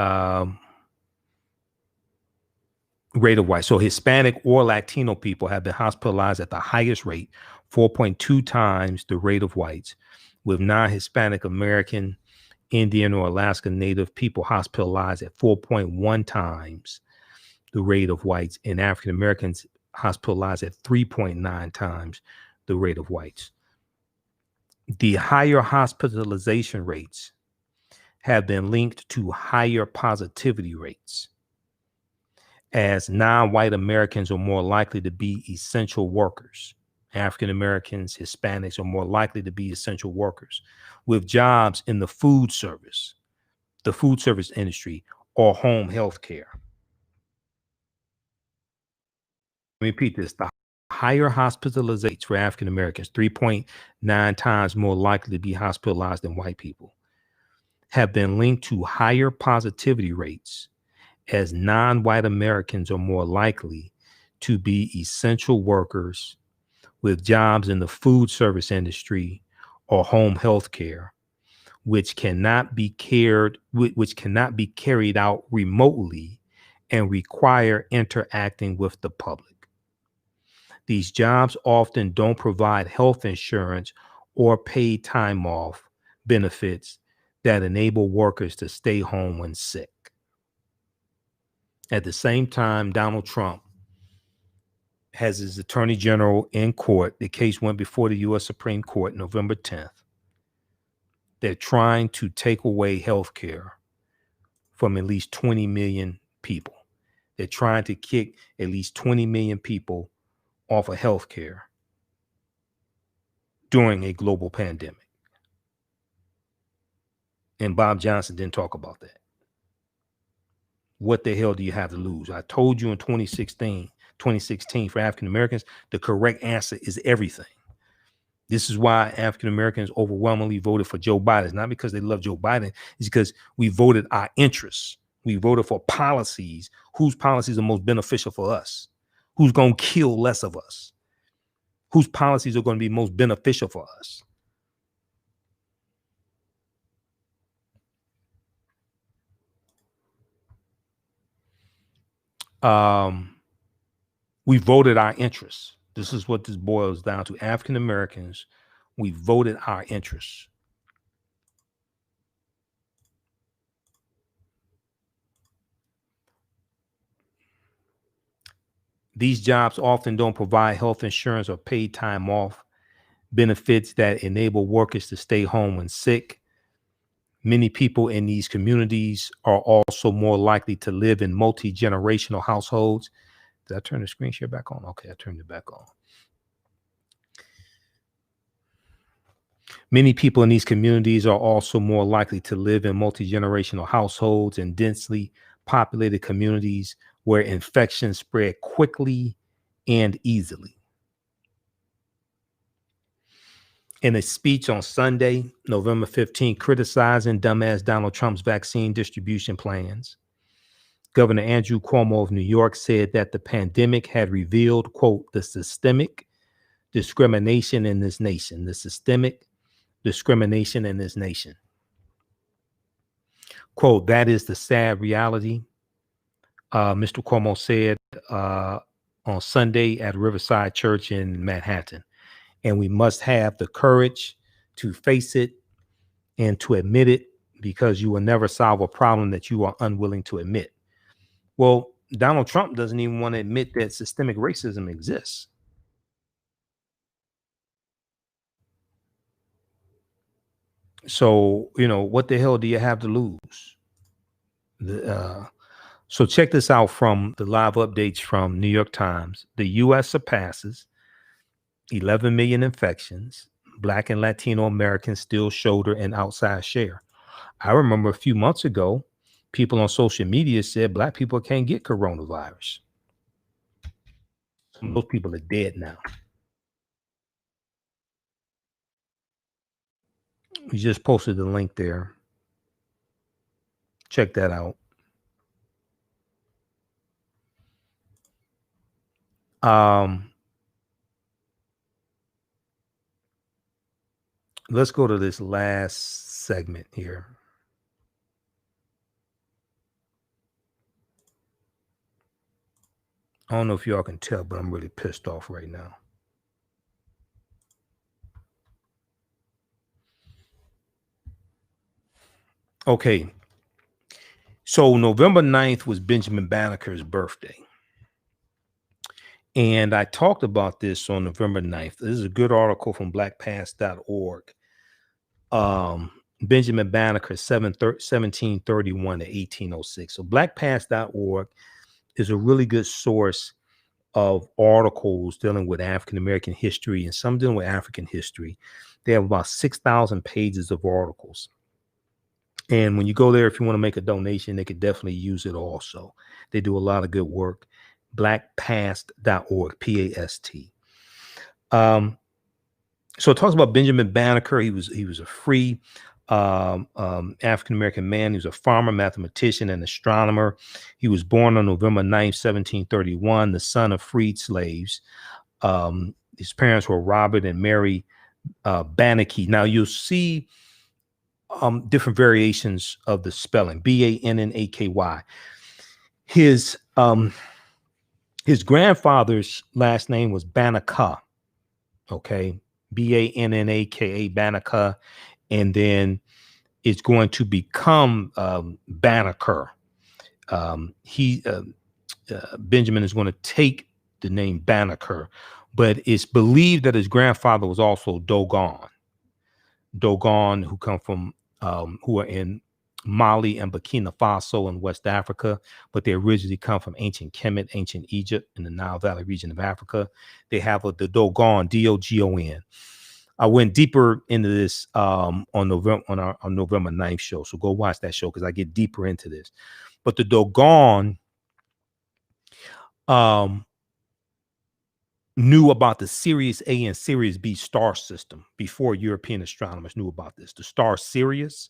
rate of white. So Hispanic or Latino people have been hospitalized at the highest rate, 4.2 times the rate of whites, with non-Hispanic American, Indian, or Alaska Native people hospitalized at 4.1 times the rate of whites, and African Americans hospitalized at 3.9 times the rate of whites. The higher hospitalization rates have been linked to higher positivity rates, as non-white Americans are more likely to be essential workers. African Americans, Hispanics are more likely to be essential workers with jobs in the food service industry, or home health care. repeat this. The higher hospitalization rates for African Americans, 3.9 times more likely to be hospitalized than white people, have been linked to higher positivity rates, as non-white Americans are more likely to be essential workers with jobs in the food service industry or home health care, which cannot be carried out remotely and require interacting with the public. These jobs often don't provide health insurance or paid time off benefits that enable workers to stay home when sick. At the same time, Donald Trump has his attorney general in court. The case went before the U.S. Supreme Court November 10th. They're trying to take away health care from at least 20 million people. They're trying to kick at least 20 million people off of health care during a global pandemic. And Bob Johnson didn't talk about that. What the hell do you have to lose? I told you in 2016 for African Americans, the correct answer is everything. This is why African Americans overwhelmingly voted for Joe Biden. It's not because they love Joe Biden. It's because we voted our interests. We voted for policies. Whose policies are most beneficial for us? Who's going to kill less of us? Whose policies are going to be most beneficial for us? We voted our interests. This is what this boils down to. African Americans, we voted our interests. These jobs often don't provide health insurance or paid time off benefits that enable workers to stay home when sick. Many people in these communities are also more likely to live in multi-generational households. Did I turn the screen share back on? Okay, I turned it back on. Many people in these communities are also more likely to live in multi-generational households and densely populated communities where infections spread quickly and easily. In a speech on Sunday, November 15, criticizing dumbass Donald Trump's vaccine distribution plans, Governor Andrew Cuomo of New York said that the pandemic had revealed, quote, the systemic discrimination in this nation, Quote, that is the sad reality, Mr. Cuomo said on Sunday at Riverside Church in Manhattan. And we must have the courage to face it and to admit it, because you will never solve a problem that you are unwilling to admit. Well, Donald Trump doesn't even want to admit that systemic racism exists. So, what the hell do you have to lose? So check this out from the live updates from New York Times. The U.S. surpasses 11 million infections. Black and Latino Americans still shoulder an outsized share. I remember a few months ago, people on social media said Black people can't get coronavirus. Those people are dead now. We just posted the link there. Check that out. Let's go to this last segment here. I don't know if y'all can tell, but I'm really pissed off right now. Okay. So November 9th was Benjamin Banneker's birthday. And I talked about this on November 9th. This is a good article from blackpast.org. Benjamin Banneker, 1731 to 1806. So blackpast.org is a really good source of articles dealing with African American history and some dealing with African history. They have about 6,000 pages of articles. And when you go there, if you want to make a donation, they could definitely use it also. They do a lot of good work. blackpast.org, P-A-S-T. So it talks about Benjamin Banneker. He was a free African-American man. He was a farmer, mathematician, and astronomer. He was born on November 9th, 1731, the son of freed slaves. His parents were Robert and Mary Banneker. Now you'll see different variations of the spelling, B-A-N-N-A-K-Y. His grandfather's last name was Banneker. Okay. B-A-N-N-A-K-A, Banneker, and then it's going to become Banneker. Benjamin is going to take the name Banneker, but it's believed that his grandfather was also Dogon, who come from who are in Mali and Burkina Faso in West Africa, but they originally come from ancient Kemet, ancient Egypt, in the Nile Valley region of Africa. They have the Dogon, D-O-G-O-N. I went deeper into this on November 9th show, so go watch that show because I get deeper into this. But the Dogon knew about the Sirius A and Sirius B star system before European astronomers knew about this. The star Sirius,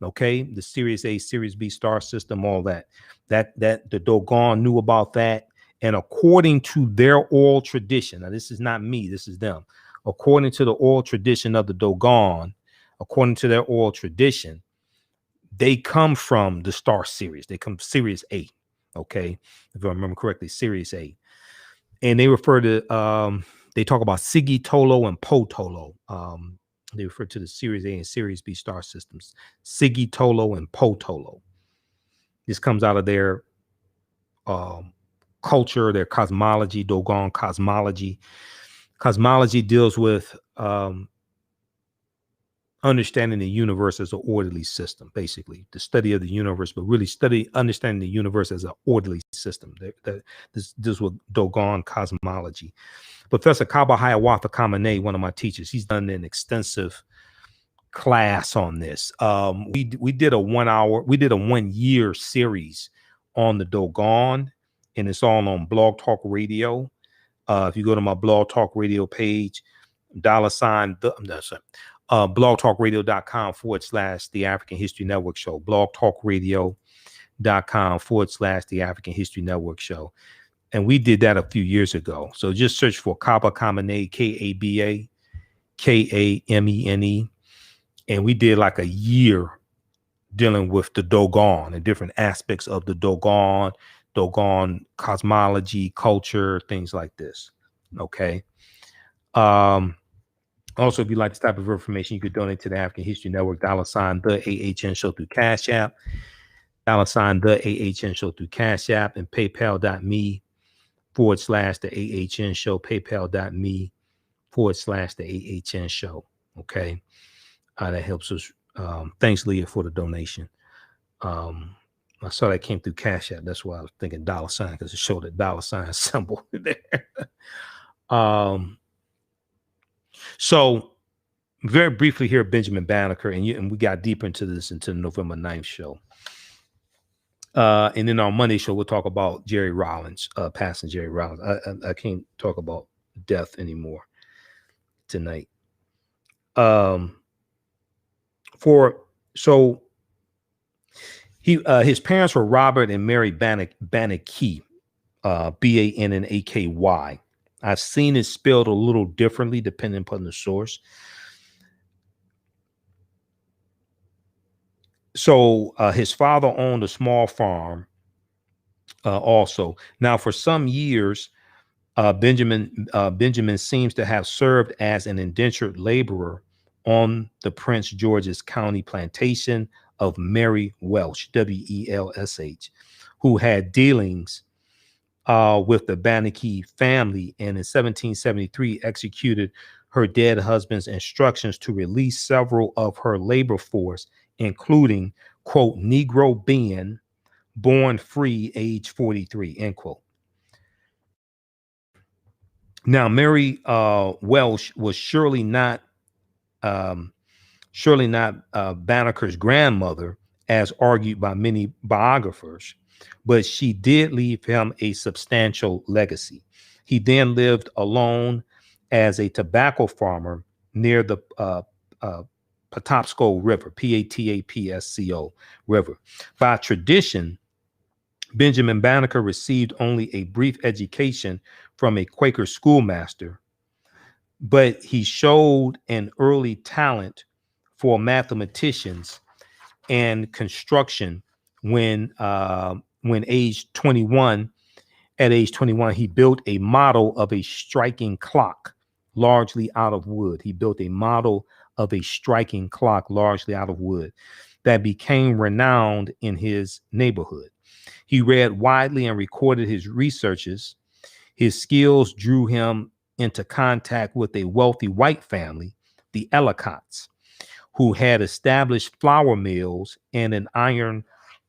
okay, the Sirius A, Sirius B star system, all that the Dogon knew about that. And according to their oral tradition, now this is not me, this is them. According to the oral tradition of the Dogon, according to their oral tradition, they come from the star Sirius. They come Sirius A, okay, if I remember correctly, Sirius A. And they refer to, they talk about Sigi Tolo and Potolo. They refer to the Sirius A and Sirius B star systems, Sigi Tolo and Potolo. This comes out of their culture, their cosmology, Dogon cosmology. Cosmology deals with understanding the universe as an orderly system, basically the study of the universe, but really understanding the universe as an orderly system. This deals with Dogon cosmology. Professor Kaba Hiawatha Kamene, one of my teachers, he's done an extensive class on this. We did a 1 year series on the Dogon, and it's all on Blog Talk Radio. If you go to my Blog Talk Radio page, blogtalkradio.com/The African History Network Show, blogtalkradio.com/The African History Network Show. And we did that a few years ago. So just search for Kaba Kamene, K-A-B-A, K-A-M-E-N-E. And we did like a year dealing with the Dogon and different aspects of the Dogon cosmology, culture, things like this. Okay. Also, if you like this type of information, you could donate to the African History Network, $TheAHN Show through Cash App, $TheAHN Show through Cash App, and PayPal.me/TheAHN Show, PayPal.me/TheAHN Show. Okay. That helps us. Thanks, Leah, for the donation. I saw that came through Cash App. That's why I was thinking $, because it showed the $ symbol there. So very briefly here, Benjamin Banneker, and we got deeper into this into the November 9th show. And then on Monday show, we'll talk about Jerry Rawlings, passing Jerry Rawlings. I can't talk about death anymore tonight. His parents were Robert and Mary Banneker, B-A-N-N-A-K-Y. I've seen it spelled a little differently depending upon the source. So his father owned a small farm also. Now, for some years, Benjamin seems to have served as an indentured laborer on the Prince George's County plantation of Mary Welsh, W-E-L-S-H, who had dealings with the Banneker family, and in 1773 executed her dead husband's instructions to release several of her labor force, including, quote, Negro Ben, born free, age 43, end quote. Now, Mary Welsh was surely not Banneker's grandmother, as argued by many biographers. but she did leave him a substantial legacy. He then lived alone as a tobacco farmer near the Patapsco River, Patapsco River. By tradition, Benjamin Banneker received only a brief education from a Quaker schoolmaster, but he showed an early talent for mathematicians and construction when age 21. At age 21, he built a model of a striking clock, largely out of wood. He built a model of a striking clock, largely out of wood, that became renowned in his neighborhood. He read widely and recorded his researches. His skills drew him into contact with a wealthy white family, the Ellicotts, who had established flour mills and an iron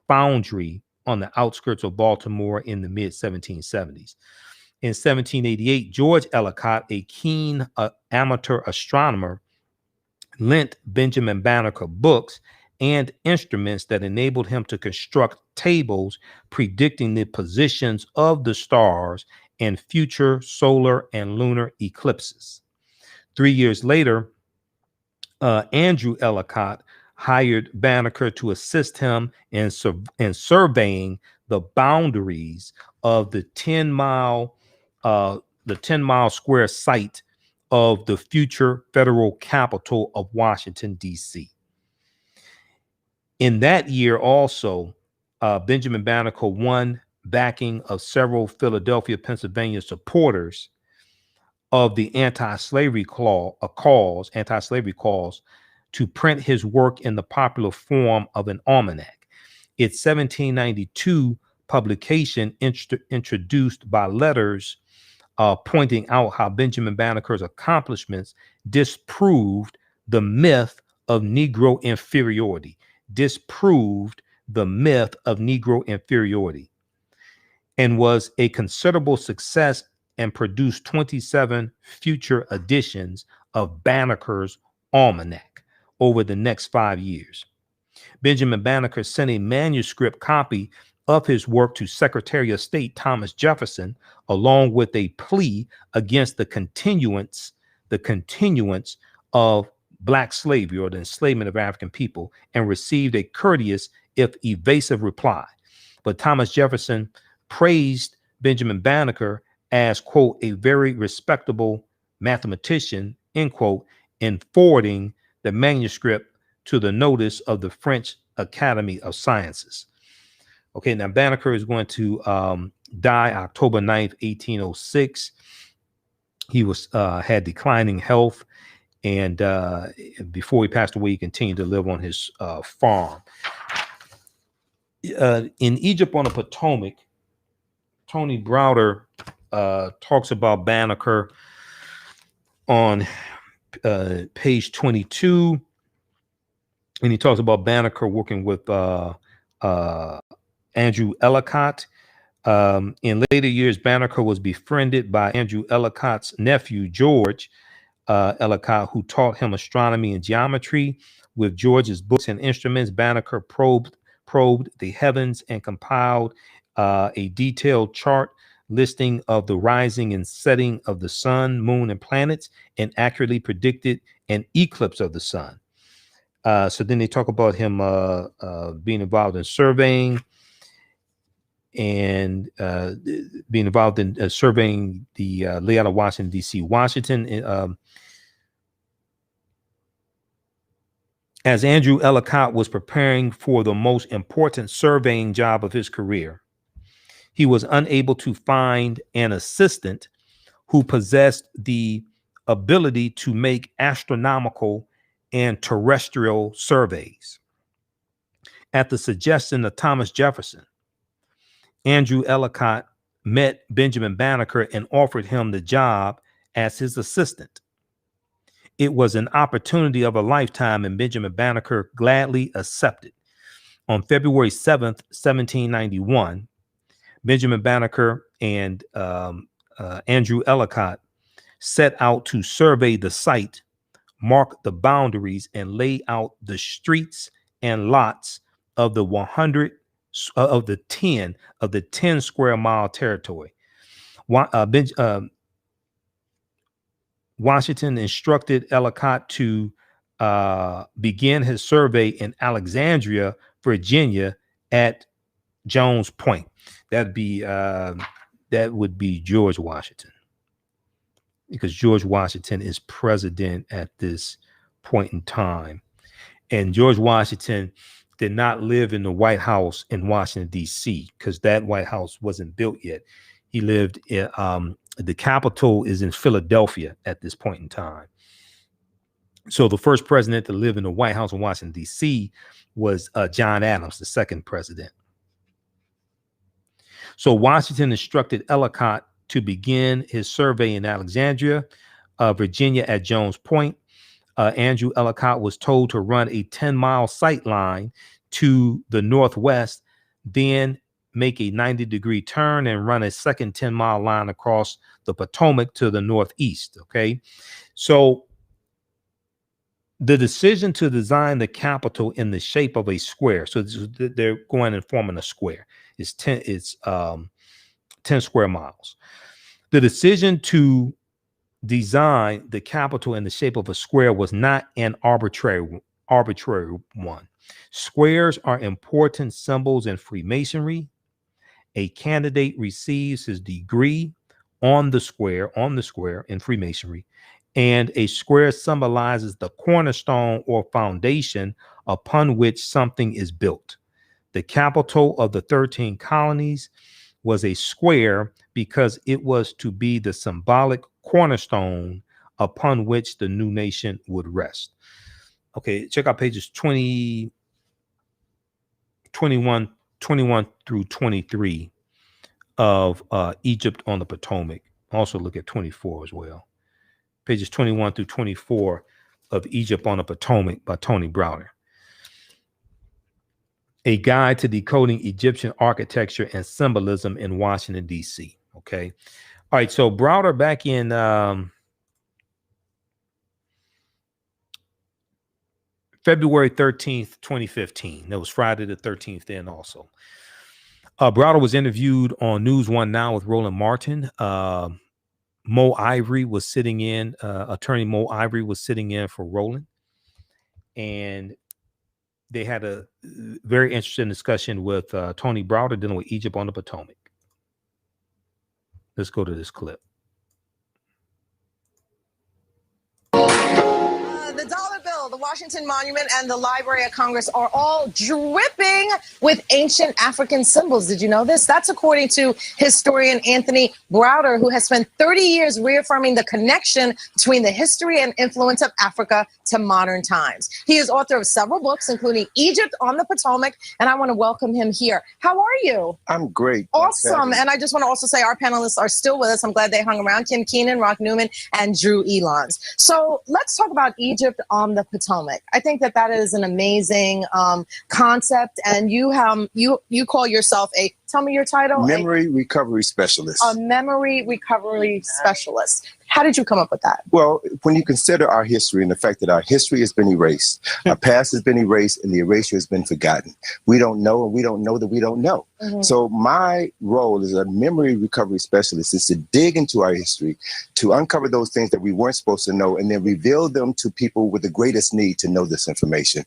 foundry on the outskirts of Baltimore in the mid-1770s. In 1788, George Ellicott, a keen amateur astronomer, lent Benjamin Banneker books and instruments that enabled him to construct tables predicting the positions of the stars and future solar and lunar eclipses. 3 years later, Andrew Ellicott hired Banneker to assist him in surveying the boundaries of the 10-mile square site of the future federal capital of Washington, D.C. In that year also, Benjamin Banneker won backing of several Philadelphia, Pennsylvania supporters of the anti-slavery cause to print his work in the popular form of an almanac. Its 1792 publication introduced by letters pointing out how Benjamin Banneker's accomplishments disproved the myth of Negro inferiority, and was a considerable success and produced 27 future editions of Banneker's Almanac over the next 5 years. Benjamin Banneker sent a manuscript copy of his work to Secretary of State Thomas Jefferson, along with a plea against the continuance of Black slavery, or the enslavement of African people, and received a courteous if evasive reply. But Thomas Jefferson praised Benjamin Banneker as, quote, a very respectable mathematician, end quote, in forwarding the manuscript to the notice of the French Academy of Sciences. Okay, now Banneker is going to die October 9th, 1806. He had declining health, and before he passed away, he continued to live on his farm. In Egypt on the Potomac, Tony Browder talks about Banneker on page 22, and he talks about Banneker working with Andrew Ellicott. In later years, Banneker was befriended by Andrew Ellicott's nephew, George Ellicott, who taught him astronomy and geometry. With George's books and instruments, Banneker probed the heavens and compiled a detailed chart listing of the rising and setting of the sun, moon, and planets, and accurately predicted an eclipse of the sun. So then they talk about him being involved in surveying and being involved in surveying the layout of Washington, D.C. Washington. As Andrew Ellicott was preparing for the most important surveying job of his career, he was unable to find an assistant who possessed the ability to make astronomical and terrestrial surveys. At the suggestion of Thomas Jefferson, Andrew Ellicott met Benjamin Banneker and offered him the job as his assistant. It was an opportunity of a lifetime, and Benjamin Banneker gladly accepted. On February 7th, 1791, Benjamin Banneker and Andrew Ellicott set out to survey the site, mark the boundaries, and lay out the streets and lots of the 100 of the 10 square mile territory. Washington instructed Ellicott to begin his survey in Alexandria, Virginia, at Jones Point. That would be George Washington, because George Washington is president at this point in time. And George Washington did not live in the White House in Washington, D.C., because that White House wasn't built yet. He lived in the Capitol is in Philadelphia at this point in time. So the first president to live in the White House in Washington, D.C. was John Adams, the second president. So Washington instructed Ellicott to begin his survey in Alexandria, Virginia, at Jones Point. Andrew Ellicott was told to run a 10-mile sight line to the northwest, then make a 90-degree turn and run a second 10-mile line across the Potomac to the northeast. Okay, so the decision to design the Capitol in the shape of a square, so they're going and forming a square, is 10 square miles. The decision to design the Capitol in the shape of a square was not an arbitrary one. Squares are important symbols in Freemasonry. A candidate receives his degree on the square in Freemasonry, and a square symbolizes the cornerstone or foundation upon which something is built. The Capitol of the 13 colonies was a square because it was to be the symbolic cornerstone upon which the new nation would rest. Okay, check out pages 21 through 23 of Egypt on the Potomac. Also look at 24 as well. Pages 21 through 24 of Egypt on the Potomac by Tony Browder. A guide to decoding Egyptian architecture and symbolism in Washington, D.C. Okay. All right. So Browder, back in February 13th, 2015. That was Friday the 13th then also. Browder was interviewed on News One Now with Roland Martin. Mo Ivory was sitting in, attorney Mo Ivory was sitting in for Roland. And they had a very interesting discussion with Tony Browder dealing with Egypt on the Potomac. Let's go to this clip. The dollar bill, the Washington Monument, and the Library of Congress are all dripping with ancient African symbols. Did you know this? That's according to historian Anthony Browder, who has spent 30 years reaffirming the connection between the history and influence of Africa to modern times. He is author of several books, including Egypt on the Potomac, and I want to welcome him here. How are you? I'm great. Awesome. And I just want to also say our panelists are still with us. I'm glad they hung around. Kim Keenan, Rock Newman, and Drew Elons. So let's talk about Egypt on the Potomac. I think that that is an amazing concept, and you call yourself a, tell me your title. Memory recovery specialist. A memory recovery specialist. How did you come up with that? Well, when you consider our history and the fact that our history has been erased, our past has been erased, and the erasure has been forgotten. We don't know, and we don't know that we don't know. Mm-hmm. So my role as a memory recovery specialist is to dig into our history, to uncover those things that we weren't supposed to know, and then reveal them to people with the greatest need to know this information.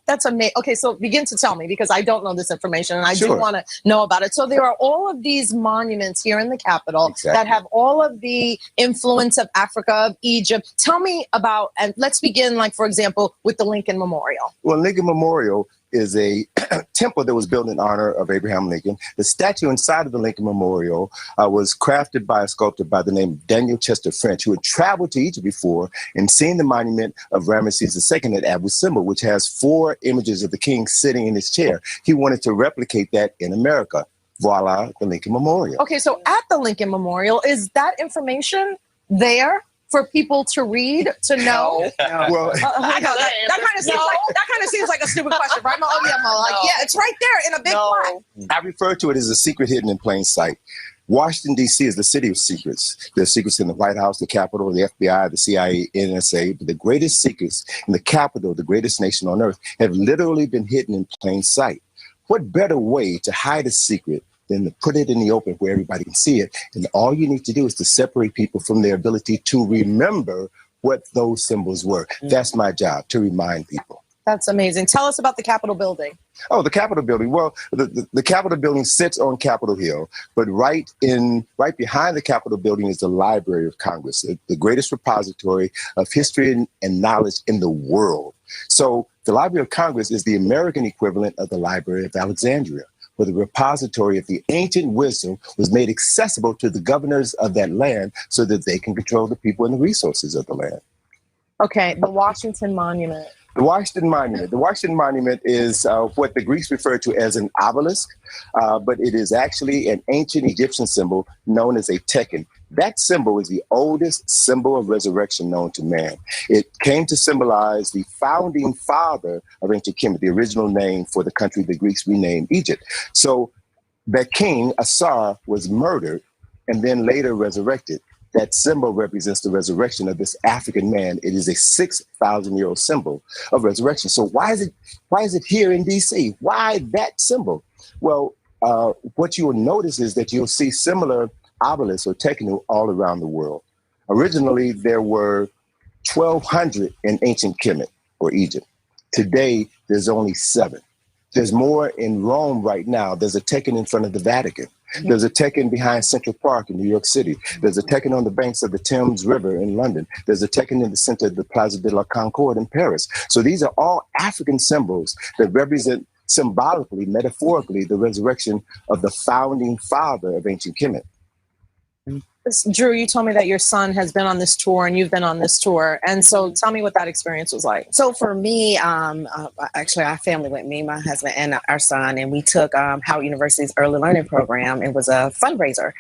That's amazing. Okay, so begin to tell me, because I don't know this information and I Sure. do want to know about it. So there are all of these monuments here in the Capitol that have all of the influence of Africa, of Egypt. Tell me about, and let's begin, like, for example, with the Lincoln Memorial. Well, Lincoln Memorial is a temple that was built in honor of Abraham Lincoln. The statue inside of the Lincoln Memorial was crafted by a sculptor by the name of Daniel Chester French, who had traveled to Egypt before and seen the monument of Ramesses II at Abu Simbel, which has 4 images of the king sitting in his chair. He wanted to replicate that in America. Voila, the Lincoln Memorial. Okay, so at the Lincoln Memorial, is that information there for people to read, to know? Well, that kind of seems like a stupid question, right? Yeah, it's right there in a big plaque. I refer to it as a secret hidden in plain sight. Washington, D.C. is the city of secrets. There's secrets in the White House, the Capitol, the FBI, the CIA, NSA. But the greatest secrets in the Capitol, the greatest nation on earth, have literally been hidden in plain sight. what better way to hide a secret than to put it in the open where everybody can see it? And all you need to do is to separate people from their ability to remember what those symbols were. That's my job, to remind people. That's amazing. Tell us about the Capitol building. Oh, the Capitol building. Well, the Capitol building sits on Capitol Hill, but right behind the Capitol building is the Library of Congress, the greatest repository of history and knowledge in the world. So the Library of Congress is the American equivalent of the Library of Alexandria, where the repository of the ancient wisdom was made accessible to the governors of that land so that they can control the people and the resources of the land. Okay, the Washington Monument. The Washington Monument. The Washington Monument is what the Greeks refer to as an obelisk, but it is actually an ancient Egyptian symbol known as a tekken. That symbol is the oldest symbol of resurrection known to man. It came to symbolize the founding father of ancient Kemet, the original name for the country the Greeks renamed Egypt. So that king, Asar, was murdered and then later resurrected. That symbol represents the resurrection of this African man. It is a 6,000-year-old symbol of resurrection. So why is it here in DC? Why that symbol? Well, what you will notice is that you'll see similar obelisks or tekken all around the world. Originally, there were 1,200 in ancient Kemet or Egypt. Today, there's only 7. There's more in Rome right now. There's a tekken in front of the Vatican. There's a tekken behind Central Park in New York City. There's a tekken on the banks of the Thames River in London. There's a tekken in the center of the Plaza de la Concorde in Paris. So these are all African symbols that represent symbolically, metaphorically, the resurrection of the founding father of ancient Kemet. Drew, you told me that your son has been on this tour and you've been on this tour. And so tell me what that experience was like. So for me, actually our family went, me, my husband, and our son, and we took Howard University's early learning program. It was a fundraiser.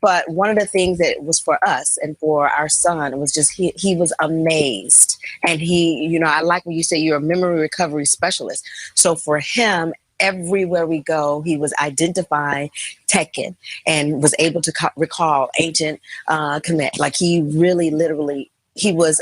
But one of the things that was for us and for our son was just, he was amazed. And he, I like when you say you're a memory recovery specialist. So for him, everywhere we go, he was identifying tekken and was able to recall ancient Kemet. Like he really, literally, he was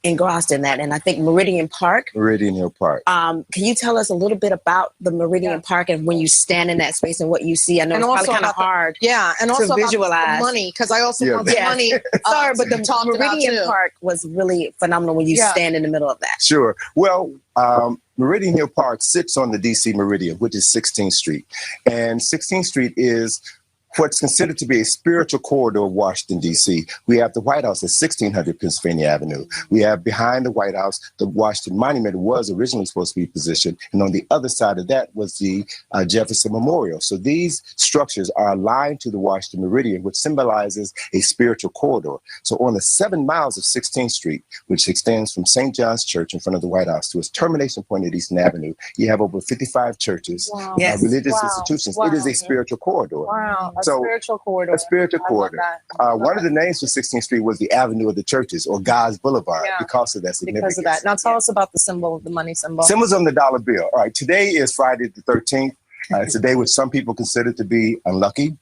engrossed in that. And I think Meridian Hill Park. Can you tell us a little bit about the Meridian Park and when you stand in that space and what you see? I know it's probably kind of hard and also to visualize. The money, because I also want the money. Sorry, but the Meridian Park was really phenomenal when you stand in the middle of that. Sure. Well, Meridian Hill Park sits on the DC Meridian, which is 16th Street. And 16th Street is what's considered to be a spiritual corridor of Washington, D.C. We have the White House at 1600 Pennsylvania Avenue. We have behind the White House, the Washington Monument was originally supposed to be positioned. And on the other side of that was the Jefferson Memorial. So these structures are aligned to the Washington Meridian, which symbolizes a spiritual corridor. So on the 7 miles of 16th Street, which extends from St. John's Church in front of the White House to its termination point at Eastern Avenue, you have over 55 churches, religious institutions. It is a spiritual corridor. Wow. A So, spiritual corridor. A spiritual corridor. One of the names for 16th Street was the Avenue of the Churches, or God's Boulevard, because of that significance. Because of that. Now tell us about the symbol, the money symbol. Symbols on the dollar bill. All right, today is Friday the 13th. It's a day which some people consider to be unlucky.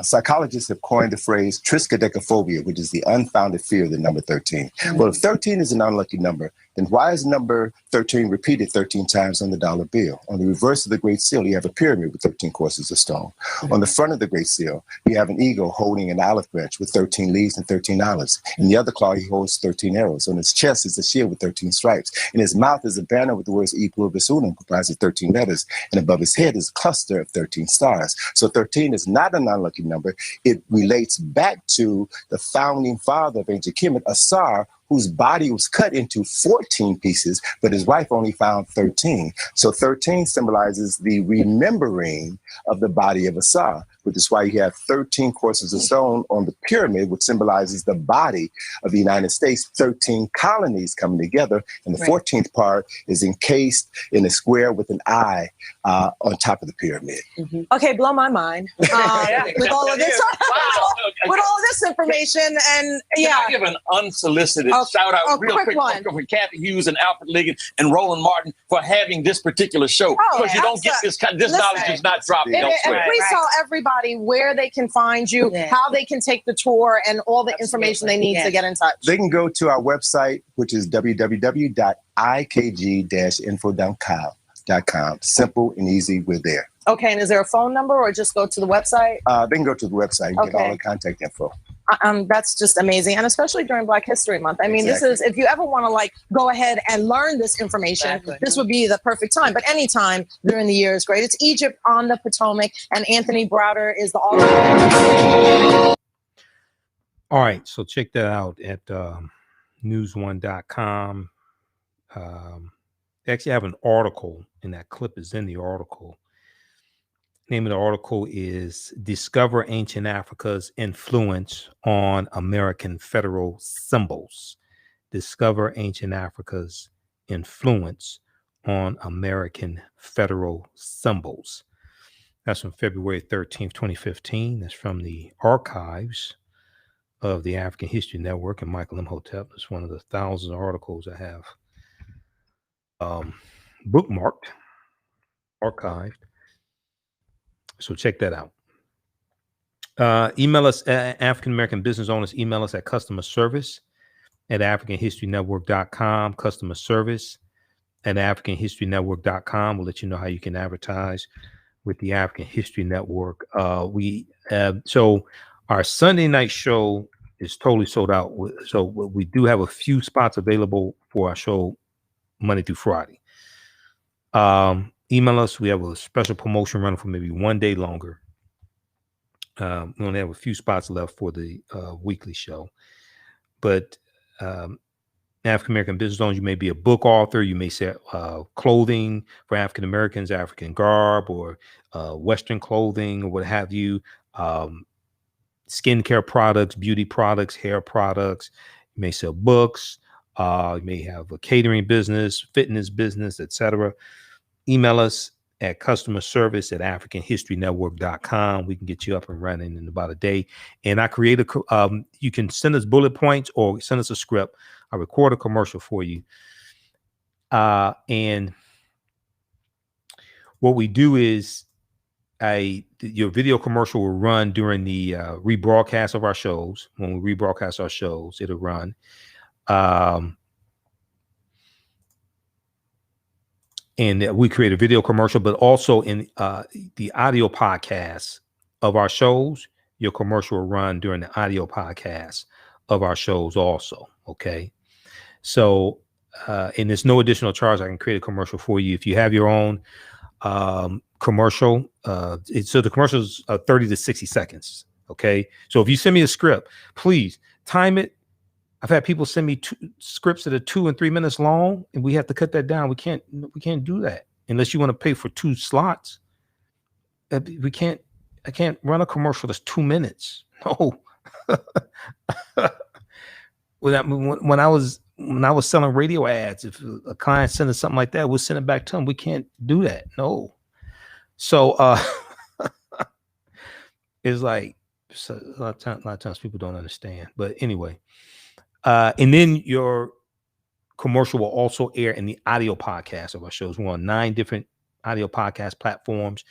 Psychologists have coined the phrase triskaidekaphobia, which is the unfounded fear of the number 13. Well, if 13 is an unlucky number, then why is number 13 repeated 13 times on the dollar bill? On the reverse of the Great Seal, you have a pyramid with 13 courses of stone. On the front of the Great Seal, you have an eagle holding an olive branch with 13 leaves and 13 olives. In the other claw, he holds 13 arrows. On his chest is a shield with 13 stripes. In his mouth is a banner with the words E pluribus unum, comprised of 13 letters. And above his head is a cluster of 13 stars. So 13 is not an unlucky number. It relates back to the founding father of ancient Kemet, Asar, whose body was cut into 14 pieces, but his wife only found 13. So 13 symbolizes the remembering of the body of Asar, which is why you have 13 courses of stone on the pyramid, which symbolizes the body of the United States, 13 colonies coming together. And the 14th part is encased in a square with an eye on top of the pyramid. Okay, blow my mind with all of this. With all of this information, and Can I give an unsolicited shout out real quick for Kathy Hughes and Alfred Liggett and Roland Martin for having this particular show, because you don't get this knowledge is not dropped elsewhere. Please tell everybody where they can find you, how they can take the tour, and all the information they need to get in touch. They can go to our website, which is www.ikg-info.com. TheAHNShow.com. Simple and easy. We're there. Okay, and is there a phone number or just go to the website? They can go to the website and get all the contact info. That's just amazing. And especially during Black History Month. I mean, This is, if you ever want to like go ahead and learn this information, this would be the perfect time. But anytime during the year is great. It's Egypt on the Potomac, and Anthony Browder is the author. All right, so check that out at newsone.com. They actually have an article, and that clip is in the article. Name of the article is Discover Ancient Africa's Influence on American Federal Symbols. Discover Ancient Africa's Influence on American Federal Symbols. That's from February 13th, 2015. That's from the archives of the African History Network and Michael Imhotep. It's one of the thousands of articles I have bookmarked, archived. So check that out. Email us, African American business owners, email us at customer service at AfricanHistoryNetwork.com, customer service at AfricanHistoryNetwork.com. We'll let you know how you can advertise with the African History Network. So our Sunday night show is totally sold out. So we do have a few spots available for our show Monday through Friday. Email us. We have a special promotion running for maybe one day longer. We only have a few spots left for the weekly show. But African American business owners, you may be a book author. You may sell clothing for African Americans, African garb, or Western clothing, or what have you. Skincare products, beauty products, hair products. You may sell books. You may have a catering business, fitness business, etc. Email us at customer service at AfricanHistoryNetwork.com. We can get you up and running in about a day. And I create you can send us bullet points or send us a script. I record a commercial for you. And what we do is your video commercial will run during the rebroadcast of our shows. When we rebroadcast our shows, it'll run. And we create a video commercial, but also in the audio podcast of our shows, your commercial will run during the audio podcast of our shows also. Okay. So, and there's no additional charge. I can create a commercial for you. If you have your own commercial, so the commercials are 30 to 60 seconds. Okay. So if you send me a script, please time it. I've had people send me scripts that are 2 and 3 minutes long, and we have to cut that down. We can't do that unless you want to pay for 2 slots. I can't run a commercial that's 2 minutes. No. When I was selling radio ads, if a client sent us something like that, we'll send it back to them. We can't do that. No. So it's like a lot of times people don't understand. But anyway. And then your commercial will also air in the audio podcast of our shows. We're on 9 different audio podcast platforms.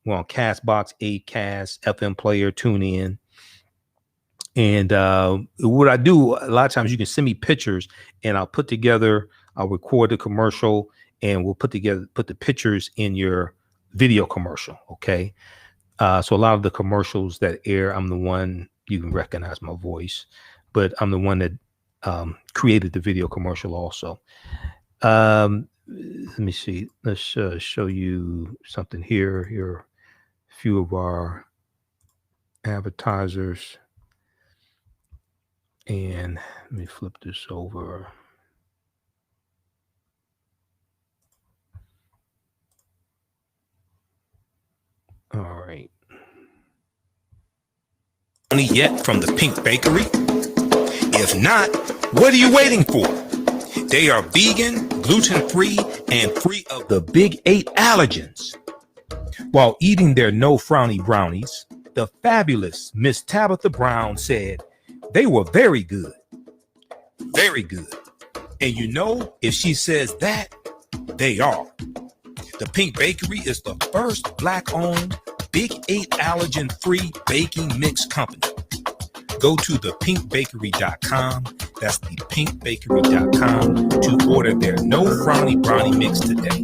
We're on Castbox, Acast, FM Player, TuneIn. And what I do, a lot of times you can send me pictures and I'll record the commercial and we'll put the pictures in your video commercial. Okay. So a lot of the commercials that air, I'm the one, you can recognize my voice, but I'm the one that created the video commercial also. Let me see. Let's show you something here. Here are a few of our advertisers. And let me flip this over. All right. Only yet from the Pink Bakery? If not, what are you waiting for? They are vegan, gluten-free, and free of the big 8 allergens. While eating their no frowny brownies, the fabulous Miss Tabitha Brown said they were very good. Very good. And you know, if she says that, they are. The Pink Bakery is the first Black-owned, Big 8 allergen-free baking mix company. Go to thepinkbakery.com. That's thepinkbakery.com to order their no frowny brownie mix today.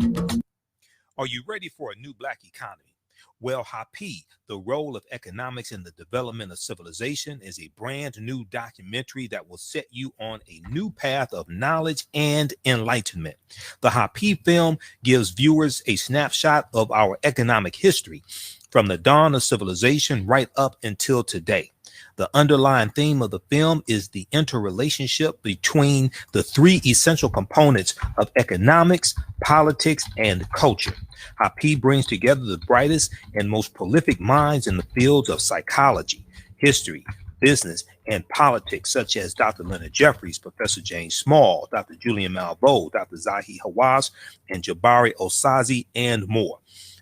Are you ready for a new Black economy? Well, Happy, The Role of Economics in the Development of Civilization, is a brand new documentary that will set you on a new path of knowledge and enlightenment. The Happy film gives viewers a snapshot of our economic history from the dawn of civilization right up until today. The underlying theme of the film is the interrelationship between the three essential components of economics, politics, and culture. Happy brings together the brightest and most prolific minds in the fields of psychology, history, business, and politics, such as Dr. Leonard Jeffries, Professor James Small, Dr. Julian Malveaux, Dr. Zahi Hawass, and Jabari Osazi, and more.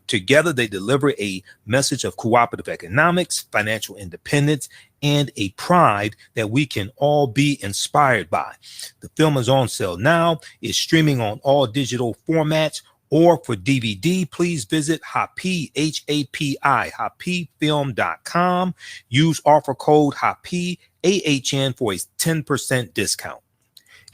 Together, they deliver a message of cooperative economics, financial independence, and a pride that we can all be inspired by. The film is on sale now. It's streaming on all digital formats, or for DVD, please visit Happy, H-A-P-I, happyfilm.com. Use offer code Happy, AHN, for a 10% discount.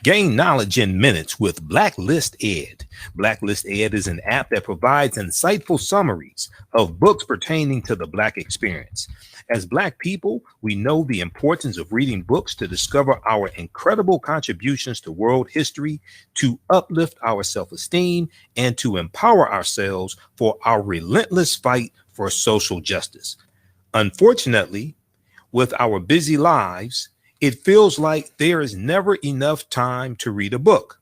Gain knowledge in minutes with Blacklist Ed. Blacklist Ed is an app that provides insightful summaries of books pertaining to the Black experience. As Black people, we know the importance of reading books to discover our incredible contributions to world history, to uplift our self-esteem, and to empower ourselves for our relentless fight for social justice. Unfortunately, with our busy lives, it feels like there is never enough time to read a book.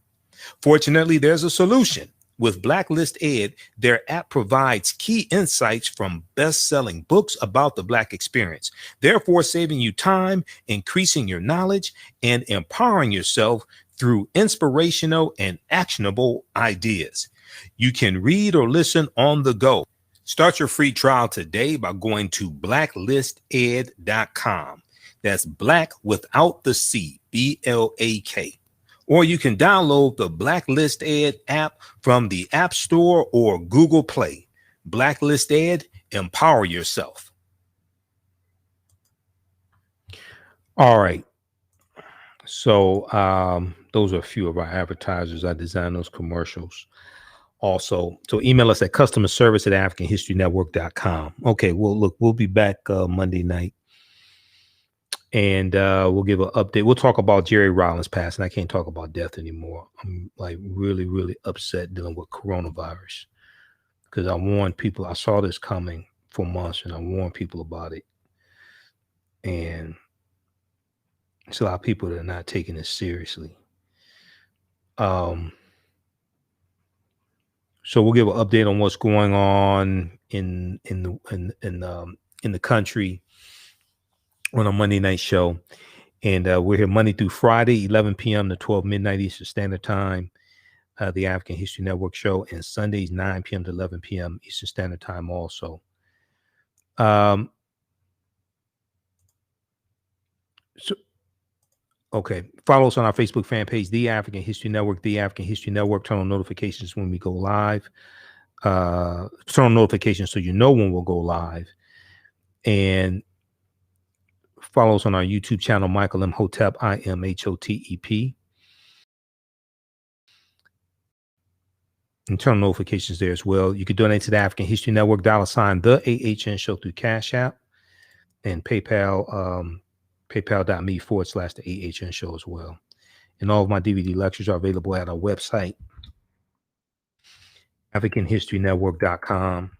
Fortunately, there's a solution. With Blacklist Ed, their app provides key insights from best-selling books about the Black experience, therefore saving you time, increasing your knowledge, and empowering yourself through inspirational and actionable ideas. You can read or listen on the go. Start your free trial today by going to blacklisted.com. That's Black without the C, B-L-A-K. Or you can download the Blacklist Ed app from the App Store or Google Play. Blacklist Ed, empower yourself. All right. So those are a few of our advertisers. I designed those commercials. Also, so email us at customerservice@africanhistorynetwork.com. Okay, well, look, we'll be back Monday night. And we'll give an update. We'll talk about Jerry Rawlings passing. I can't talk about death anymore. I'm like really, really upset dealing with coronavirus because I warned people. I saw this coming for months and I warned people about it. And it's a lot of people that are not taking this seriously. So we'll give an update on what's going on in the country on a Monday night show. And we're here Monday through Friday, 11 p.m. to 12 midnight Eastern Standard Time, the African History Network show, and Sundays, 9 p.m. to 11 p.m. Eastern Standard Time also. Okay. Follow us on our Facebook fan page, The African History Network, The African History Network. Turn on notifications when we go live. Turn on notifications so you know when we'll go live. And follow us on our YouTube channel, Michael M. Hotep, IMHOTEP. And turn on notifications there as well. You can donate to the African History Network, $ the AHN show through Cash App and PayPal, paypal.me/the AHN show as well. And all of my DVD lectures are available at our website, AfricanHistoryNetwork.com.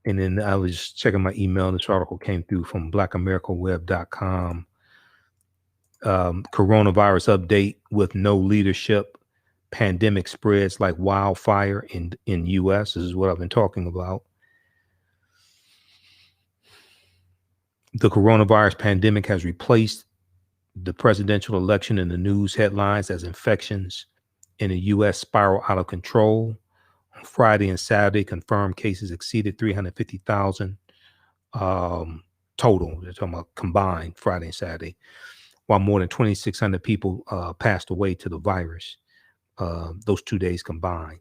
And then I was checking my email, and this article came through from BlackAmericaWeb.com. Coronavirus update with no leadership. Pandemic spreads like wildfire in U.S. This is what I've been talking about. The coronavirus pandemic has replaced the presidential election in the news headlines as infections in the U.S. spiral out of control. On Friday and Saturday, confirmed cases exceeded 350,000 total. They're talking about combined Friday and Saturday, while more than 2,600 people passed away to the virus those 2 days combined.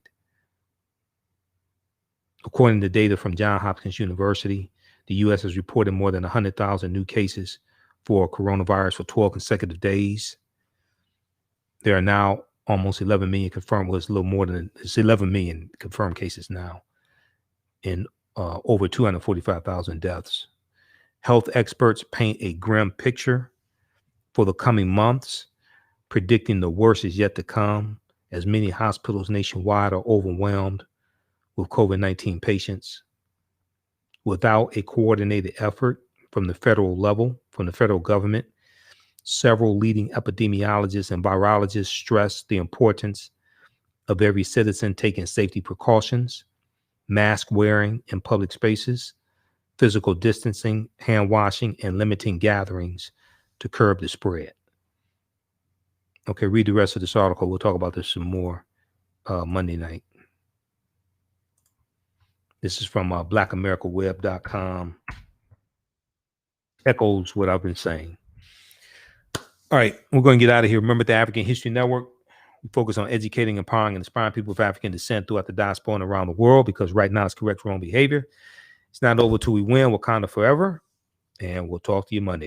According to data from Johns Hopkins University, the U.S. has reported more than 100,000 new cases for coronavirus for 12 consecutive days. There are now almost 11 million confirmed. Was a little more than it's 11 million confirmed cases now, and over 245,000 deaths. Health experts paint a grim picture for the coming months, predicting the worst is yet to come, as many hospitals nationwide are overwhelmed with COVID-19 patients. Without a coordinated effort from the federal level, from the federal government, several leading epidemiologists and virologists stress the importance of every citizen taking safety precautions, mask wearing in public spaces, physical distancing, hand washing, and limiting gatherings to curb the spread. Okay, read the rest of this article. We'll talk about this some more Monday night. This is from blackamericaweb.com. Echoes what I've been saying. All right, we're going to get out of here. Remember, the African History Network, we focus on educating, empowering, and inspiring people of African descent throughout the diaspora and around the world, because right now it's correct wrong behavior. It's not over till we win. Wakanda forever. And we'll talk to you Monday.